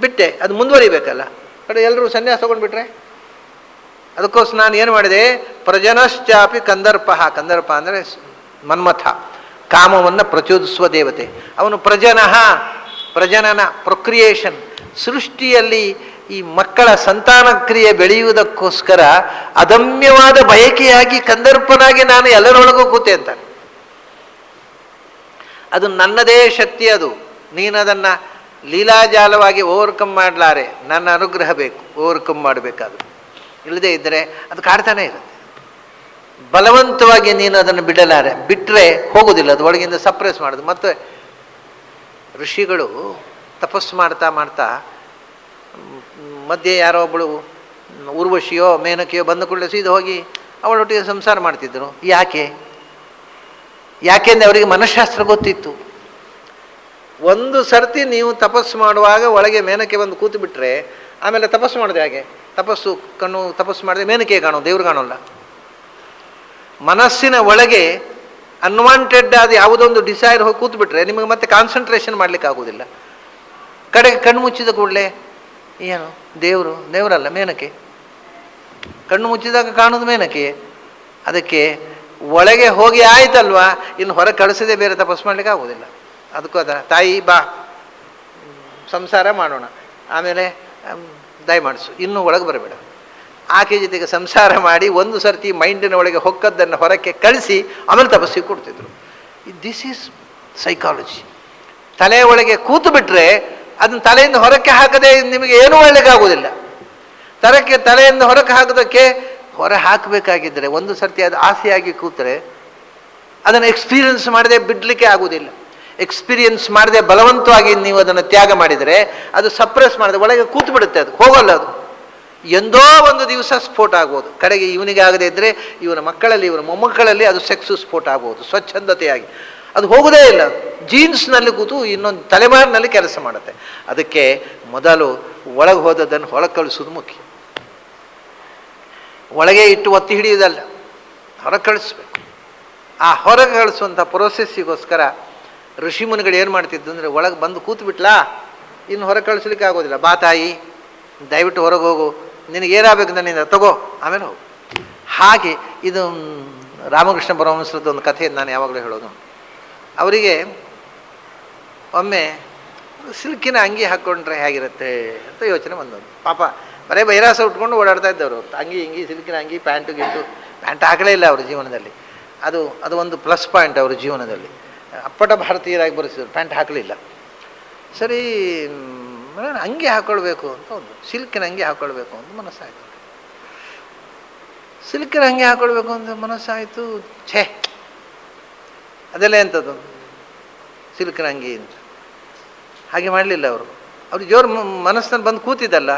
ಬಿಟ್ಟೆ, ಅದು ಮುಂದುವರಿಬೇಕಲ್ಲ. ಕಡೆ ಎಲ್ಲರೂ ಸನ್ಯಾಸ ತಗೊಂಡ್ಬಿಟ್ರೆ, ಅದಕ್ಕೋಸ್ಕರ ನಾನು ಏನು ಮಾಡಿದೆ? ಪ್ರಜನಶ್ಚಾಪಿ ಕಂದರ್ಪ. ಕಂದರ್ಪ ಅಂದರೆ ಮನ್ಮಥ, ಕಾಮವನ್ನು ಪ್ರಚೋದಿಸುವ ದೇವತೆ. ಅವನು ಪ್ರಜನನ ಪ್ರೊಕ್ರಿಯೇಷನ್, ಸೃಷ್ಟಿಯಲ್ಲಿ ಈ ಮಕ್ಕಳ ಸಂತಾನ ಕ್ರಿಯೆ ಬೆಳೆಯುವುದಕ್ಕೋಸ್ಕರ ಅದಮ್ಯವಾದ ಬಯಕೆಯಾಗಿ ಕಂದರ್ಪನಾಗಿ ನಾನು ಎಲ್ಲರೊಳಗೂ ಕೂತೆ ಅಂತಾನೆ. ಅದು ನನ್ನದೇ ಶಕ್ತಿ. ಅದು ನೀನದನ್ನು ಲೀಲಾಜಾಲವಾಗಿ ಓವರ್ಕಮ್ ಮಾಡಲಾರೆ, ನನ್ನ ಅನುಗ್ರಹ ಬೇಕು ಓವರ್ಕಮ್ ಮಾಡಬೇಕಾದ್ರು. ಇಲ್ಲದೇ ಇದ್ದರೆ ಅದು ಕಾಡ್ತಾನೆ ಇರುತ್ತೆ. ಬಲವಂತವಾಗಿ ನೀನು ಅದನ್ನು ಬಿಡಲಾರೆ, ಬಿಟ್ಟರೆ ಹೋಗೋದಿಲ್ಲ, ಅದು ಒಳಗಿಂದ ಸಪ್ರೆಸ್ ಮಾಡೋದು. ಮತ್ತು ಋಷಿಗಳು ತಪಸ್ಸು ಮಾಡ್ತಾ ಮಾಡ್ತಾ ಮಧ್ಯೆ ಯಾರೋ ಒಬ್ಬಳು ಊರ್ವಶಿಯೋ ಮೇನಕೆಯೋ ಬಂದ ಕೂಡಲೇ ಸೀದಾ ಹೋಗಿ ಅವಳೊಟ್ಟಿಗೆ ಸಂಸಾರ ಮಾಡ್ತಿದ್ದರು. ಯಾಕೆಂದರೆ ಅವರಿಗೆ ಮನಃಶಾಸ್ತ್ರ ಗೊತ್ತಿತ್ತು. ಒಂದು ಸರ್ತಿ ನೀವು ತಪಸ್ಸು ಮಾಡುವಾಗ ಒಳಗೆ ಮೇನಕೆ ಬಂದು ಕೂತು ಬಿಟ್ಟರೆ ಆಮೇಲೆ ತಪಸ್ಸು ಮಾಡಿದೆ ಹಾಗೆ ತಪಸ್ಸು ಮಾಡಿದೆ ಮೇನಕೆ ಕಾಣೋ, ದೇವ್ರು ಕಾಣೋಲ್ಲ. ಮನಸ್ಸಿನ ಒಳಗೆ ಅನ್ವಾಂಟೆಡ್ ಆದ ಯಾವುದೊಂದು ಡಿಸೈರ್ ಹೋಗಿ ಕೂತು ಬಿಟ್ರೆ ನಿಮಗೆ ಮತ್ತೆ ಕಾನ್ಸಂಟ್ರೇಷನ್ ಮಾಡಲಿಕ್ಕೆ ಆಗೋದಿಲ್ಲ. ಕಡೆಗೆ ಕಣ್ಣು ಮುಚ್ಚಿದ ಕೂಡಲೇ ಏನು ದೇವರಲ್ಲ ಮೇನಕೆ. ಕಣ್ಣು ಮುಚ್ಚಿದಾಗ ಕಾಣೋದು ಮೇನಕೆ. ಅದಕ್ಕೆ ಒಳಗೆ ಹೋಗಿ ಆಯ್ತಲ್ವಾ, ಇನ್ನು ಹೊರಗೆ ಕಳಿಸದೆ ಬೇರೆ ತಪಸ್ಸು ಮಾಡಲಿಕ್ಕೆ ಆಗೋದಿಲ್ಲ. ಅದಕ್ಕೂ ತಾಯಿ ಬಾ ಸಂಸಾರ ಮಾಡೋಣ, ಆಮೇಲೆ ದಯಮಾಡಿಸು, ಇನ್ನೂ ಒಳಗೆ ಬರಬೇಡ. ಆಕೆ ಜೊತೆಗೆ ಸಂಸಾರ ಮಾಡಿ ಒಂದು ಸರ್ತಿ ಮೈಂಡಿನ ಒಳಗೆ ಹೊಕ್ಕದ್ದನ್ನು ಹೊರಕ್ಕೆ ಕಳಿಸಿ ಆಮೇಲೆ ತಪಸ್ಸಿಗೆ ಕೊಡ್ತಿದ್ರು. This is psychology. ತಲೆಯ ಒಳಗೆ ಕೂತು ಬಿಟ್ಟರೆ ಅದನ್ನು ತಲೆಯಿಂದ ಹೊರಕ್ಕೆ ಹಾಕದೆ ನಿಮಗೆ ಏನೂ ಒಳ್ಳೆಗಾಗುವುದಿಲ್ಲ. ತಲೆಯಿಂದ ಹೊರಕ್ಕೆ ಹಾಕೋದಕ್ಕೆ ಹೊರ ಹಾಕಬೇಕಾಗಿದ್ದರೆ ಒಂದು ಸರ್ತಿ ಅದು ಆಸೆಯಾಗಿ ಕೂತರೆ ಅದನ್ನು ಎಕ್ಸ್ಪೀರಿಯನ್ಸ್ ಮಾಡದೆ ಬಿಡಲಿಕ್ಕೆ ಆಗುವುದಿಲ್ಲ. ಎಕ್ಸ್ಪೀರಿಯನ್ಸ್ ಮಾಡದೆ ಬಲವಂತವಾಗಿ ನೀವು ಅದನ್ನು ತ್ಯಾಗ ಮಾಡಿದರೆ ಅದು ಸಪ್ರೆಸ್ ಮಾಡಿದೆ ಒಳಗೆ ಕೂತು ಬಿಡುತ್ತೆ, ಅದು ಹೋಗಲ್ಲ. ಅದು ಎಂದೋ ಒಂದು ದಿವಸ ಸ್ಫೋಟ ಆಗ್ಬೋದು. ಕಡೆಗೆ ಇವನಿಗೆ ಆಗದೆ ಇದ್ದರೆ ಇವನ ಮಕ್ಕಳಲ್ಲಿ, ಇವನ ಮೊಮ್ಮಕ್ಕಳಲ್ಲಿ ಅದು ಸೆಕ್ಸು ಸ್ಫೋಟ ಆಗ್ಬೋದು ಸ್ವಚ್ಛಂದತೆಯಾಗಿ. ಅದು ಹೋಗೋದೇ ಇಲ್ಲ. ಜೀನ್ಸ್ನಲ್ಲಿ ಕೂತು ಇನ್ನೊಂದು ತಲೆಮಾರಿನಲ್ಲಿ ಕೆಲಸ ಮಾಡುತ್ತೆ. ಅದಕ್ಕೆ ಮೊದಲು ಒಳಗೆ ಹೋದದ್ದನ್ನು ಹೊರಗೆ ಕಳಿಸೋದು ಮುಖ್ಯ. ಒಳಗೆ ಇಟ್ಟು ಒತ್ತಿ ಹಿಡಿಯುವುದಲ್ಲ, ಹೊರಗೆ ಕಳಿಸ್ಬೇಕು. ಆ ಹೊರಗೆ ಕಳಿಸುವಂಥ ಪ್ರೊಸೆಸ್ಸಿಗೋಸ್ಕರ ಋಷಿಮುನಿಗಳು ಏನು ಮಾಡ್ತಿದ್ದು ಅಂದರೆ, ಒಳಗೆ ಬಂದು ಕೂತು ಬಿಟ್ಲಾ ಇನ್ನು ಹೊರಗೆ ಕಳಿಸ್ಲಿಕ್ಕೆ ಆಗೋದಿಲ್ಲ, ಬಾ ತಾಯಿ ದಯವಿಟ್ಟು ಹೊರಗೆ ಹೋಗು, ನಿನಗೇನಾಗಬೇಕು ನನ್ನಿಂದ ತಗೋ ಆಮೇಲೆ ಹೋಗು. ಹಾಗೆ ಇದು ರಾಮಕೃಷ್ಣ ಪರಮಹಂಸರದ್ದು ಒಂದು ಕಥೆ ನಾನು ಯಾವಾಗಲೂ ಹೇಳೋದು. ಅವರಿಗೆ ಒಮ್ಮೆ ಸಿಲ್ಕಿನ ಅಂಗಿ ಹಾಕ್ಕೊಂಡ್ರೆ ಹೇಗಿರುತ್ತೆ ಅಂತ ಯೋಚನೆ ಬಂದದ್ದು. ಪಾಪ ಬರೀ ಬೈರಾಸ ಉಟ್ಕೊಂಡು ಓಡಾಡ್ತಾ ಇದ್ದವರು. ಅಂಗಿ ಹಿಂಗಿ ಸಿಲ್ಕಿನ ಅಂಗಿ, ಪ್ಯಾಂಟು ಹಾಕಲೇ ಇಲ್ಲ ಅವ್ರ ಜೀವನದಲ್ಲಿ. ಅದು ಒಂದು ಪ್ಲಸ್ ಪಾಯಿಂಟ್ ಅವ್ರ ಜೀವನದಲ್ಲಿ. ಅಪ್ಪಟ ಭಾರತೀಯರಾಗಿ ಬರೆಸಿದ್ರು, ಪ್ಯಾಂಟ್ ಹಾಕಲಿಲ್ಲ. ಸರಿ ಅಂಗಿ ಹಾಕ್ಕೊಳ್ಬೇಕು ಅಂತ ಒಂದು ಸಿಲ್ಕಿನ ಅಂಗಿ ಹಾಕ್ಕೊಳ್ಬೇಕು ಅಂತ ಮನಸ್ಸಾಯಿತು. ಸಿಲ್ಕಿನ ಅಂಗಿ ಹಾಕ್ಕೊಳ್ಬೇಕು ಅಂತ ಮನಸ್ಸಾಯಿತು. ಛೇ ಅದೆಲ್ಲ ಎಂಥದ್ದು ಸಿಲ್ಕಿನ ಅಂಗಿ ಅಂತ ಹಾಗೆ ಮಾಡಲಿಲ್ಲ ಅವರು. ಅವ್ರು ಜೋರು ಮನಸ್ಸಿನಲ್ಲಿ ಬಂದು ಕೂತಿದ್ದಲ್ಲ,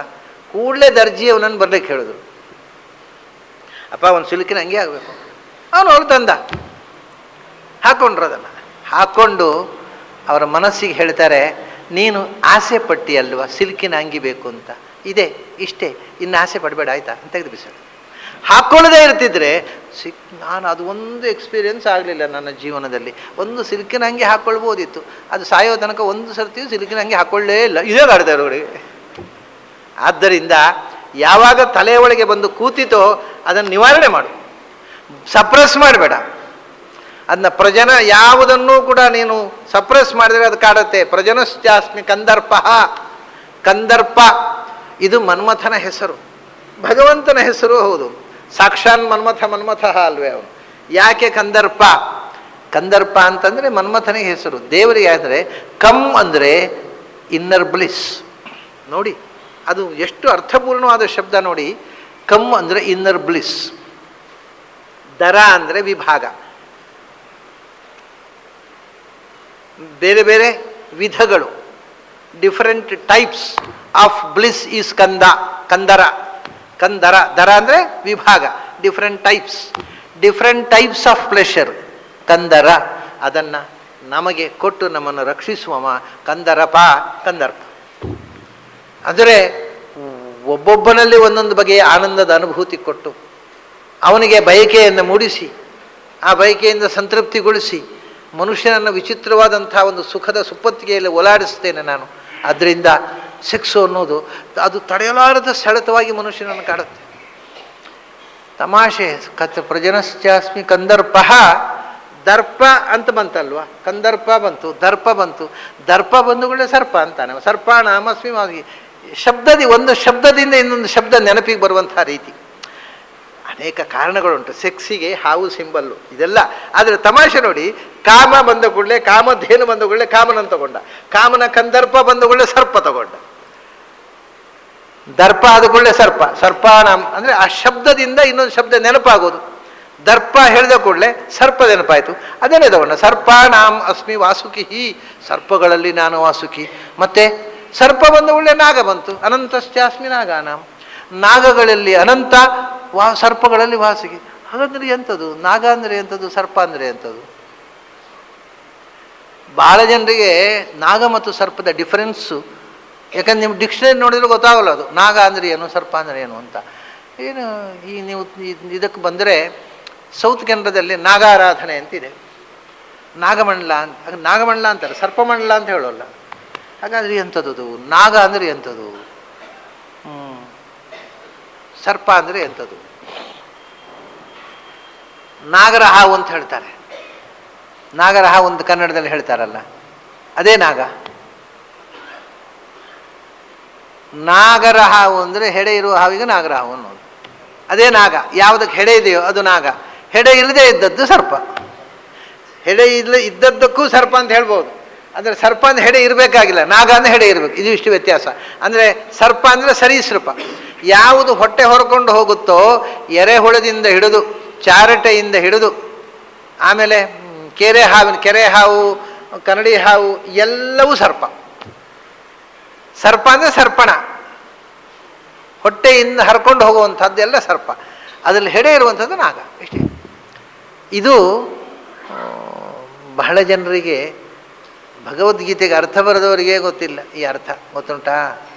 ಕೂಡಲೇ ದರ್ಜಿ ಅವನನ್ನು ಬರ್ಲಿಕ್ಕೆ ಹೇಳಿದ್ರು. ಅಪ್ಪ ಒಂದು ಸಿಲ್ಕಿನ ಅಂಗಿ ಆಗಬೇಕು. ಅವನು ತಂದ, ಹಾಕ್ಕೊಂಡ್ರು. ಅದನ್ನು ಹಾಕ್ಕೊಂಡು ಅವರ ಮನಸ್ಸಿಗೆ ಹೇಳ್ತಾರೆ, ನೀನು ಆಸೆ ಪಟ್ಟಿ ಅಲ್ವಾ ಸಿಲ್ಕಿನ ಅಂಗಿ ಬೇಕು ಅಂತ, ಇದೆ ಇಷ್ಟೇ, ಇನ್ನು ಆಸೆ ಪಡಬೇಡ ಆಯ್ತಾ ಅಂತ ತೆಗೆದು ಬಿಸಾಡು. ಹಾಕ್ಕೊಳ್ಳದೇ ಇರ್ತಿದ್ರೆ ನಾನು ಅದು ಒಂದು ಎಕ್ಸ್ಪೀರಿಯನ್ಸ್ ಆಗಲಿಲ್ಲ ನನ್ನ ಜೀವನದಲ್ಲಿ. ಒಂದು ಸಿಲ್ಕಿನ ಅಂಗಿ ಹಾಕ್ಕೊಳ್ಬೋದಿತ್ತು, ಅದು ಸಾಯೋ ತನಕ ಒಂದು ಸರ್ತಿಯೂ ಸಿಲ್ಕಿನ ಅಂಗಿ ಹಾಕ್ಕೊಳ್ಳೇ ಇಲ್ಲ. ಇದೇ ಕಾಡ್ತಾರೆ ಅವರಿಗೆ. ಆದ್ದರಿಂದ ಯಾವಾಗ ತಲೆಯ ಒಳಗೆ ಬಂದು ಕೂತಿತೋ ಅದನ್ನು ನಿವಾರಣೆ ಮಾಡು, ಸಪ್ರೆಸ್ ಮಾಡಬೇಡ. ಅದನ್ನ ಪ್ರಜನ ಯಾವುದನ್ನೂ ಕೂಡ ನೀನು ಸಪ್ರೆಸ್ ಮಾಡಿದರೆ ಅದು ಕಾಡುತ್ತೆ. ಪ್ರಜನಶ್ಚಾಸ್ಮಿ ಕಂದರ್ಪ. ಕಂದರ್ಪ ಇದು ಮನ್ಮಥನ ಹೆಸರು, ಭಗವಂತನ ಹೆಸರು ಹೌದು. ಸಾಕ್ಷಾನ್ ಮನ್ಮಥ ಅಲ್ವೇ ಅವನು. ಯಾಕೆ ಕಂದರ್ಪ? ಕಂದರ್ಪ ಅಂತಂದರೆ ಮನ್ಮಥನಿಗೆ ಹೆಸರು. ದೇವರಿಗೆ ಆದರೆ ಕಮ್ ಅಂದರೆ ಇನ್ನರ್ ಬ್ಲಿಸ್. ನೋಡಿ ಅದು ಎಷ್ಟು ಅರ್ಥಪೂರ್ಣವಾದ ಶಬ್ದ ನೋಡಿ. ಕಮ್ ಅಂದರೆ ಇನ್ನರ್ ಬ್ಲಿಸ್. ದರ ಅಂದರೆ ವಿಭಾಗ. ಬೇರೆ ಬೇರೆ ವಿಧಗಳು, different types of bliss is ಕಂದರ. ದರ ಅಂದರೆ ವಿಭಾಗ, ಡಿಫರೆಂಟ್ ಟೈಪ್ಸ್ ಆಫ್ ಪ್ಲೆಷರ್ ಕಂದರ. ಅದನ್ನು ನಮಗೆ ಕೊಟ್ಟು ನಮ್ಮನ್ನು ರಕ್ಷಿಸುವವ ಕಂದರ್ಪ. ಅಂದರೆ ಒಬ್ಬೊಬ್ಬನಲ್ಲಿ ಒಂದೊಂದು ಬಗೆಯ ಆನಂದದ ಅನುಭೂತಿ ಕೊಟ್ಟು ಅವನಿಗೆ ಬಯಕೆಯನ್ನು ಮೂಡಿಸಿ ಆ ಬಯಕೆಯಿಂದ ಸಂತೃಪ್ತಿಗೊಳಿಸಿ ಮನುಷ್ಯನನ್ನು ವಿಚಿತ್ರವಾದಂಥ ಒಂದು ಸುಖದ ಸುಪ್ಪತ್ತಿಗೆಯಲ್ಲಿ ಓಲಾಡಿಸ್ತೇನೆ ನಾನು. ಅದರಿಂದ ಸೆಕ್ಸು ಅನ್ನೋದು ಅದು ತಡೆಯಲಾರದ ಸೆಳೆತವಾಗಿ ಮನುಷ್ಯನನ್ನು ಕಾಡುತ್ತೆ. ತಮಾಷೆ ಪ್ರಜನಶ್ಚಾಸ್ಮಿ ಕಂದರ್ಪ. ದರ್ಪ ಅಂತ ಬಂತಲ್ವ, ಕಂದರ್ಪ ಬಂತು, ದರ್ಪ ಬಂತು. ದರ್ಪ ಬಂದುಗಳೇ ಸರ್ಪ ಅಂತಾನೆ. ಸರ್ಪ ನಾಮಸ್ಮಿ ಮಾಗಿ ಒಂದು ಶಬ್ದದಿಂದ ಇನ್ನೊಂದು ಶಬ್ದ ನೆನಪಿಗೆ ಬರುವಂಥ ರೀತಿ ಅನೇಕ ಕಾರಣಗಳುಂಟು. ಸೆಕ್ಸಿಗೆ ಹಾವು ಸಿಂಬಲ್ಲು ಇದೆಲ್ಲ. ಆದರೆ ತಮಾಷೆ ನೋಡಿ, ಕಾಮ ಬಂದ ಕೂಡಲೇ, ಕಾಮಧೇನು ಬಂದ ಕೂಡಲೇ ಕಾಮನನ್ನು ತಗೊಂಡ, ಕಾಮನ ಕಂದರ್ಪ ಬಂದ ಕೂಡಲೇ ಸರ್ಪ ತಗೊಂಡ, ದರ್ಪ ಆದ ಕೂಡಲೇ ಸರ್ಪಾಣಾಂ ಅಂದರೆ ಆ ಶಬ್ದದಿಂದ ಇನ್ನೊಂದು ಶಬ್ದ ನೆನಪಾಗೋದು. ದರ್ಪ ಹೇಳಿದ ಕೂಡಲೇ ಸರ್ಪ ನೆನಪಾಯಿತು, ಅದೇನೇ ತಗೊಂಡ. ಸರ್ಪಾಣಾಂ ಅಸ್ಮಿ ವಾಸುಕಿ, ಸರ್ಪಗಳಲ್ಲಿ ನಾನು ವಾಸುಕಿ. ಮತ್ತೆ ಸರ್ಪ ಬಂದ ಕೂಡಲೇ ನಾಗ ಬಂತು, ಅನಂತಶ್ಚಾಸ್ಮಿ ನಾಗಾನಾಂ, ನಾಗಗಳಲ್ಲಿ ಅನಂತ, ಸರ್ಪಗಳಲ್ಲಿ ವಾಸುಕಿ. ಹಾಗಂದ್ರೆ ಎಂಥದ್ದು ನಾಗ ಅಂದರೆ ಎಂಥದ್ದು, ಸರ್ಪ ಅಂದರೆ ಎಂಥದ್ದು? ಬಹಳ ಜನರಿಗೆ ನಾಗ ಮತ್ತು ಸರ್ಪದ ಡಿಫರೆನ್ಸು, ಯಾಕಂದ್ರೆ ನೀವು ಡಿಕ್ಷನರಿ ನೋಡಿದ್ರೆ ಗೊತ್ತಾಗಲ್ಲ ಅದು ನಾಗ ಅಂದರೆ ಏನು, ಸರ್ಪ ಅಂದರೆ ಏನು ಅಂತ. ಏನು ನೀವು ಇದಕ್ಕೆ ಬಂದರೆ ಸೌತ್ ಕೆನಡಾದಲ್ಲಿ ನಾಗಾರಾಧನೆ ಅಂತಿದೆ, ನಾಗಮಂಡಲ ಅಂತಾರೆ, ಸರ್ಪಮಂಡಲ ಅಂತ ಹೇಳೋಲ್ಲ. ಹಾಗಾದ್ರೆ ಎಂಥದ್ದು ನಾಗ ಅಂದರೆ ಎಂಥದ್ದು, ಸರ್ಪ ಅಂದರೆ ಎಂಥದ್ದು? ನಾಗರ ಹಾವು ಅಂತ ಹೇಳ್ತಾರೆ. ನಾಗರ ಹಾವು ಅಂತ ಕನ್ನಡದಲ್ಲಿ ಹೇಳ್ತಾರಲ್ಲ, ಅದೇ ನಾಗ. ನಾಗರ ಹಾವು ಅಂದರೆ ಹೆಡೆ ಇರುವ ಹಾವಿಗೆ ನಾಗರ ಹಾವು ಅನ್ನೋದು. ಅದೇ ನಾಗ. ಯಾವುದಕ್ಕೆ ಹೆಡೆ ಇದೆಯೋ ಅದು ನಾಗ, ಹೆಡೆ ಇಲ್ಲದೆ ಇದ್ದದ್ದು ಸರ್ಪ. ಹೆಡೆ ಇದ್ದದ್ದಕ್ಕೂ ಸರ್ಪ ಅಂತ ಹೇಳ್ಬೋದು. ಅಂದರೆ ಸರ್ಪ ಅಂದರೆ ಹೆಡೆ ಇರಬೇಕಾಗಿಲ್ಲ, ನಾಗ ಅಂದರೆ ಹೆಡೆ ಇರಬೇಕು. ಇದು ಇಷ್ಟು ವ್ಯತ್ಯಾಸ. ಅಂದರೆ ಸರ್ಪ ಅಂದರೆ ಸರೀಸೃಪ. ಯಾವುದು ಹೊಟ್ಟೆ ಹೊರಕೊಂಡು ಹೋಗುತ್ತೋ, ಎರೆಹುಳದಿಂದ ಹಿಡಿದು ಚಾರಟೆಯಿಂದ ಹಿಡಿದು ಆಮೇಲೆ ಕೆರೆ ಹಾವು, ಕನ್ನಡಿ ಹಾವು ಎಲ್ಲವೂ ಸರ್ಪ. ಸರ್ಪ ಅಂದರೆ ಸರ್ಪಣ, ಹೊಟ್ಟೆಯಿಂದ ಹರ್ಕೊಂಡು ಹೋಗುವಂಥದ್ದೆಲ್ಲ ಸರ್ಪ. ಅದರಲ್ಲಿ ಹೆಡೆ ಇರುವಂಥದ್ದು ನಾಗ. ಇಷ್ಟೇ. ಇದು ಬಹಳ ಜನರಿಗೆ ಭಗವದ್ಗೀತೆಗೆ ಅರ್ಥ ಬರೆದವರಿಗೆ ಗೊತ್ತಿಲ್ಲ ಈ ಅರ್ಥ. ಗೊತ್ತುಂಟಾ?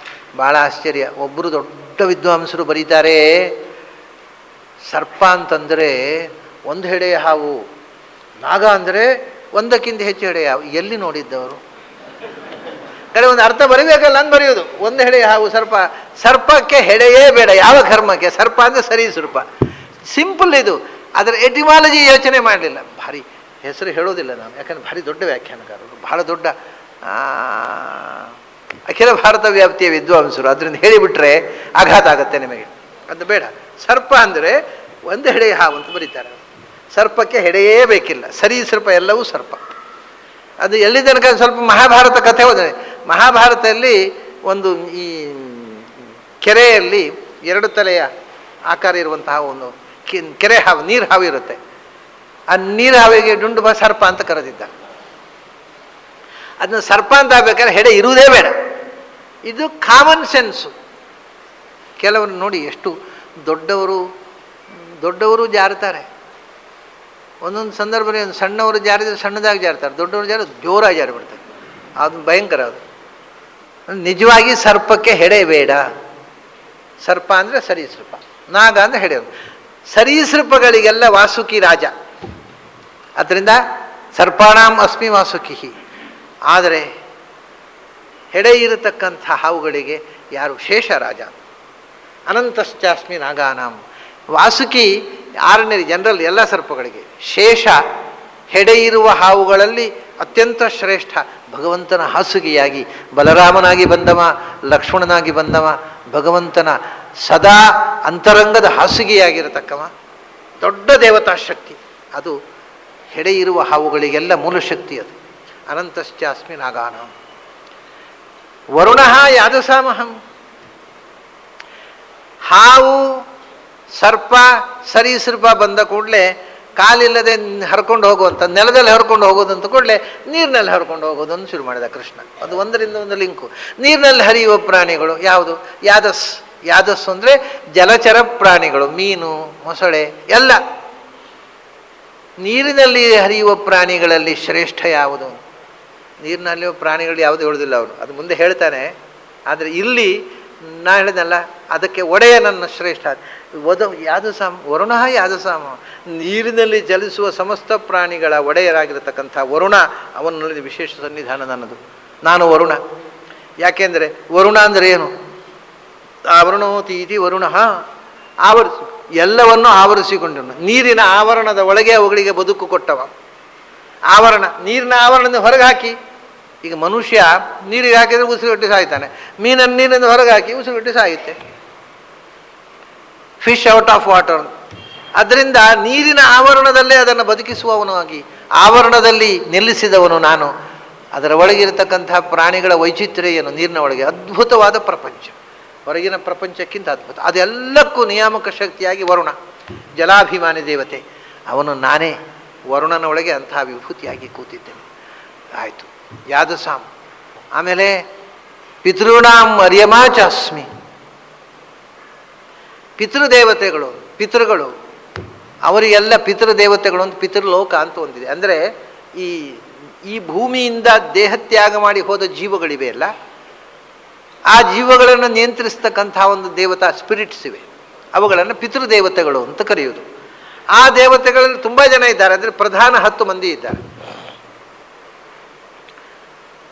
ಭಾಳ ಆಶ್ಚರ್ಯ. ಒಬ್ಬರು ದೊಡ್ಡ ವಿದ್ವಾಂಸರು ಬರೀತಾರೆ, ಸರ್ಪ ಅಂತಂದರೆ ಒಂದು ಹೆಡೆಯ ಹಾವು, ನಾಗ ಅಂದರೆ ಒಂದಕ್ಕಿಂತ ಹೆಚ್ಚು ಹೆಡೆಯ ಹಾವು. ಎಲ್ಲಿ ನೋಡಿದ್ದವರು? ಕೆಲವೊಂದು ಅರ್ಥ ಬರೀಬೇಕಲ್ಲ ಅಂತ ಬರೆಯೋದು. ಒಂದು ಹೆಡೆಯ ಹಾವು ಸರ್ಪ. ಸರ್ಪಕ್ಕೆ ಹೆಡೆಯೇ ಬೇಡ. ಯಾವ ಕರ್ಮಕ್ಕೆ? ಸರ್ಪ ಅಂದರೆ ಸರೀಸೃಪ. ಸಿಂಪಲ್ ಇದು. ಅದರ ಎಟಿಮಾಲಜಿ ಯೋಚನೆ ಮಾಡಲಿಲ್ಲ. ಭಾರಿ ಹೆಸರು ಹೇಳೋದಿಲ್ಲ ನಾನು, ಯಾಕಂದರೆ ಭಾರಿ ದೊಡ್ಡ ವ್ಯಾಖ್ಯಾನಕಾರರು, ಬಹಳ ದೊಡ್ಡ ಅಖಿಲ ಭಾರತ ವ್ಯಾಪ್ತಿಯ ವಿದ್ವಾಂಸರು. ಅದರಿಂದ ಹೇಳಿಬಿಟ್ರೆ ಆಘಾತ ಆಗುತ್ತೆ ನಿಮಗೆ, ಅದು ಬೇಡ. ಸರ್ಪ ಅಂದರೆ ಒಂದು ಹೆಡೆಯ ಹಾವು ಅಂತ ಬರೀತಾರೆ. ಸರ್ಪಕ್ಕೆ ಹೆಡೆಯೇ ಬೇಕಿಲ್ಲ, ಸರೀಸೃಪ ಎಲ್ಲವೂ ಸರ್ಪ. ಅದು ಎಲ್ಲಿ ತನಕ ಸ್ವಲ್ಪ ಮಹಾಭಾರತ ಕಥೆ ಹೋದರೆ, ಮಹಾಭಾರತದಲ್ಲಿ ಒಂದು ಈ ಕೆರೆಯಲ್ಲಿ 2 ತಲೆಯ ಆಕಾರ ಇರುವಂತಹ ಒಂದು ಕೆರೆ ಹಾವು, ನೀರು ಹಾವು ಇರುತ್ತೆ. ಆ ನೀರು ಹಾವಿಗೆ ಡುಂಡುಬ ಸರ್ಪ ಅಂತ ಕರೆದಿದ್ದ. ಅದನ್ನ ಸರ್ಪ ಅಂತ ಆಗ್ಬೇಕಾದ್ರೆ ಹೆಡೆ ಇರುವುದೇ ಬೇಡ. ಇದು ಕಾಮನ್ ಸೆನ್ಸು. ಕೆಲವರು ನೋಡಿ ಎಷ್ಟು ದೊಡ್ಡವರು ಜಾರ್ತಾರೆ. ಒಂದೊಂದು ಸಂದರ್ಭದಲ್ಲಿ ಒಂದು ಸಣ್ಣವರು ಜಾರಿದ್ರೆ ಸಣ್ಣದಾಗಿ ಜಾರ್ತಾರೆ, ದೊಡ್ಡವರು ಜೋರಾಗಿ ಜಾರಿಬಿಡ್ತಾರೆ. ಅದು ಭಯಂಕರ. ಅದು ನಿಜವಾಗಿ ಸರ್ಪಕ್ಕೆ ಹೆಡೆ ಬೇಡ. ಸರ್ಪ ಅಂದರೆ ಸರೀಸೃಪ, ನಾಗ ಅಂದರೆ ಹೆಡೆ. ಸರೀಸೃಪಗಳಿಗೆಲ್ಲ ವಾಸುಕಿ ರಾಜ. ಅದರಿಂದ ಸರ್ಪಾಣಾಂ ಅಸ್ಮಿ ವಾಸುಕಿ. ಆದರೆ ಹೆಡೆ ಇರತಕ್ಕಂಥ ಹಾವುಗಳಿಗೆ ಯಾರು? ಶೇಷ ರಾಜ. ಅನಂತಶ್ಚಾಸ್ಮಿ ನಾಗಾನಾಂ. ವಾಸುಕಿ 6ನೇ ಜನರಲ್ ಎಲ್ಲ ಸರ್ಪಗಳಿಗೆ. ಶೇಷ ಹೆಡೆ ಇರುವ ಹಾವುಗಳಲ್ಲಿ ಅತ್ಯಂತ ಶ್ರೇಷ್ಠ. ಭಗವಂತನ ಹಾಸುಗಿಯಾಗಿ ಬಲರಾಮನಾಗಿ ಬಂದವ, ಲಕ್ಷ್ಮಣನಾಗಿ ಬಂದವ, ಭಗವಂತನ ಸದಾ ಅಂತರಂಗದ ಹಾಸುಗಿಯಾಗಿರತಕ್ಕವ, ದೊಡ್ಡ ದೇವತಾ ಶಕ್ತಿ. ಅದು ಹೆಡೆ ಇರುವ ಹಾವುಗಳಿಗೆಲ್ಲ ಮೂಲ ಶಕ್ತಿ. ಅದು ಅನಂತಶ್ಚಾಸ್ಮಿ ನಾಗಾನಾಂ. ವರುಣ ಯಾದಸಾಮಹಂ. ಹಾವು, ಸರ್ಪ, ಸರೀಸೃಪ ಬಂದ ಕೂಡಲೇ ಕಾಲಿಲ್ಲದೆ ಹರ್ಕೊಂಡು ಹೋಗುವಂಥ, ನೆಲದಲ್ಲಿ ಹರ್ಕೊಂಡು ಹೋಗೋದಂತ ಕೂಡಲೇ ನೀರಿನಲ್ಲಿ ಹರ್ಕೊಂಡು ಹೋಗೋದನ್ನು ಶುರು ಮಾಡಿದ ಕೃಷ್ಣ. ಅದು ಒಂದರಿಂದ ಒಂದು ಲಿಂಕು. ನೀರಿನಲ್ಲಿ ಹರಿಯುವ ಪ್ರಾಣಿಗಳು ಯಾವುದು? ಯಾದಸ್ಸು ಅಂದರೆ ಜಲಚರ ಪ್ರಾಣಿಗಳು, ಮೀನು, ಮೊಸಳೆ ಎಲ್ಲ. ನೀರಿನಲ್ಲಿ ಹರಿಯುವ ಪ್ರಾಣಿಗಳಲ್ಲಿ ಶ್ರೇಷ್ಠ ಯಾವುದು? ನೀರಿನಲ್ಲಿರುವ ಪ್ರಾಣಿಗಳು ಯಾವುದು ಹೇಳೋದಿಲ್ಲ ಅವರು, ಅದು ಮುಂದೆ ಹೇಳ್ತಾನೆ. ಆದರೆ ಇಲ್ಲಿ ನಾ ಹೇಳಿದಲ್ಲ, ಅದಕ್ಕೆ ಒಡೆಯ ನನ್ನ ಶ್ರೇಷ್ಠ. ವರುಣ ಯಾದಸಾಮ. ನೀರಿನಲ್ಲಿ ಚಲಿಸುವ ಸಮಸ್ತ ಪ್ರಾಣಿಗಳ ಒಡೆಯರಾಗಿರತಕ್ಕಂಥ ವರುಣ, ಅವನಲ್ಲಿ ವಿಶೇಷ ಸನ್ನಿಧಾನ ನನ್ನದು. ನಾನು ವರುಣ. ಯಾಕೆಂದರೆ ವರುಣ ಅಂದರೆ ಏನು? ಆವರಣೋತೀತಿ ವರುಣ. ಎಲ್ಲವನ್ನೂ ಆವರಿಸಿಕೊಂಡನು. ನೀರಿನ ಆವರಣದ ಒಳಗೆ ಅವುಗಳಿಗೆ ಬದುಕು ಕೊಟ್ಟವ. ಆವರಣ, ನೀರಿನ ಆವರಣದಿಂದ ಹೊರಗೆ ಹಾಕಿ. ಈಗ ಮನುಷ್ಯ ನೀರಿಗೆ ಹಾಕಿದರೆ ಉಸಿರುಗಟ್ಟಿ ಸಾಯ್ತಾನೆ, ಮೀನನ್ನು ನೀರಿನಿಂದ ಹೊರಗೆ ಹಾಕಿ ಉಸಿರುಗಟ್ಟಿ ಸಾಯುತ್ತೆ. Fish out of water. ಅದರಿಂದ ನೀರಿನ ಆವರಣದಲ್ಲೇ ಅದನ್ನು ಬದುಕಿಸುವವನು ಆಗಿ ಆವರಣದಲ್ಲಿ ನಿಲ್ಲಿಸಿದವನು ನಾನು. ಅದರ ಒಳಗಿರತಕ್ಕಂತಹ ಪ್ರಾಣಿಗಳ ವೈಚಿತ್ರ್ಯ ಏನು? ನೀರಿನ ಒಳಗೆ ಅದ್ಭುತವಾದ ಪ್ರಪಂಚ, ಹೊರಗಿನ ಪ್ರಪಂಚಕ್ಕಿಂತ ಅದ್ಭುತ. ಅದೆಲ್ಲಕ್ಕೂ ನಿಯಾಮಕ ಶಕ್ತಿಯಾಗಿ ವರುಣ, ಜಲಾಭಿಮಾನಿ ದೇವತೆ. ಅವನು ನಾನೇ ವರುಣನ ಒಳಗೆ ಅಂತಹ ವಿಭೂತಿಯಾಗಿ ಕೂತಿದ್ದೇನೆ. ಆಯಿತು. ಯಾದಸಾಂ. ಆಮೇಲೆ ಪಿತೃಣಾಂ ಅರ್ಯಮಾಚಾಸ್ಮಿ. ಪಿತೃದೇವತೆಗಳು, ಪಿತೃಗಳು, ಅವರಿಗೆಲ್ಲ ಪಿತೃದೇವತೆಗಳು ಅಂತ ಪಿತೃಲೋಕ ಅಂತ ಒಂದಿದೆ. ಅಂದರೆ ಈ ಭೂಮಿಯಿಂದ ದೇಹತ್ಯಾಗ ಮಾಡಿ ಹೋದ ಜೀವಗಳಿವೆ ಅಲ್ಲ, ಆ ಜೀವಗಳನ್ನು ನಿಯಂತ್ರಿಸ್ತಕ್ಕಂಥ ಒಂದು ದೇವತಾ ಸ್ಪಿರಿಟ್ಸ್ ಇವೆ. ಅವುಗಳನ್ನು ಪಿತೃದೇವತೆಗಳು ಅಂತ ಕರೆಯುವುದು. ಆ ದೇವತೆಗಳಲ್ಲಿ ತುಂಬ ಜನ ಇದ್ದಾರೆ. ಅಂದರೆ ಪ್ರಧಾನ 10 ಮಂದಿ ಇದ್ದಾರೆ.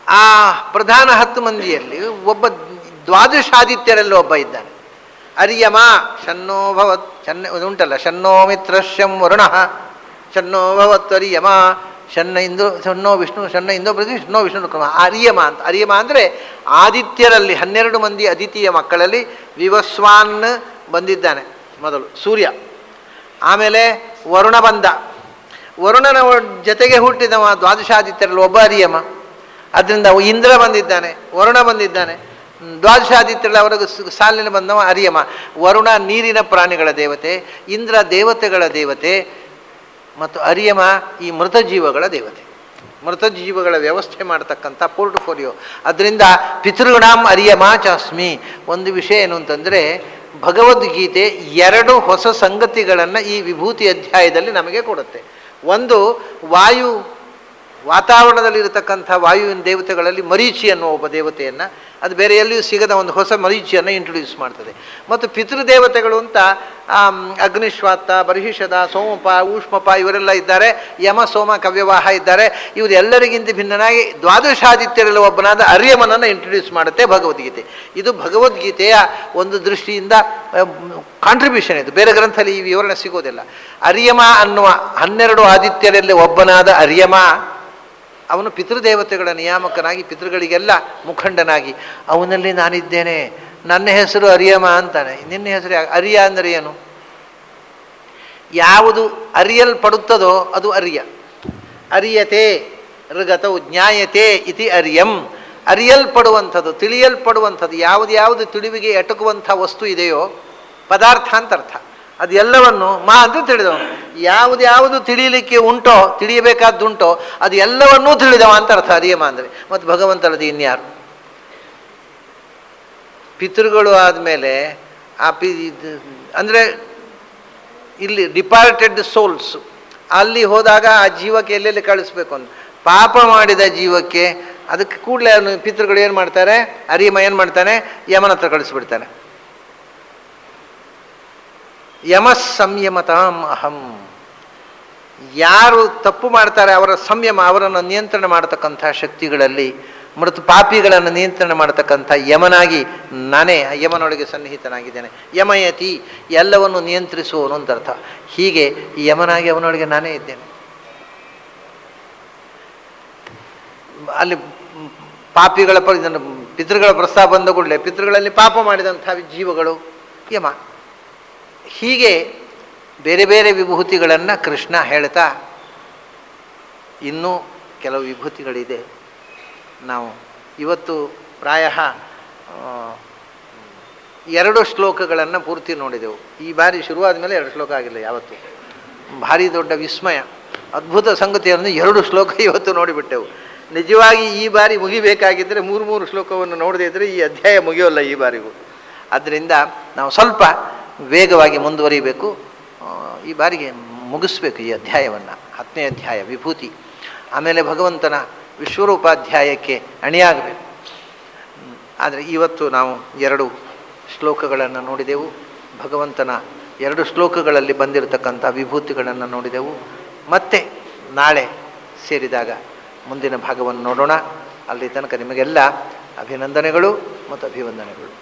ಆ ಪ್ರಧಾನ 10 ಮಂದಿಯಲ್ಲಿ ಒಬ್ಬ ದ್ವಾದಶಾದಿತ್ಯರಲ್ಲಿ ಒಬ್ಬ ಇದ್ದಾನೆ. ಅರ್ಯಮ ಶನ್ನೋ ಭವತ್, ಉಂಟಲ್ಲ, ಶನ್ನೋ ಮಿತ್ರಶ್ಯಂ ವರುಣ, ಶನ್ನೋ ಭವತ್ ಅರ್ಯಮ, ಶನ್ನೋ ವಿಷ್ಣು, ಶನ್ನ ಇಂದೋ ಪ್ರತಿ, ಶನ್ನೋ ವಿಷ್ಣು ಕ್ರಮ. ಅರ್ಯಮ ಅಂತ. ಅರ್ಯಮ ಅಂದರೆ ಆದಿತ್ಯರಲ್ಲಿ 12 ಮಂದಿ ಅದಿತಿಯ ಮಕ್ಕಳಲ್ಲಿ ವಿವಸ್ವಾನ್ ಬಂದಿದ್ದಾನೆ. ಮೊದಲು ಸೂರ್ಯ, ಆಮೇಲೆ ವರುಣ ಬಂದ. ವರುಣನ ಜೊತೆಗೆ ಹುಟ್ಟಿದವ ದ್ವಾದಶಾದಿತ್ಯರಲ್ಲಿ ಒಬ್ಬ ಅರಿಯಮ. ಅದರಿಂದ ಇಂದ್ರ ಬಂದಿದ್ದಾನೆ, ವರುಣ ಬಂದಿದ್ದಾನೆ, ದ್ವಾದಶಾದಿತ್ಯರಲ್ಲಿ ಅವರ ಸಾಲಿನ ಬಂದವ ಅರಿಯಮ. ವರುಣ ನೀರಿನ ಪ್ರಾಣಿಗಳ ದೇವತೆ, ಇಂದ್ರ ದೇವತೆಗಳ ದೇವತೆ, ಮತ್ತು ಅರಿಯಮ ಈ ಮೃತ ಜೀವಗಳ ದೇವತೆ, ಮೃತ ಜೀವಗಳ ವ್ಯವಸ್ಥೆ ಮಾಡತಕ್ಕಂಥ ಪೋರ್ಟ್ಫೋಲಿಯೋ. ಅದರಿಂದ ಪಿತೃಗಣಾಂ ಅರಿಯಮ ಚಾಸ್ಮಿ. ಒಂದು ವಿಷಯ ಏನು ಅಂತಂದರೆ, ಭಗವದ್ಗೀತೆ ಎರಡು ಹೊಸ ಸಂಗತಿಗಳನ್ನು ಈ ವಿಭೂತಿ ಅಧ್ಯಾಯದಲ್ಲಿ ನಮಗೆ ಕೊಡುತ್ತೆ. ಒಂದು, ವಾತಾವರಣದಲ್ಲಿರತಕ್ಕಂಥ ವಾಯುವಿನ ದೇವತೆಗಳಲ್ಲಿ ಮರೀಚಿ ಅನ್ನುವ ಒಬ್ಬ ದೇವತೆಯನ್ನು, ಅದು ಬೇರೆ ಎಲ್ಲಿಯೂ ಸಿಗದ ಒಂದು ಹೊಸ ಮರೀಚಿಯನ್ನು ಇಂಟ್ರೊಡ್ಯೂಸ್ ಮಾಡ್ತದೆ. ಮತ್ತು ಪಿತೃದೇವತೆಗಳು ಅಂತ ಅಗ್ನಿಶ್ವಾತ್ತ, ಬರ್ಹಿಷದ, ಸೋಮಪ, ಊಷ್ಮಪ ಇವರೆಲ್ಲ ಇದ್ದಾರೆ, ಯಮ, ಸೋಮ, ಕವ್ಯವಾಹ ಇದ್ದಾರೆ. ಇವರೆಲ್ಲರಿಗಿಂತ ಭಿನ್ನನಾಗಿ ದ್ವಾದಶಾದಿತ್ಯರಲ್ಲಿ ಒಬ್ಬನಾದ ಅರ್ಯಮನನ್ನು ಇಂಟ್ರೊಡ್ಯೂಸ್ ಮಾಡುತ್ತೆ ಭಗವದ್ಗೀತೆ. ಇದು ಭಗವದ್ಗೀತೆಯ ಒಂದು ದೃಷ್ಟಿಯಿಂದ ಕಾಂಟ್ರಿಬ್ಯೂಷನ್. ಇದು ಬೇರೆ ಗ್ರಂಥದಲ್ಲಿ ಈ ವಿವರಣೆ ಸಿಗೋದಿಲ್ಲ. ಅರ್ಯಮ ಅನ್ನುವ 12 ಆದಿತ್ಯರಲ್ಲಿ ಒಬ್ಬನಾದ ಅರ್ಯಮ, ಅವನು ಪಿತೃದೇವತೆಗಳ ನಿಯಾಮಕನಾಗಿ, ಪಿತೃಗಳಿಗೆಲ್ಲ ಮುಖಂಡನಾಗಿ, ಅವನಲ್ಲಿ ನಾನಿದ್ದೇನೆ, ನನ್ನ ಹೆಸರು ಅರಿಯಮ ಅಂತಾನೆ. ನಿನ್ನ ಹೆಸರು ಅರಿಯ ಅಂದರೆ ಏನು? ಯಾವುದು ಅರಿಯಲ್ಪಡುತ್ತದೋ ಅದು ಅರಿಯ. ಅರಿಯತೆ ಋಗತೌ ಜ್ಞಾಯತೆ ಇತಿ ಅರಿಯಂ. ಅರಿಯಲ್ಪಡುವಂಥದ್ದು, ತಿಳಿಯಲ್ಪಡುವಂಥದ್ದು, ಯಾವುದು ತಿಳಿವಿಗೆ ಎಟಕುವಂಥ ವಸ್ತು ಇದೆಯೋ ಪದಾರ್ಥ ಅಂತ ಅರ್ಥ. ಅದೆಲ್ಲವನ್ನು ಮಾ ಅಂತ ತಿಳಿದವನು. ಯಾವುದು ತಿಳಿಯಲಿಕ್ಕೆ ಉಂಟೋ, ತಿಳಿಯಬೇಕಾದ್ದುಂಟೋ ಅದು ಎಲ್ಲವನ್ನೂ ತಿಳಿದವ ಅಂತ ಅರ್ಥ ಅರಿಯಮ ಅಂದರೆ. ಮತ್ತು ಭಗವಂತನದು ಇನ್ಯಾರು? ಪಿತೃಗಳು ಆದಮೇಲೆ ಅಂದರೆ ಇಲ್ಲಿ ಡಿಪಾರ್ಟೆಡ್ ಸೋಲ್ಸ್, ಅಲ್ಲಿ ಹೋದಾಗ ಆ ಜೀವಕ್ಕೆ ಎಲ್ಲೆಲ್ಲಿ ಕಳಿಸ್ಬೇಕು ಅಂತ, ಪಾಪ ಮಾಡಿದ ಜೀವಕ್ಕೆ ಅದಕ್ಕೆ ಕೂಡಲೇ ಪಿತೃಗಳು ಏನು ಮಾಡ್ತಾರೆ, ಅರಿಯಮ ಏನು ಮಾಡ್ತಾನೆ, ಯಮನ ಹತ್ರ ಕಳಿಸ್ಬಿಡ್ತಾನೆ. ಯಮ ಸಂಯಮತಾಂ ಅಹಂ. ಯಾರು ತಪ್ಪು ಮಾಡ್ತಾರೆ ಅವರ ಸಂಯಮ, ಅವರನ್ನು ನಿಯಂತ್ರಣ ಮಾಡತಕ್ಕಂಥ ಶಕ್ತಿಗಳಲ್ಲಿ ಮೃತ ಪಾಪಿಗಳನ್ನು ನಿಯಂತ್ರಣ ಮಾಡತಕ್ಕಂಥ ಯಮನಾಗಿ ನಾನೇ ಯಮನೊಳಗೆ ಸನ್ನಿಹಿತನಾಗಿದ್ದೇನೆ. ಯಮಯತಿ, ಎಲ್ಲವನ್ನು ನಿಯಂತ್ರಿಸುವವನು ಅಂತ ಅರ್ಥ. ಹೀಗೆ ಈ ಯಮನಾಗಿ ಅವನೊಳಗೆ ನಾನೇ ಇದ್ದೇನೆ. ಅಲ್ಲಿ ಪಾಪಿಗಳ ಪಿತೃಗಳ ಪ್ರಸ್ತಾವ ಬಂದ ಕೂಡಲೇ ಪಿತೃಗಳಲ್ಲಿ ಪಾಪ ಮಾಡಿದಂಥ ಜೀವಗಳು ಯಮ. ಹೀಗೆ ಬೇರೆ ಬೇರೆ ವಿಭೂತಿಗಳನ್ನು ಕೃಷ್ಣ ಹೇಳ್ತಾ, ಇನ್ನೂ ಕೆಲವು ವಿಭೂತಿಗಳಿದೆ. ನಾವು ಇವತ್ತು ಪ್ರಾಯ 2 ಶ್ಲೋಕಗಳನ್ನು ಪೂರ್ತಿ ನೋಡಿದೆವು. ಈ ಬಾರಿ ಶುರುವಾದ ಮೇಲೆ 2 ಶ್ಲೋಕ ಆಗಿಲ್ಲ ಯಾವತ್ತು. ಭಾರಿ ದೊಡ್ಡ ವಿಸ್ಮಯ, ಅದ್ಭುತ ಸಂಗತಿಯನ್ನು 2 ಶ್ಲೋಕ ಇವತ್ತು ನೋಡಿಬಿಟ್ಟೆವು. ನಿಜವಾಗಿ ಈ ಬಾರಿ ಮುಗಿಬೇಕಾಗಿದ್ದರೆ 3 ಶ್ಲೋಕವನ್ನು ನೋಡದೇ ಇದ್ದರೆ ಈ ಅಧ್ಯಾಯ ಮುಗಿಯೋಲ್ಲ ಈ ಬಾರಿಗೂ. ಆದ್ದರಿಂದ ನಾವು ಸ್ವಲ್ಪ ವೇಗವಾಗಿ ಮುಂದುವರಿಬೇಕು. ಈ ಬಾರಿಗೆ ಮುಗಿಸ್ಬೇಕು ಈ ಅಧ್ಯಾಯವನ್ನು, 10ನೇ ಅಧ್ಯಾಯ ವಿಭೂತಿ. ಆಮೇಲೆ ಭಗವಂತನ ವಿಶ್ವರೂಪಾಧ್ಯಾಯಕ್ಕೆ ಅಣಿಯಾಗಬೇಕು. ಆದರೆ ಇವತ್ತು ನಾವು 2 ಶ್ಲೋಕಗಳನ್ನು ನೋಡಿದೆವು. ಭಗವಂತನ 2 ಶ್ಲೋಕಗಳಲ್ಲಿ ಬಂದಿರತಕ್ಕಂಥ ವಿಭೂತಿಗಳನ್ನು ನೋಡಿದೆವು. ಮತ್ತೆ ನಾಳೆ ಸೇರಿದಾಗ ಮುಂದಿನ ಭಾಗವನ್ನು ನೋಡೋಣ. ಅಲ್ಲಿ ತನಕ ನಿಮಗೆಲ್ಲ ಅಭಿನಂದನೆಗಳು ಮತ್ತು ಅಭಿವಂದನೆಗಳು.